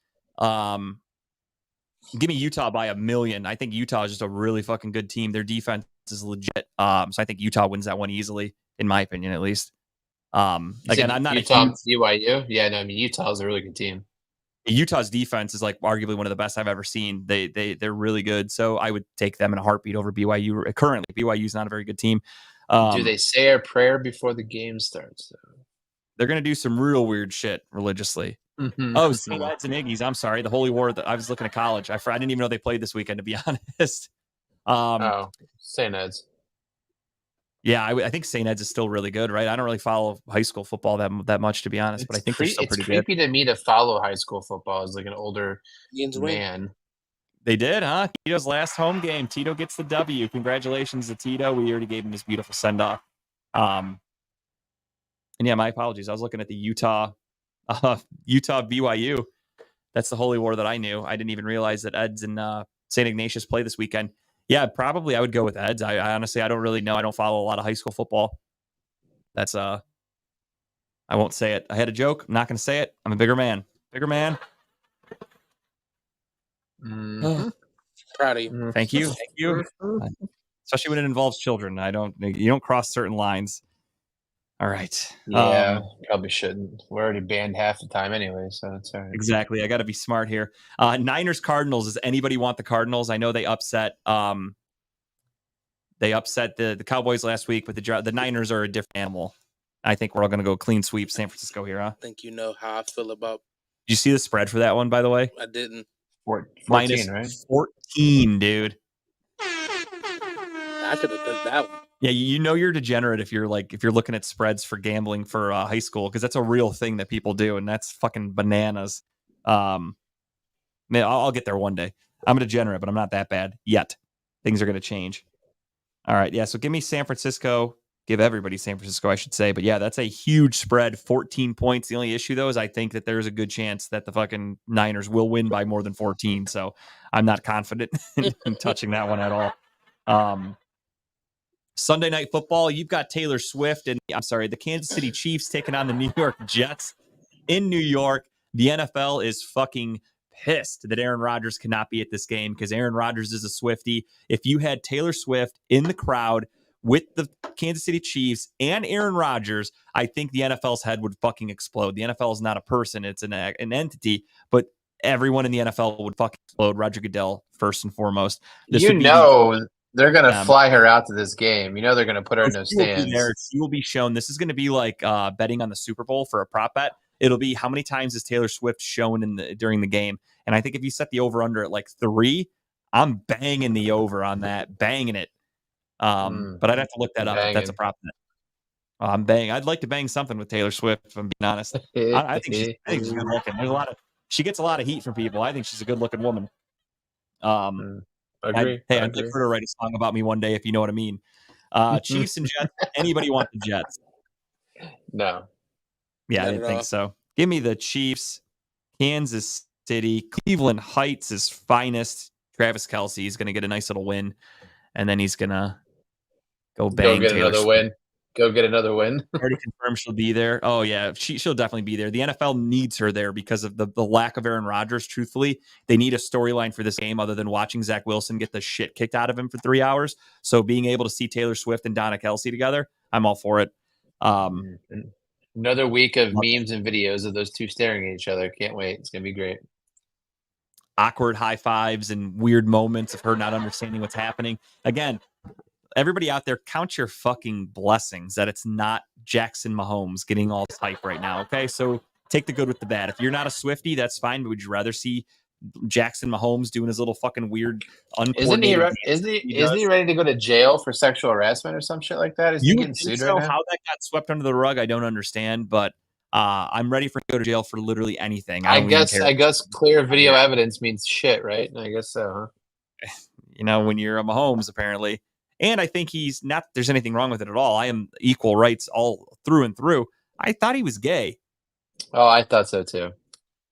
Give me Utah by 1,000,000. I think Utah is just a really fucking good team. Their defense is legit. So I think Utah wins that one easily, in my opinion, at least. Again, I'm not Utah, a huge... BYU. Yeah, no, I mean Utah's a really good team. Utah's defense is like arguably one of the best I've ever seen. They're really good. So I would take them in a heartbeat over BYU. Currently, BYU is not a very good team. Do they say a prayer before the game starts? They're going to do some real weird shit religiously. Mm-hmm. Oh, St. Ed's and Iggy's. I'm sorry. The Holy War. I was looking at college. I didn't even know they played this weekend, to be honest. St. Ed's. Yeah, I think St. Ed's is still really good, right? I don't really follow high school football that much, to be honest, but I think they're still pretty good. It's creepy to me to follow high school football as like an older man. They did, huh? Tito's last home game. Tito gets the W. Congratulations to Tito. We already gave him this beautiful send-off. And yeah, my apologies. I was looking at the Utah BYU. That's the Holy War that I knew. I didn't even realize that Eds and St. Ignatius play this weekend. Yeah, probably I would go with Eds. I honestly, I don't really know. I don't follow a lot of high school football. That's I won't say it. I had a joke. I'm not going to say it. I'm a bigger man. Bigger man. Mm-hmm. Proud of you. Thank you. Thank you. Especially when it involves children. You don't cross certain lines. All right. Yeah, probably shouldn't. We're already banned half the time anyway, so it's all right. Exactly. I got to be smart here. Niners Cardinals. Does anybody want the Cardinals? I know they upset. They upset the Cowboys last week, but the Niners are a different animal. I think we're all going to go clean sweep San Francisco here, huh? I think you know how I feel about. Did you see the spread for that one, by the way? I didn't. 14, Minus right? 14, dude. I could have done that one. Yeah, you know you're degenerate if you're looking at spreads for gambling for high school, because that's a real thing that people do, and that's fucking bananas. Man, I'll get there one day. I'm a degenerate, but I'm not that bad yet. Things are going to change. All right, yeah. So give me San Francisco. Give everybody San Francisco, I should say. But yeah, that's a huge spread, 14 points. The only issue, though, is I think that there's a good chance that the fucking Niners will win by more than 14. So I'm not confident in touching that one at all. Sunday Night Football, you've got Taylor Swift and the Kansas City Chiefs taking on the New York Jets in New York. The NFL is fucking pissed that Aaron Rodgers cannot be at this game because Aaron Rodgers is a Swiftie. If you had Taylor Swift in the crowd with the Kansas City Chiefs and Aaron Rodgers, I think the NFL's head would fucking explode. The NFL is not a person, it's an entity, but everyone in the NFL would fucking explode. Roger Goodell, first and foremost. They're going to fly her out to this game. You know they're going to put her in those stands. She will be shown. This is going to be like betting on the Super Bowl for a prop bet. It'll be how many times is Taylor Swift shown during the game. And I think if you set the over-under at like 3, I'm banging the over on that. Banging it. But I'd have to look that up if that's a prop bet. I'm banging. I'd like to bang something with Taylor Swift, if I'm being honest. I think she's good looking. She gets a lot of heat from people. I think she's a good looking woman. Agree. I'd like her to write a song about me one day, if you know what I mean. Chiefs and Jets. Anybody want the Jets? No. Yeah, I didn't think so. Give me the Chiefs. Kansas City. Cleveland Heights is finest. Travis Kelce is going to get a nice little win, and then he's going to go bang. Go get another win. Go get another win. Already confirmed she'll be there. Oh, yeah. She'll definitely be there. The NFL needs her there because of the lack of Aaron Rodgers, truthfully. They need a storyline for this game other than watching Zach Wilson get the shit kicked out of him for 3 hours. So being able to see Taylor Swift and Donna Kelce together, I'm all for it. Another week of memes and videos of those two staring at each other. Can't wait. It's going to be great. Awkward high fives and weird moments of her not understanding what's happening. Again, everybody out there, count your fucking blessings that it's not Jackson Mahomes getting all this hype right now. Okay, so take the good with the bad. If you're not a Swiftie, that's fine. But would you rather see Jackson Mahomes doing his little fucking weird uncoordinated? Isn't he ready to go to jail for sexual harassment or some shit like that? Is he getting sued right now? How that got swept under the rug, I don't understand. But I'm ready for him to go to jail for literally anything. I guess clear video evidence means shit, right? I guess so. Huh? You know, when you're a Mahomes, apparently. And I think he's not, there's anything wrong with it at all. I am equal rights all through and through. I thought he was gay. Oh, I thought so too.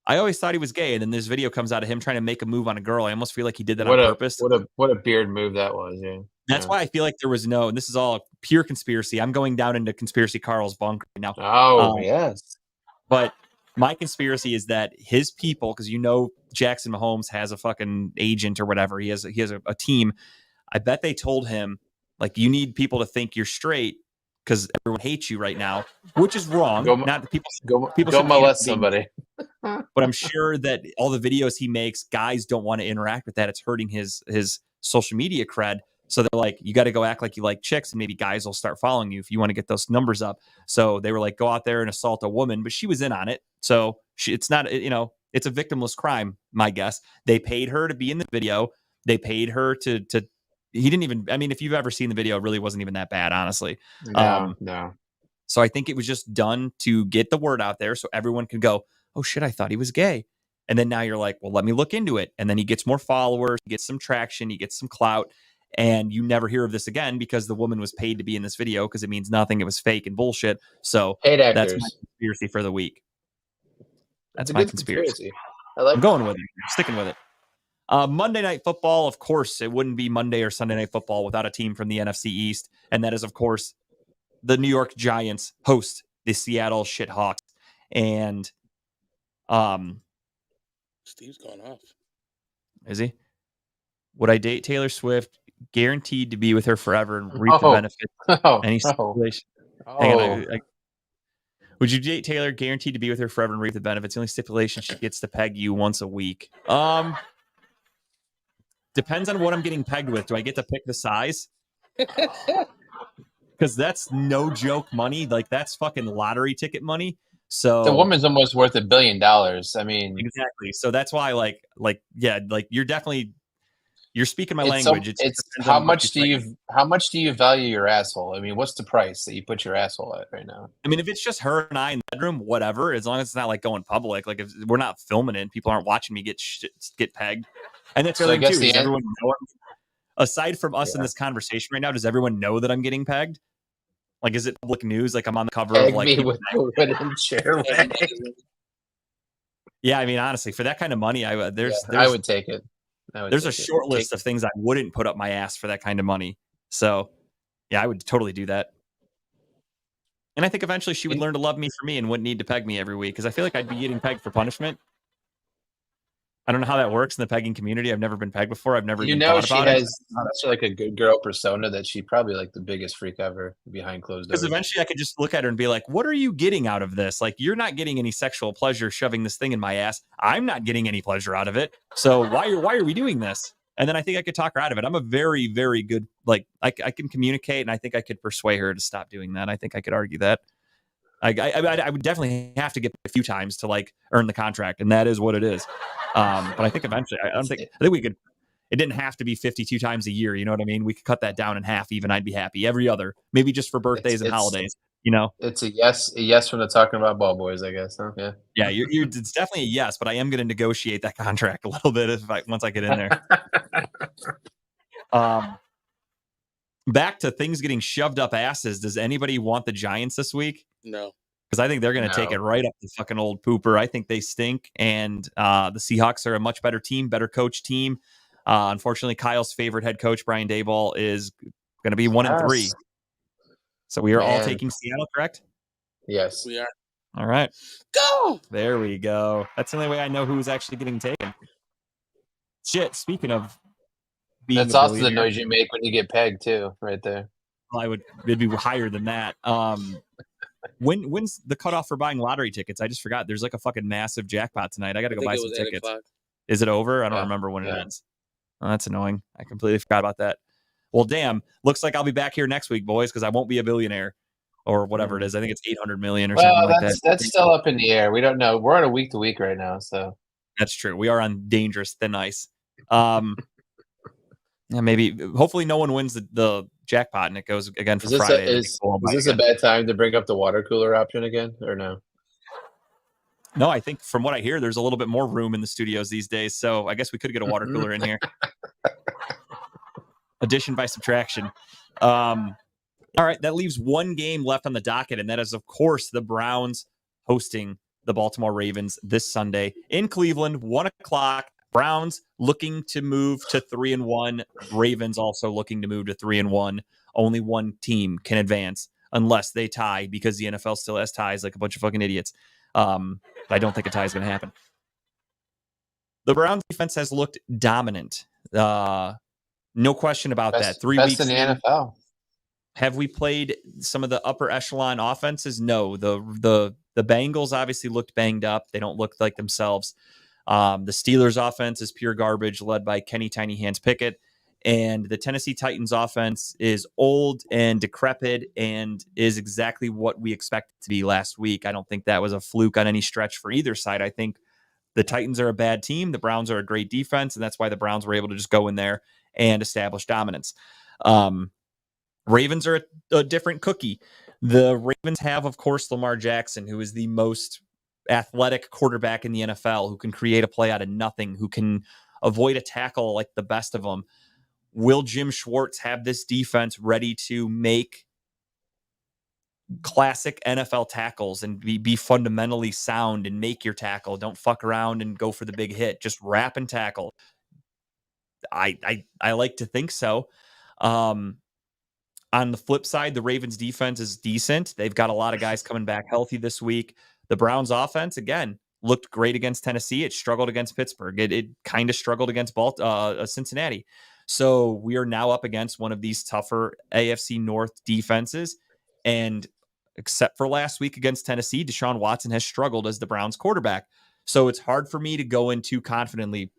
I always thought he was gay. And then this video comes out of him trying to make a move on a girl. I almost feel like he did that on purpose. What a beard move that was. Yeah. That's why I feel like there was and this is all pure conspiracy. I'm going down into Conspiracy Carl's bunker right now. Oh, yes. But my conspiracy is that his people, because Jackson Mahomes has a fucking agent or whatever. He has a team. I bet they told him, like, you need people to think you're straight because everyone hates you right now, which is wrong. Not that people molest somebody. But I'm sure that all the videos he makes, guys don't want to interact with that. It's hurting his social media cred. So they're like, you got to go act like you like chicks, and maybe guys will start following you if you want to get those numbers up. So they were like, go out there and assault a woman, but she was in on it. So it's not, it's a victimless crime, my guess. They paid her to be in the video. They paid her to he didn't even, if you've ever seen the video, it really wasn't even that bad, honestly. No. So I think it was just done to get the word out there so everyone could go, oh shit, I thought he was gay. And then now you're like, well, let me look into it. And then he gets more followers, he gets some traction, he gets some clout, and you never hear of this again because the woman was paid to be in this video because it means nothing. It was fake and bullshit. So that's my conspiracy for the week. That's my conspiracy. I'm going with it. I'm sticking with it. Monday Night Football, of course, it wouldn't be Monday or Sunday Night Football without a team from the NFC East. And that is, of course, the New York Giants host the Seattle Shithawks. And Steve's gone off. Is he? Would I date Taylor Swift, guaranteed to be with her forever and reap the benefits? Any stipulation? Would you date Taylor, guaranteed to be with her forever and reap the benefits? The only stipulation, she gets to peg you once a week. Depends on what I'm getting pegged with. Do I get to pick the size? Because that's no joke money. Like, that's fucking lottery ticket money. So the woman's almost worth $1 billion. Exactly. So that's why, you're speaking my language. How much do you value your asshole? What's the price that you put your asshole at right now? If it's just her and I in the bedroom, whatever, as long as it's not like going public, like if we're not filming it and people aren't watching me get pegged. And that's the other thing too. Does everyone know? Aside from us in this conversation right now, does everyone know that I'm getting pegged? Like, is it public news? Like, I'm on the cover of like. Me with the chair. Yeah, honestly, for that kind of money, I would take it. There's a short list of things I wouldn't put up my ass for that kind of money. So, yeah, I would totally do that. And I think eventually she would learn to love me for me and wouldn't need to peg me every week because I feel like I'd be getting pegged for punishment. I don't know how that works in the pegging community. I've never been pegged before. I've never even thought about it. She has such like a good girl persona that she'd probably like the biggest freak ever behind closed doors. Because eventually I could just look at her and be like, what are you getting out of this? Like, you're not getting any sexual pleasure shoving this thing in my ass. I'm not getting any pleasure out of it. So why are we doing this? And then I think I could talk her out of it. I'm a very, very good, I can communicate, and I think I could persuade her to stop doing that. I think I could argue that. I would definitely have to get a few times to earn the contract, and that is what it is. But I think eventually, I think we could. It didn't have to be 52 times a year. You know what I mean? We could cut that down in half even. I'd be happy. Every other, maybe just for birthdays and holidays, you know? It's a yes from the Talking About Ball boys, I guess. Huh? Yeah. Yeah, it's definitely a yes, but I am going to negotiate that contract a little bit once I get in there. Back to things getting shoved up asses. Does anybody want the Giants this week? No. Because I think they're going to take it right up the fucking old pooper. I think they stink, and the Seahawks are a much better team, better coach team. Unfortunately, Kyle's favorite head coach, Brian Daboll, is going to be 1-3. So we are all taking Seattle, correct? Yes. We are. All right. Go! There we go. That's the only way I know who's actually getting taken. Shit, speaking of being That's also the noise you make when you get pegged, too, right there. It'd be higher than that. When's the cutoff for buying lottery tickets? I just forgot. There's like a fucking massive jackpot tonight. I got to go buy some tickets. Is it over? I don't remember when it ends. Oh, that's annoying. I completely forgot about that. Well, damn. Looks like I'll be back here next week, boys, because I won't be a billionaire or whatever it is. I think it's 800 million or something like that. That's still up in the air. We don't know. We're on a week to week right now, so that's true. We are on dangerous thin ice. Yeah, maybe. Hopefully, no one wins the jackpot and it goes again for Friday. Is this a bad time to bring up the water cooler option again, or no? No, I think from what I hear, there's a little bit more room in the studios these days. So I guess we could get a water cooler in here. Addition by subtraction. All right, that leaves one game left on the docket, and that is, of course, the Browns hosting the Baltimore Ravens this Sunday in Cleveland, 1:00. Browns looking to move to 3-1. Ravens also looking to move to 3-1. Only one team can advance unless they tie, because the NFL still has ties like a bunch of fucking idiots. I don't think a tie is going to happen. The Browns defense has looked dominant. No question about that. 3 weeks in the NFL. Have we played some of the upper echelon offenses? No. The Bengals obviously looked banged up. They don't look like themselves. The Steelers offense is pure garbage, led by Kenny Tiny Hands Pickett. And the Tennessee Titans offense is old and decrepit and is exactly what we expected to be last week. I don't think that was a fluke on any stretch for either side. I think the Titans are a bad team. The Browns are a great defense, and that's why the Browns were able to just go in there and establish dominance. Ravens are a different cookie. The Ravens have, of course, Lamar Jackson, who is the most athletic quarterback in the NFL, who can create a play out of nothing, who can avoid a tackle like the best of them. Will Jim Schwartz have this defense ready to make classic NFL tackles and be fundamentally sound and make your tackle? Don't fuck around and go for the big hit. Just wrap and tackle. I like to think so. On the flip side, the Ravens defense is decent. They've got a lot of guys coming back healthy this week. The Browns offense, again, looked great against Tennessee. It struggled against Pittsburgh. It kind of struggled against Cincinnati. So we are now up against one of these tougher AFC North defenses. And except for last week against Tennessee, Deshaun Watson has struggled as the Browns quarterback. So it's hard for me to go in too confidently.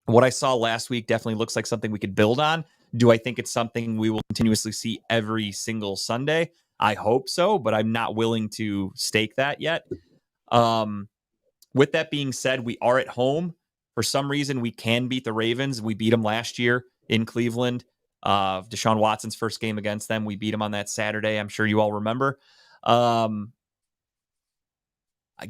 What I saw last week definitely looks like something we could build on. Do I think it's something we will continuously see every single Sunday? I hope so, but I'm not willing to stake that yet. With that being said, we are at home. For some reason, we can beat the Ravens. We beat them last year in Cleveland. Deshaun Watson's first game against them. We beat them on that Saturday. I'm sure you all remember.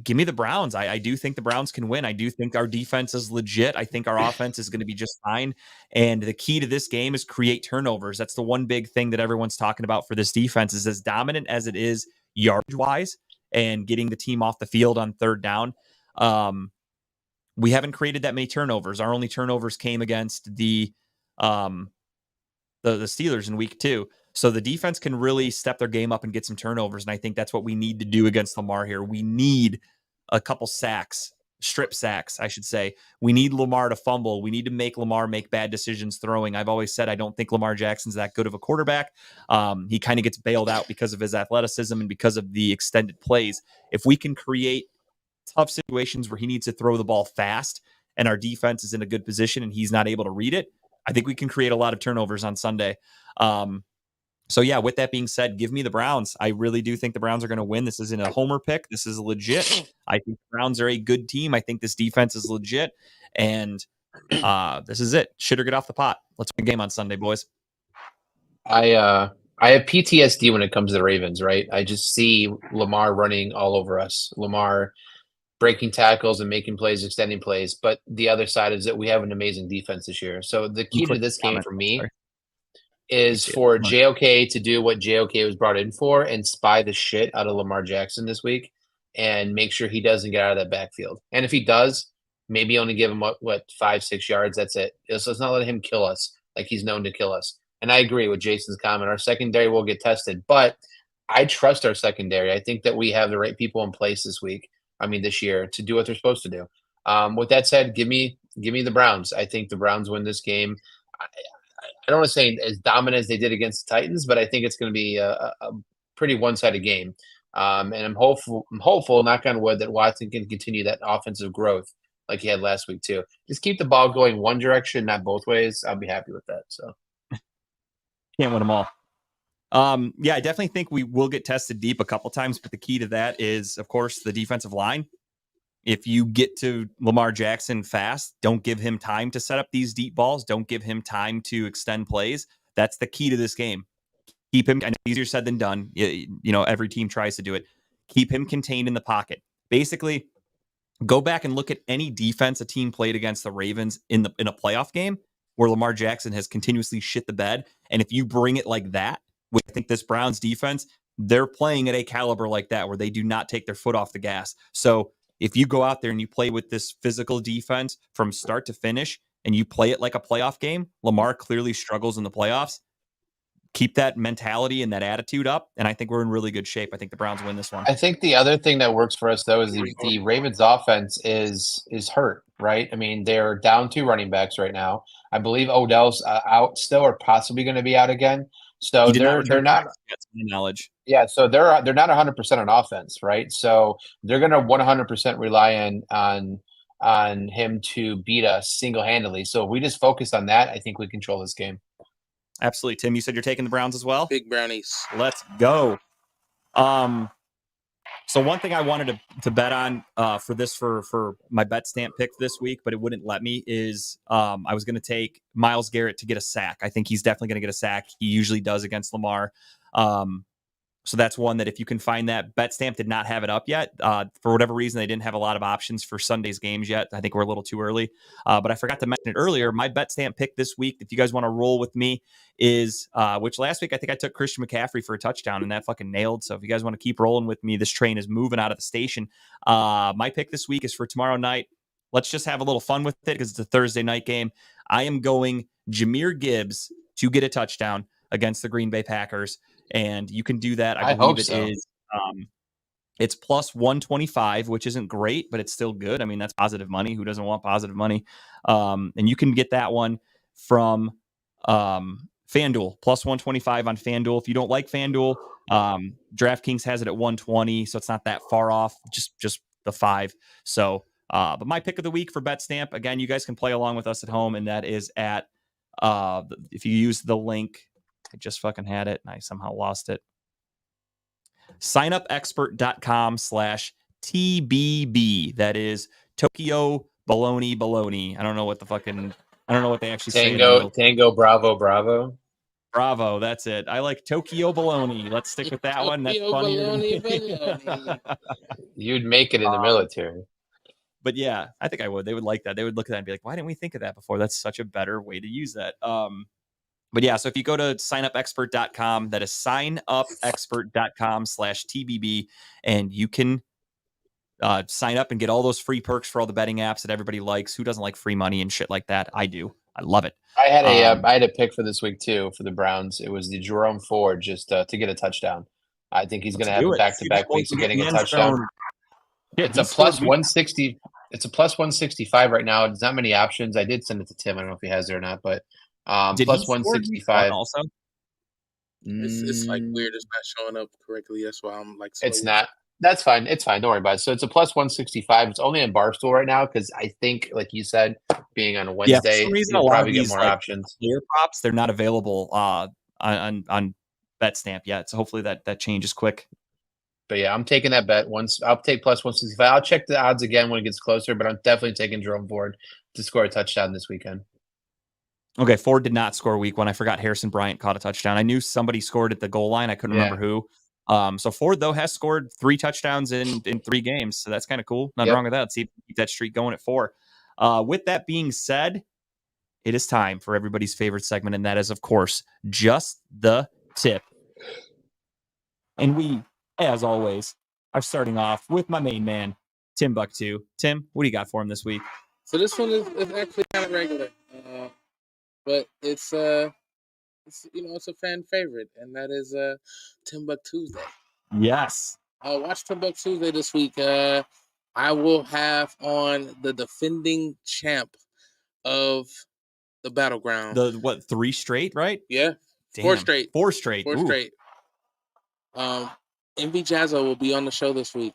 Give me the Browns. I do think the Browns can win. I do think our defense is legit. I think our offense is going to be just fine. And the key to this game is create turnovers. That's the one big thing that everyone's talking about for this defense, is as dominant as it is yardage-wise and getting the team off the field on third down. We haven't created that many turnovers. Our only turnovers came against the Steelers in week 2. So the defense can really step their game up and get some turnovers. And I think that's what we need to do against Lamar here. We need a couple sacks, strip sacks, I should say. We need Lamar to fumble. We need to make Lamar make bad decisions throwing. I've always said I don't think Lamar Jackson's that good of a quarterback. He kind of gets bailed out because of his athleticism and because of the extended plays. If we can create tough situations where he needs to throw the ball fast and our defense is in a good position and he's not able to read it, I think we can create a lot of turnovers on Sunday. So yeah, with that being said, give me the Browns. I really do think the Browns are going to win. This isn't a homer pick. This is legit. I think the Browns are a good team. I think this defense is legit. And This is it. Shit or get off the pot. Let's win a game on Sunday, boys. I have PTSD when it comes to the Ravens, right? I just see Lamar running all over us. Lamar breaking tackles and making plays, extending plays. But the other side is that we have an amazing defense this year. So the key to this game for me is for JOK to do what JOK was brought in for and spy the shit out of Lamar Jackson this week and make sure he doesn't get out of that backfield. And if he does, maybe only give him what 5-6 yards. That's it. So let's not let him kill us like he's known to kill us. And I agree with Jason's comment. Our secondary will get tested, but I trust our secondary. I think that we have the right people in place this year to do what they're supposed to do. With that said, give me the Browns. I think the Browns win this game. I don't want to say as dominant as they did against the Titans, but I think it's going to be a pretty one-sided game. And I'm hopeful, knock on wood, that Watson can continue that offensive growth like he had last week too. Just keep the ball going one direction, not both ways. I'll be happy with that. So can't win them all. Yeah, I definitely think we will get tested deep a couple times, but the key to that is, of course, the defensive line. If you get to Lamar Jackson fast, don't give him time to set up these deep balls. Don't give him time to extend plays. That's the key to this game. Keep him, I know easier said than done. You know, every team tries to do it. Keep him contained in the pocket. Basically, go back and look at any defense a team played against the Ravens in a playoff game where Lamar Jackson has continuously shit the bed. And if you bring it like that, I think this Browns defense, they're playing at a caliber like that where they do not take their foot off the gas. So if you go out there and you play with this physical defense from start to finish and you play it like a playoff game, Lamar clearly struggles in the playoffs. Keep that mentality and that attitude up, and I think we're in really good shape. I think the Browns win this one. I think the other thing that works for us, though, is the Ravens offense is hurt, right? I mean, they're down 2 running backs right now. I believe Odell's out still or possibly going to be out again. So they're not knowledge. Yeah, so they're not 100% on offense, right? So they're going to 100% rely on him to beat us single-handedly. So if we just focus on that, I think we control this game. Absolutely. Tim, you said you're taking the Browns as well? Big Brownies. Let's go. So one thing I wanted to bet on for my bet stamp pick this week, but it wouldn't let me, is I was going to take Myles Garrett to get a sack. I think he's definitely going to get a sack. He usually does against Lamar. So that's one that if you can find that. BetStamp did not have it up yet. For whatever reason, they didn't have a lot of options for Sunday's games yet. I think we're a little too early. But I forgot to mention it earlier. My BetStamp pick this week, if you guys want to roll with me, is which last week I think I took Christian McCaffrey for a touchdown, and that fucking nailed. So if you guys want to keep rolling with me, this train is moving out of the station. My pick this week is for tomorrow night. Let's just have a little fun with it because it's a Thursday night game. I am going Jahmyr Gibbs to get a touchdown against the Green Bay Packers. And you can do that. I believe it is. It's plus 125, which isn't great, but it's still good. I mean, that's positive money. Who doesn't want positive money? And you can get that one from FanDuel, plus 125 on FanDuel. If you don't like FanDuel, DraftKings has it at 120, so it's not that far off. Just the 5. So, but my pick of the week for BetStamp, again, you guys can play along with us at home, and that is at if you use the link. I just fucking had it and I somehow lost it. Signupexpert.com/TBB. That is Tokyo Baloney. I don't know what they actually say. Tango, Bravo. Bravo, that's it. I like Tokyo Baloney. Let's stick with that one. That's funny. You'd make it in the military. But yeah, I think I would. They would like that. They would look at that and be like, why didn't we think of that before? That's such a better way to use that. But yeah, so if you go to signupexpert.com, that is signupexpert.com/TBB, and you can sign up and get all those free perks for all the betting apps that everybody likes. Who doesn't like free money and shit like that? I do. I love it. I had a pick for this week too for the Browns. It was the Jerome Ford just to get a touchdown. I think he's going to have back-to-back weeks of getting a touchdown. It's a plus 160. It's a plus 165 right now. There's not many options. I did send it to Tim. I don't know if he has it or not, but plus 165 also. It's like weird. It's not showing up correctly. That's why I'm like. It's not. That's fine. It's fine. Don't worry about it. So it's a plus 165. It's only in Barstool right now because I think, like you said, being on a Wednesday, you'll probably get more options. Clear props, they're not available on BetStamp yet. So hopefully that changes quick. But yeah, I'm taking that bet. I'll take plus 165. I'll check the odds again when it gets closer, but I'm definitely taking Jerome Ford to score a touchdown this weekend. Okay, Ford did not score week 1. I forgot Harrison Bryant caught a touchdown. I knew somebody scored at the goal line. I couldn't remember who. So Ford, though, has scored 3 touchdowns in 3 games. So that's kind of cool. Nothing wrong with that. Let's see if we keep that streak going at 4. With that being said, it is time for everybody's favorite segment, and that is, of course, Just the Tip. And we, as always, are starting off with my main man, Timbuktu. Tim, what do you got for him this week? So this one is actually kind of regular, but it's a fan favorite, and that is Timbuktu Tuesday. Yes. Watch Timbuktu Tuesday this week. I will have on the defending champ of the Battleground. The what? 3 straight, right? Yeah. Damn. 4 straight. 4 straight. 4 straight. Envy Jazzo will be on the show this week.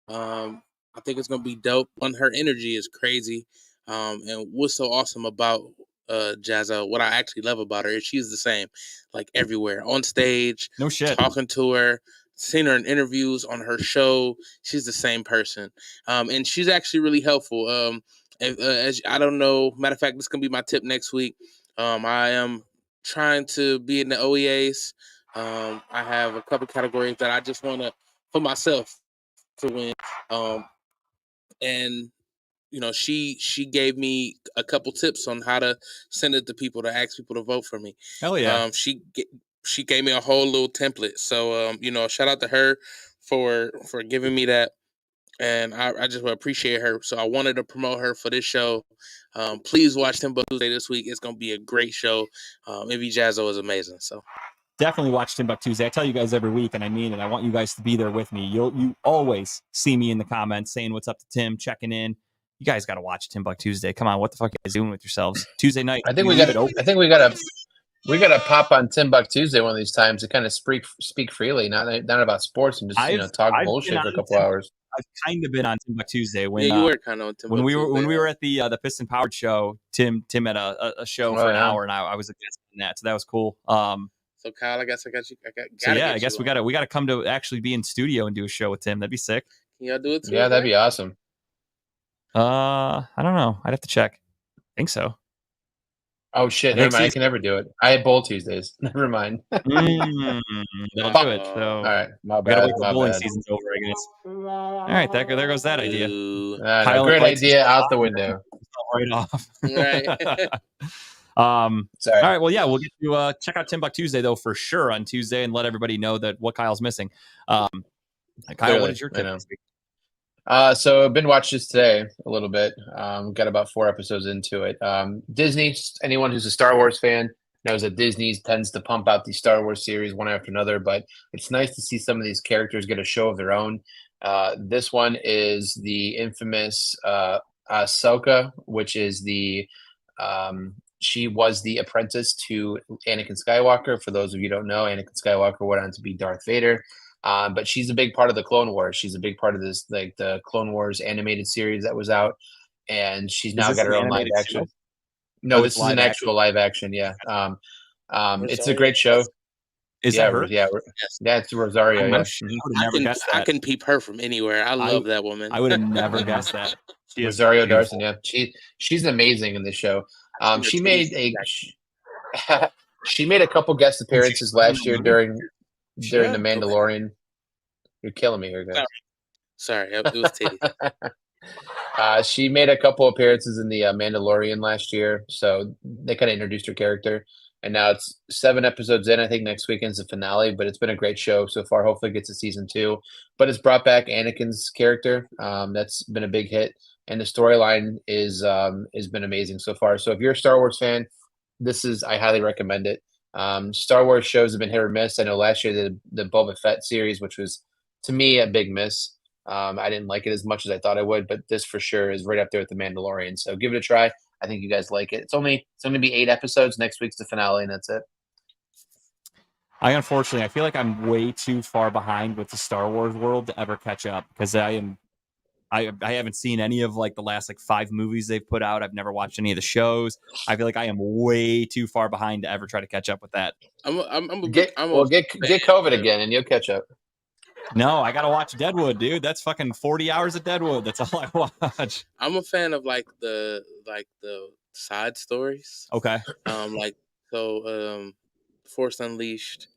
I think it's gonna be dope. Her energy is crazy. And what's so awesome about Jazzo, what I actually love about her is she's the same, like everywhere, on stage, No shit. talking to her, seen her in interviews on her show. She's the same person. And she's actually really helpful. As I don't know, matter of fact, this is gonna be my tip next week. I am trying to be in the OEAs. I have a couple categories that I just want to, for myself, to win. And she gave me a couple tips on how to send it to people, to ask people to vote for me. Hell yeah. She gave me a whole little template. So shout out to her for giving me that. And I just appreciate her. So I wanted to promote her for this show. Please watch Timbuktu Tuesday this week. It's gonna be a great show. Envy Jazzo is amazing. So definitely watch Timbuktu Tuesday. I tell you guys every week, and I mean it. I want you guys to be there with me. You always see me in the comments saying what's up to Tim, checking in. You guys got to watch Timbuktu Tuesday. Come on, what the fuck are you guys doing with yourselves? Tuesday night. I think we got to pop on Timbuktu Tuesday one of these times to kind of speak freely, not about sports, and just talk bullshit for a couple hours. I've kind of been on Timbuktu Tuesday when you were kind of on Timbuktu when we Tuesday, were at the Piston Powered show. Tim had a show for an hour, and I was a guest in that, so that was cool. So Kyle, I guess I got you. I guess we got to come to actually be in studio and do a show with Tim. That'd be sick. Can y'all do it too? Yeah, that'd be awesome. I don't know. I'd have to check. I think so. Oh shit! Never mind. I can never do it. I had bowl Tuesdays. Never mind. That'll do it. So all right, my we gotta bad. wait till bowling season's over, I guess. All right, there goes that idea. Great idea out the window. Right off. Right. Sorry. All right. Well, yeah, we'll get to check out Timbuktu Tuesday though for sure on Tuesday, and let everybody know that what Kyle's missing. Kyle, what is your tip this week? So I've been watching this today a little bit. Got about 4 episodes into it. Disney, anyone who's a Star Wars fan knows that Disney tends to pump out these Star Wars series one after another, but it's nice to see some of these characters get a show of their own. This one is the infamous Ahsoka, which is she was the apprentice to Anakin Skywalker. For those of you who don't know, Anakin Skywalker went on to be Darth Vader. But she's a big part of the Clone Wars. She's a big part of this, like the Clone Wars animated series that was out, and she's now got her own live action. No, this is an actual live action. Yeah, it's a great show. Is that her? Yeah, that's Rosario. I can peep her from anywhere. I love that woman. I would have never guessed that. Rosario Dawson. Yeah, she's amazing in this show. She made a couple guest appearances last year during The Mandalorian. You're killing me here, guys. Sorry, it was Teddy. She made a couple appearances in the Mandalorian last year, so they kind of introduced her character. And now it's 7 episodes in. I think next weekend's the finale, but it's been a great show so far. Hopefully it gets to season 2. But it's brought back Anakin's character. That's been a big hit. And the storyline has been amazing so far. So if you're a Star Wars fan, I highly recommend it. Star Wars shows have been hit or miss. I know last year the Boba Fett series, which was to me a big miss. I didn't like it as much as I thought I would, but this for sure is right up there with The Mandalorian. So give it a try. I think you guys like it. It's going to be 8 episodes. Next week's the finale, and that's it. I feel like I'm way too far behind with the Star Wars world to ever catch up, because I haven't seen any of like the last 5 movies they've put out. I've never watched any of the shows. I feel like I am way too far behind to ever try to catch up with that. Get COVID again, and you'll catch up. No, I gotta watch Deadwood, dude. That's fucking 40 hours of Deadwood. That's all I watch. I'm a fan of like the side stories. Okay. Like Force Unleashed.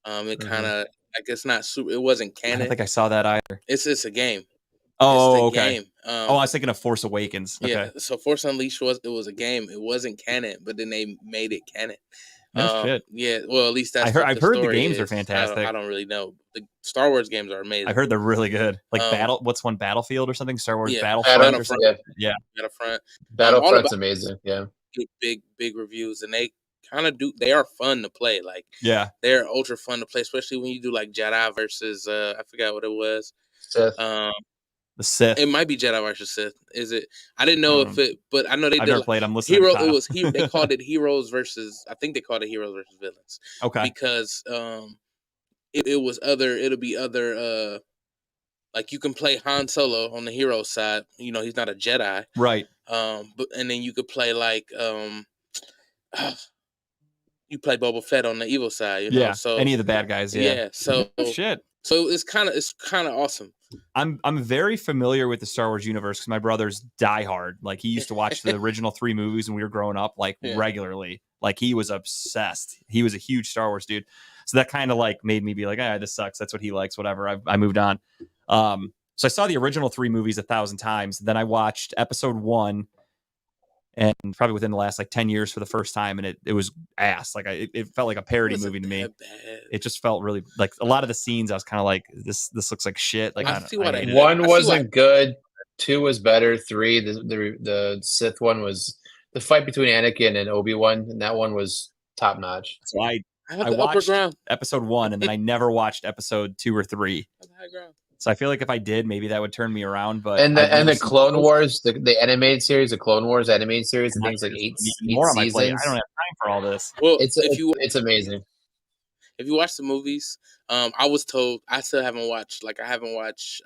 It kind of like it's not super. It wasn't I don't canon. think I saw that either. It's a game. Oh, It's the okay. game. Oh, I was thinking of Force Awakens. Okay. Yeah. So Force Unleashed was a game. It wasn't canon, but then they made it canon. No shit. Yeah. Well, at least that's. I've heard the story games are is. fantastic. I don't really know. The Star Wars games are amazing. I heard they're really good. Like what's one Battlefield or something? Star Wars Yeah, Battlefront or something. Yeah. Battlefront. Battlefront's amazing. Yeah. Big reviews, and they kind of do. They are fun to play. Like yeah, they're ultra fun to play, especially when you do like Jedi versus I forgot what it was. Sith. The Sith. It might be Jedi versus Sith. Is it? I didn't know if it, but I know they I've did. Never played. I'm listening. Hero. It was they called it Heroes versus. I think they called it Heroes versus Villains. Okay. Because it was other. It'll be other. Like you can play Han Solo on the hero side. You know he's not a Jedi. Right. But and then you could play like you play Boba Fett on the evil side. You know? Yeah. So any of the bad guys. Yeah. Yeah. So shit. So it's kind of awesome. I'm very familiar with the Star Wars universe because my brother's diehard. Like he used to watch the original 3 movies when we were growing up, like regularly. Like he was obsessed. He was a huge Star Wars dude. So that kind of like made me be like, this sucks. That's what he likes. Whatever. I moved on. So I saw the original 3 movies 1,000 times. Then I watched episode 1, and probably within the last like 10 years for the first time, and it was ass. Like it felt like a parody movie to me. It just felt really like a lot of the scenes. I was kind of like, this looks like shit. Like one wasn't good, 2 was better, 3 the Sith one was the fight between Anakin and Obi-Wan, and that one was top notch. So I watched episode 1, and then I never watched episode 2 or 3. So I feel like if I did, maybe that would turn me around. But the Clone Wars, the animated series, the Clone Wars animated series, I think it's like 8 seasons. I don't have time for all this. Well, it's amazing. If you watch the movies, I was told I still haven't watched. Like I haven't watched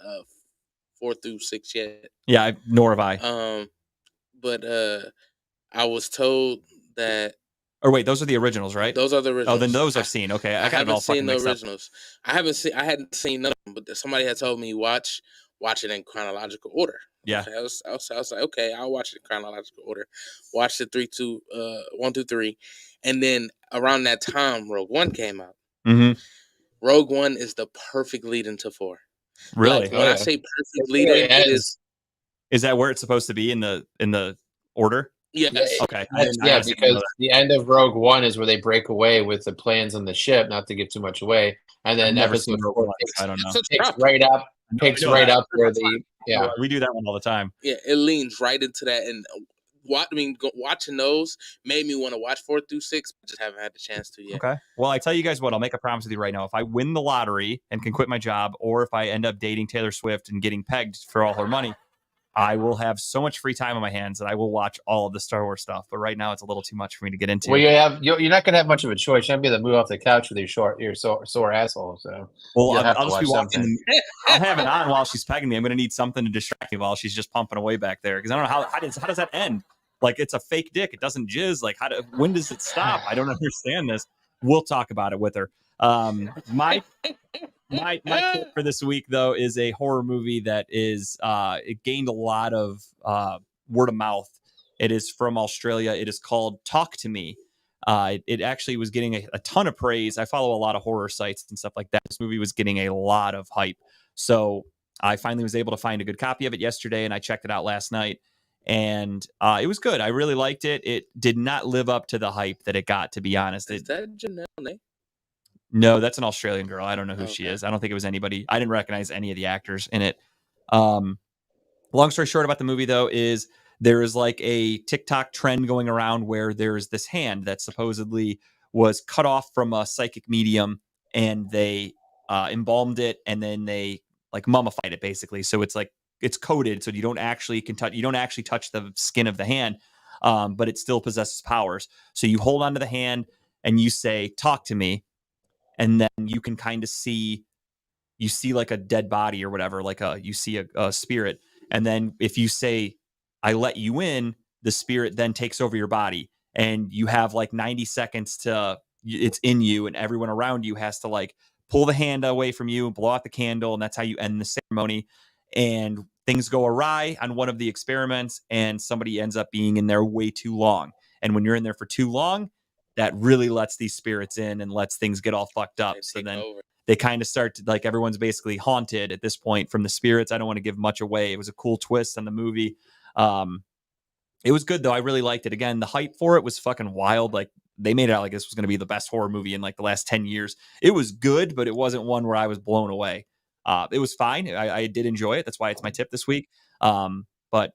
4 through 6 yet. Yeah, nor have I. But I was told that. Or wait, those are the originals, right? Those are the originals. Oh, then those I've seen. Okay, I haven't seen the originals. I hadn't seen none of them, but somebody had told me watch it in chronological order. Yeah, I was like, okay, I'll watch it in chronological order. Watch it 1 through 3, and then around that time, Rogue One came out. Mm-hmm. Rogue One is the perfect lead into 4. Really? Like, when I say perfect lead in, it is. Is that where it's supposed to be in the order? Yes. Okay. Yeah, because the end of Rogue One is where they break away with the plans on the ship, not to give too much away. And then episode 4 picks right up where we do that one all the time. Yeah, it leans right into that. And watching those made me want to watch 4 through 6. Just haven't had the chance to yet. Okay. Well, I tell you guys what, I'll make a promise with you right now. If I win the lottery and can quit my job, or if I end up dating Taylor Swift and getting pegged for all her money, I will have so much free time on my hands that I will watch all of the Star Wars stuff. But right now, it's a little too much for me to get into. Well, you're not going to have much of a choice. You're not be able to move off the couch with your sore asshole. So, well, I'll just be watching. I'll have it on while she's pegging me. I'm going to need something to distract me while she's just pumping away back there, because I don't know how does that end? Like, it's a fake dick. It doesn't jizz. Like, when does it stop? I don't understand this. We'll talk about it with her. My pick for this week, though, is a horror movie that is it gained a lot of word of mouth. It is from Australia. It is called Talk to Me. It actually was getting a ton of praise. I follow a lot of horror sites and stuff like that. This movie was getting a lot of hype. So I finally was able to find a good copy of it yesterday, and I checked it out last night. And it was good. I really liked it. It did not live up to the hype that it got, to be honest. Is that Janelle Monáe? No, that's an Australian girl. I don't know who she is. I don't think it was anybody. I didn't recognize any of the actors in it. Long story short about the movie, though, is there is like a TikTok trend going around where there's this hand that supposedly was cut off from a psychic medium, and they embalmed it, and then they like mummified it, basically. So it's like it's coated, so you don't actually touch the skin of the hand, but it still possesses powers. So you hold onto the hand and you say, "Talk to me." And then you can kind of see like a dead body or whatever, like you see a spirit. And then if you say, "I let you in," the spirit then takes over your body, and you have like 90 seconds it's in you, and everyone around you has to like pull the hand away from you and blow out the candle, and that's how you end the ceremony. And things go awry on one of the experiments, and somebody ends up being in there way too long. And when you're in there for too long, that really lets these spirits in and lets things get all fucked up. So then they kind of start to, like, everyone's basically haunted at this point from the spirits. I don't want to give much away. It was a cool twist on the movie. It was good though. I really liked it. Again, the hype for it was fucking wild. Like, they made it out like this was going to be the best horror movie in like the last 10 years. It was good, but it wasn't one where I was blown away. It was fine. I did enjoy it. That's why it's my tip this week. But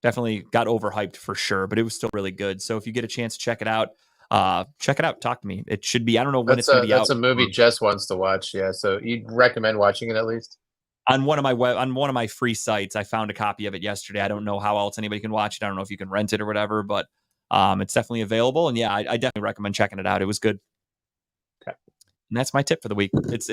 definitely got overhyped for sure, but it was still really good. So if you get a chance to check it out, talk to me. It should be, I don't know when it's going to be out. That's a movie Jess wants to watch. Yeah. So you'd recommend watching it at least? On one of my free sites, I found a copy of it yesterday. I don't know how else anybody can watch it. I don't know if you can rent it or whatever, but it's definitely available. And yeah, I definitely recommend checking it out. It was good. Okay. And that's my tip for the week. It's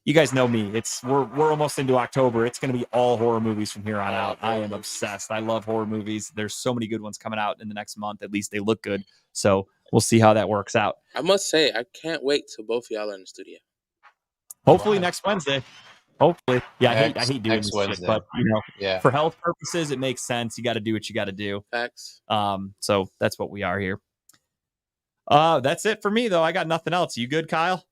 you guys know me. We're almost into October. It's going to be all horror movies from here on out. I am obsessed. I love horror movies. There's so many good ones coming out in the next month. At least they look good. So we'll see how that works out. I must say, I can't wait till both of y'all are in the studio. Hopefully next Wednesday. Hopefully. Yeah, I hate doing this Wednesday. shit, but yeah, for health purposes, it makes sense. You got to do what you got to do. Facts. So that's what we are here. That's it for me though. I got nothing else. You good, Kyle?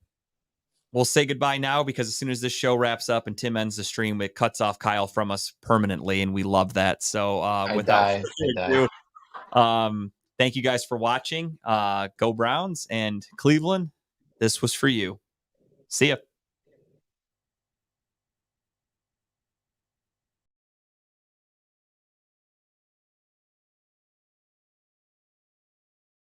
We'll say goodbye now because as soon as this show wraps up and Tim ends the stream, it cuts off Kyle from us permanently, and we love that. So without further ado, thank you guys for watching. Go Browns and Cleveland. This was for you. See ya.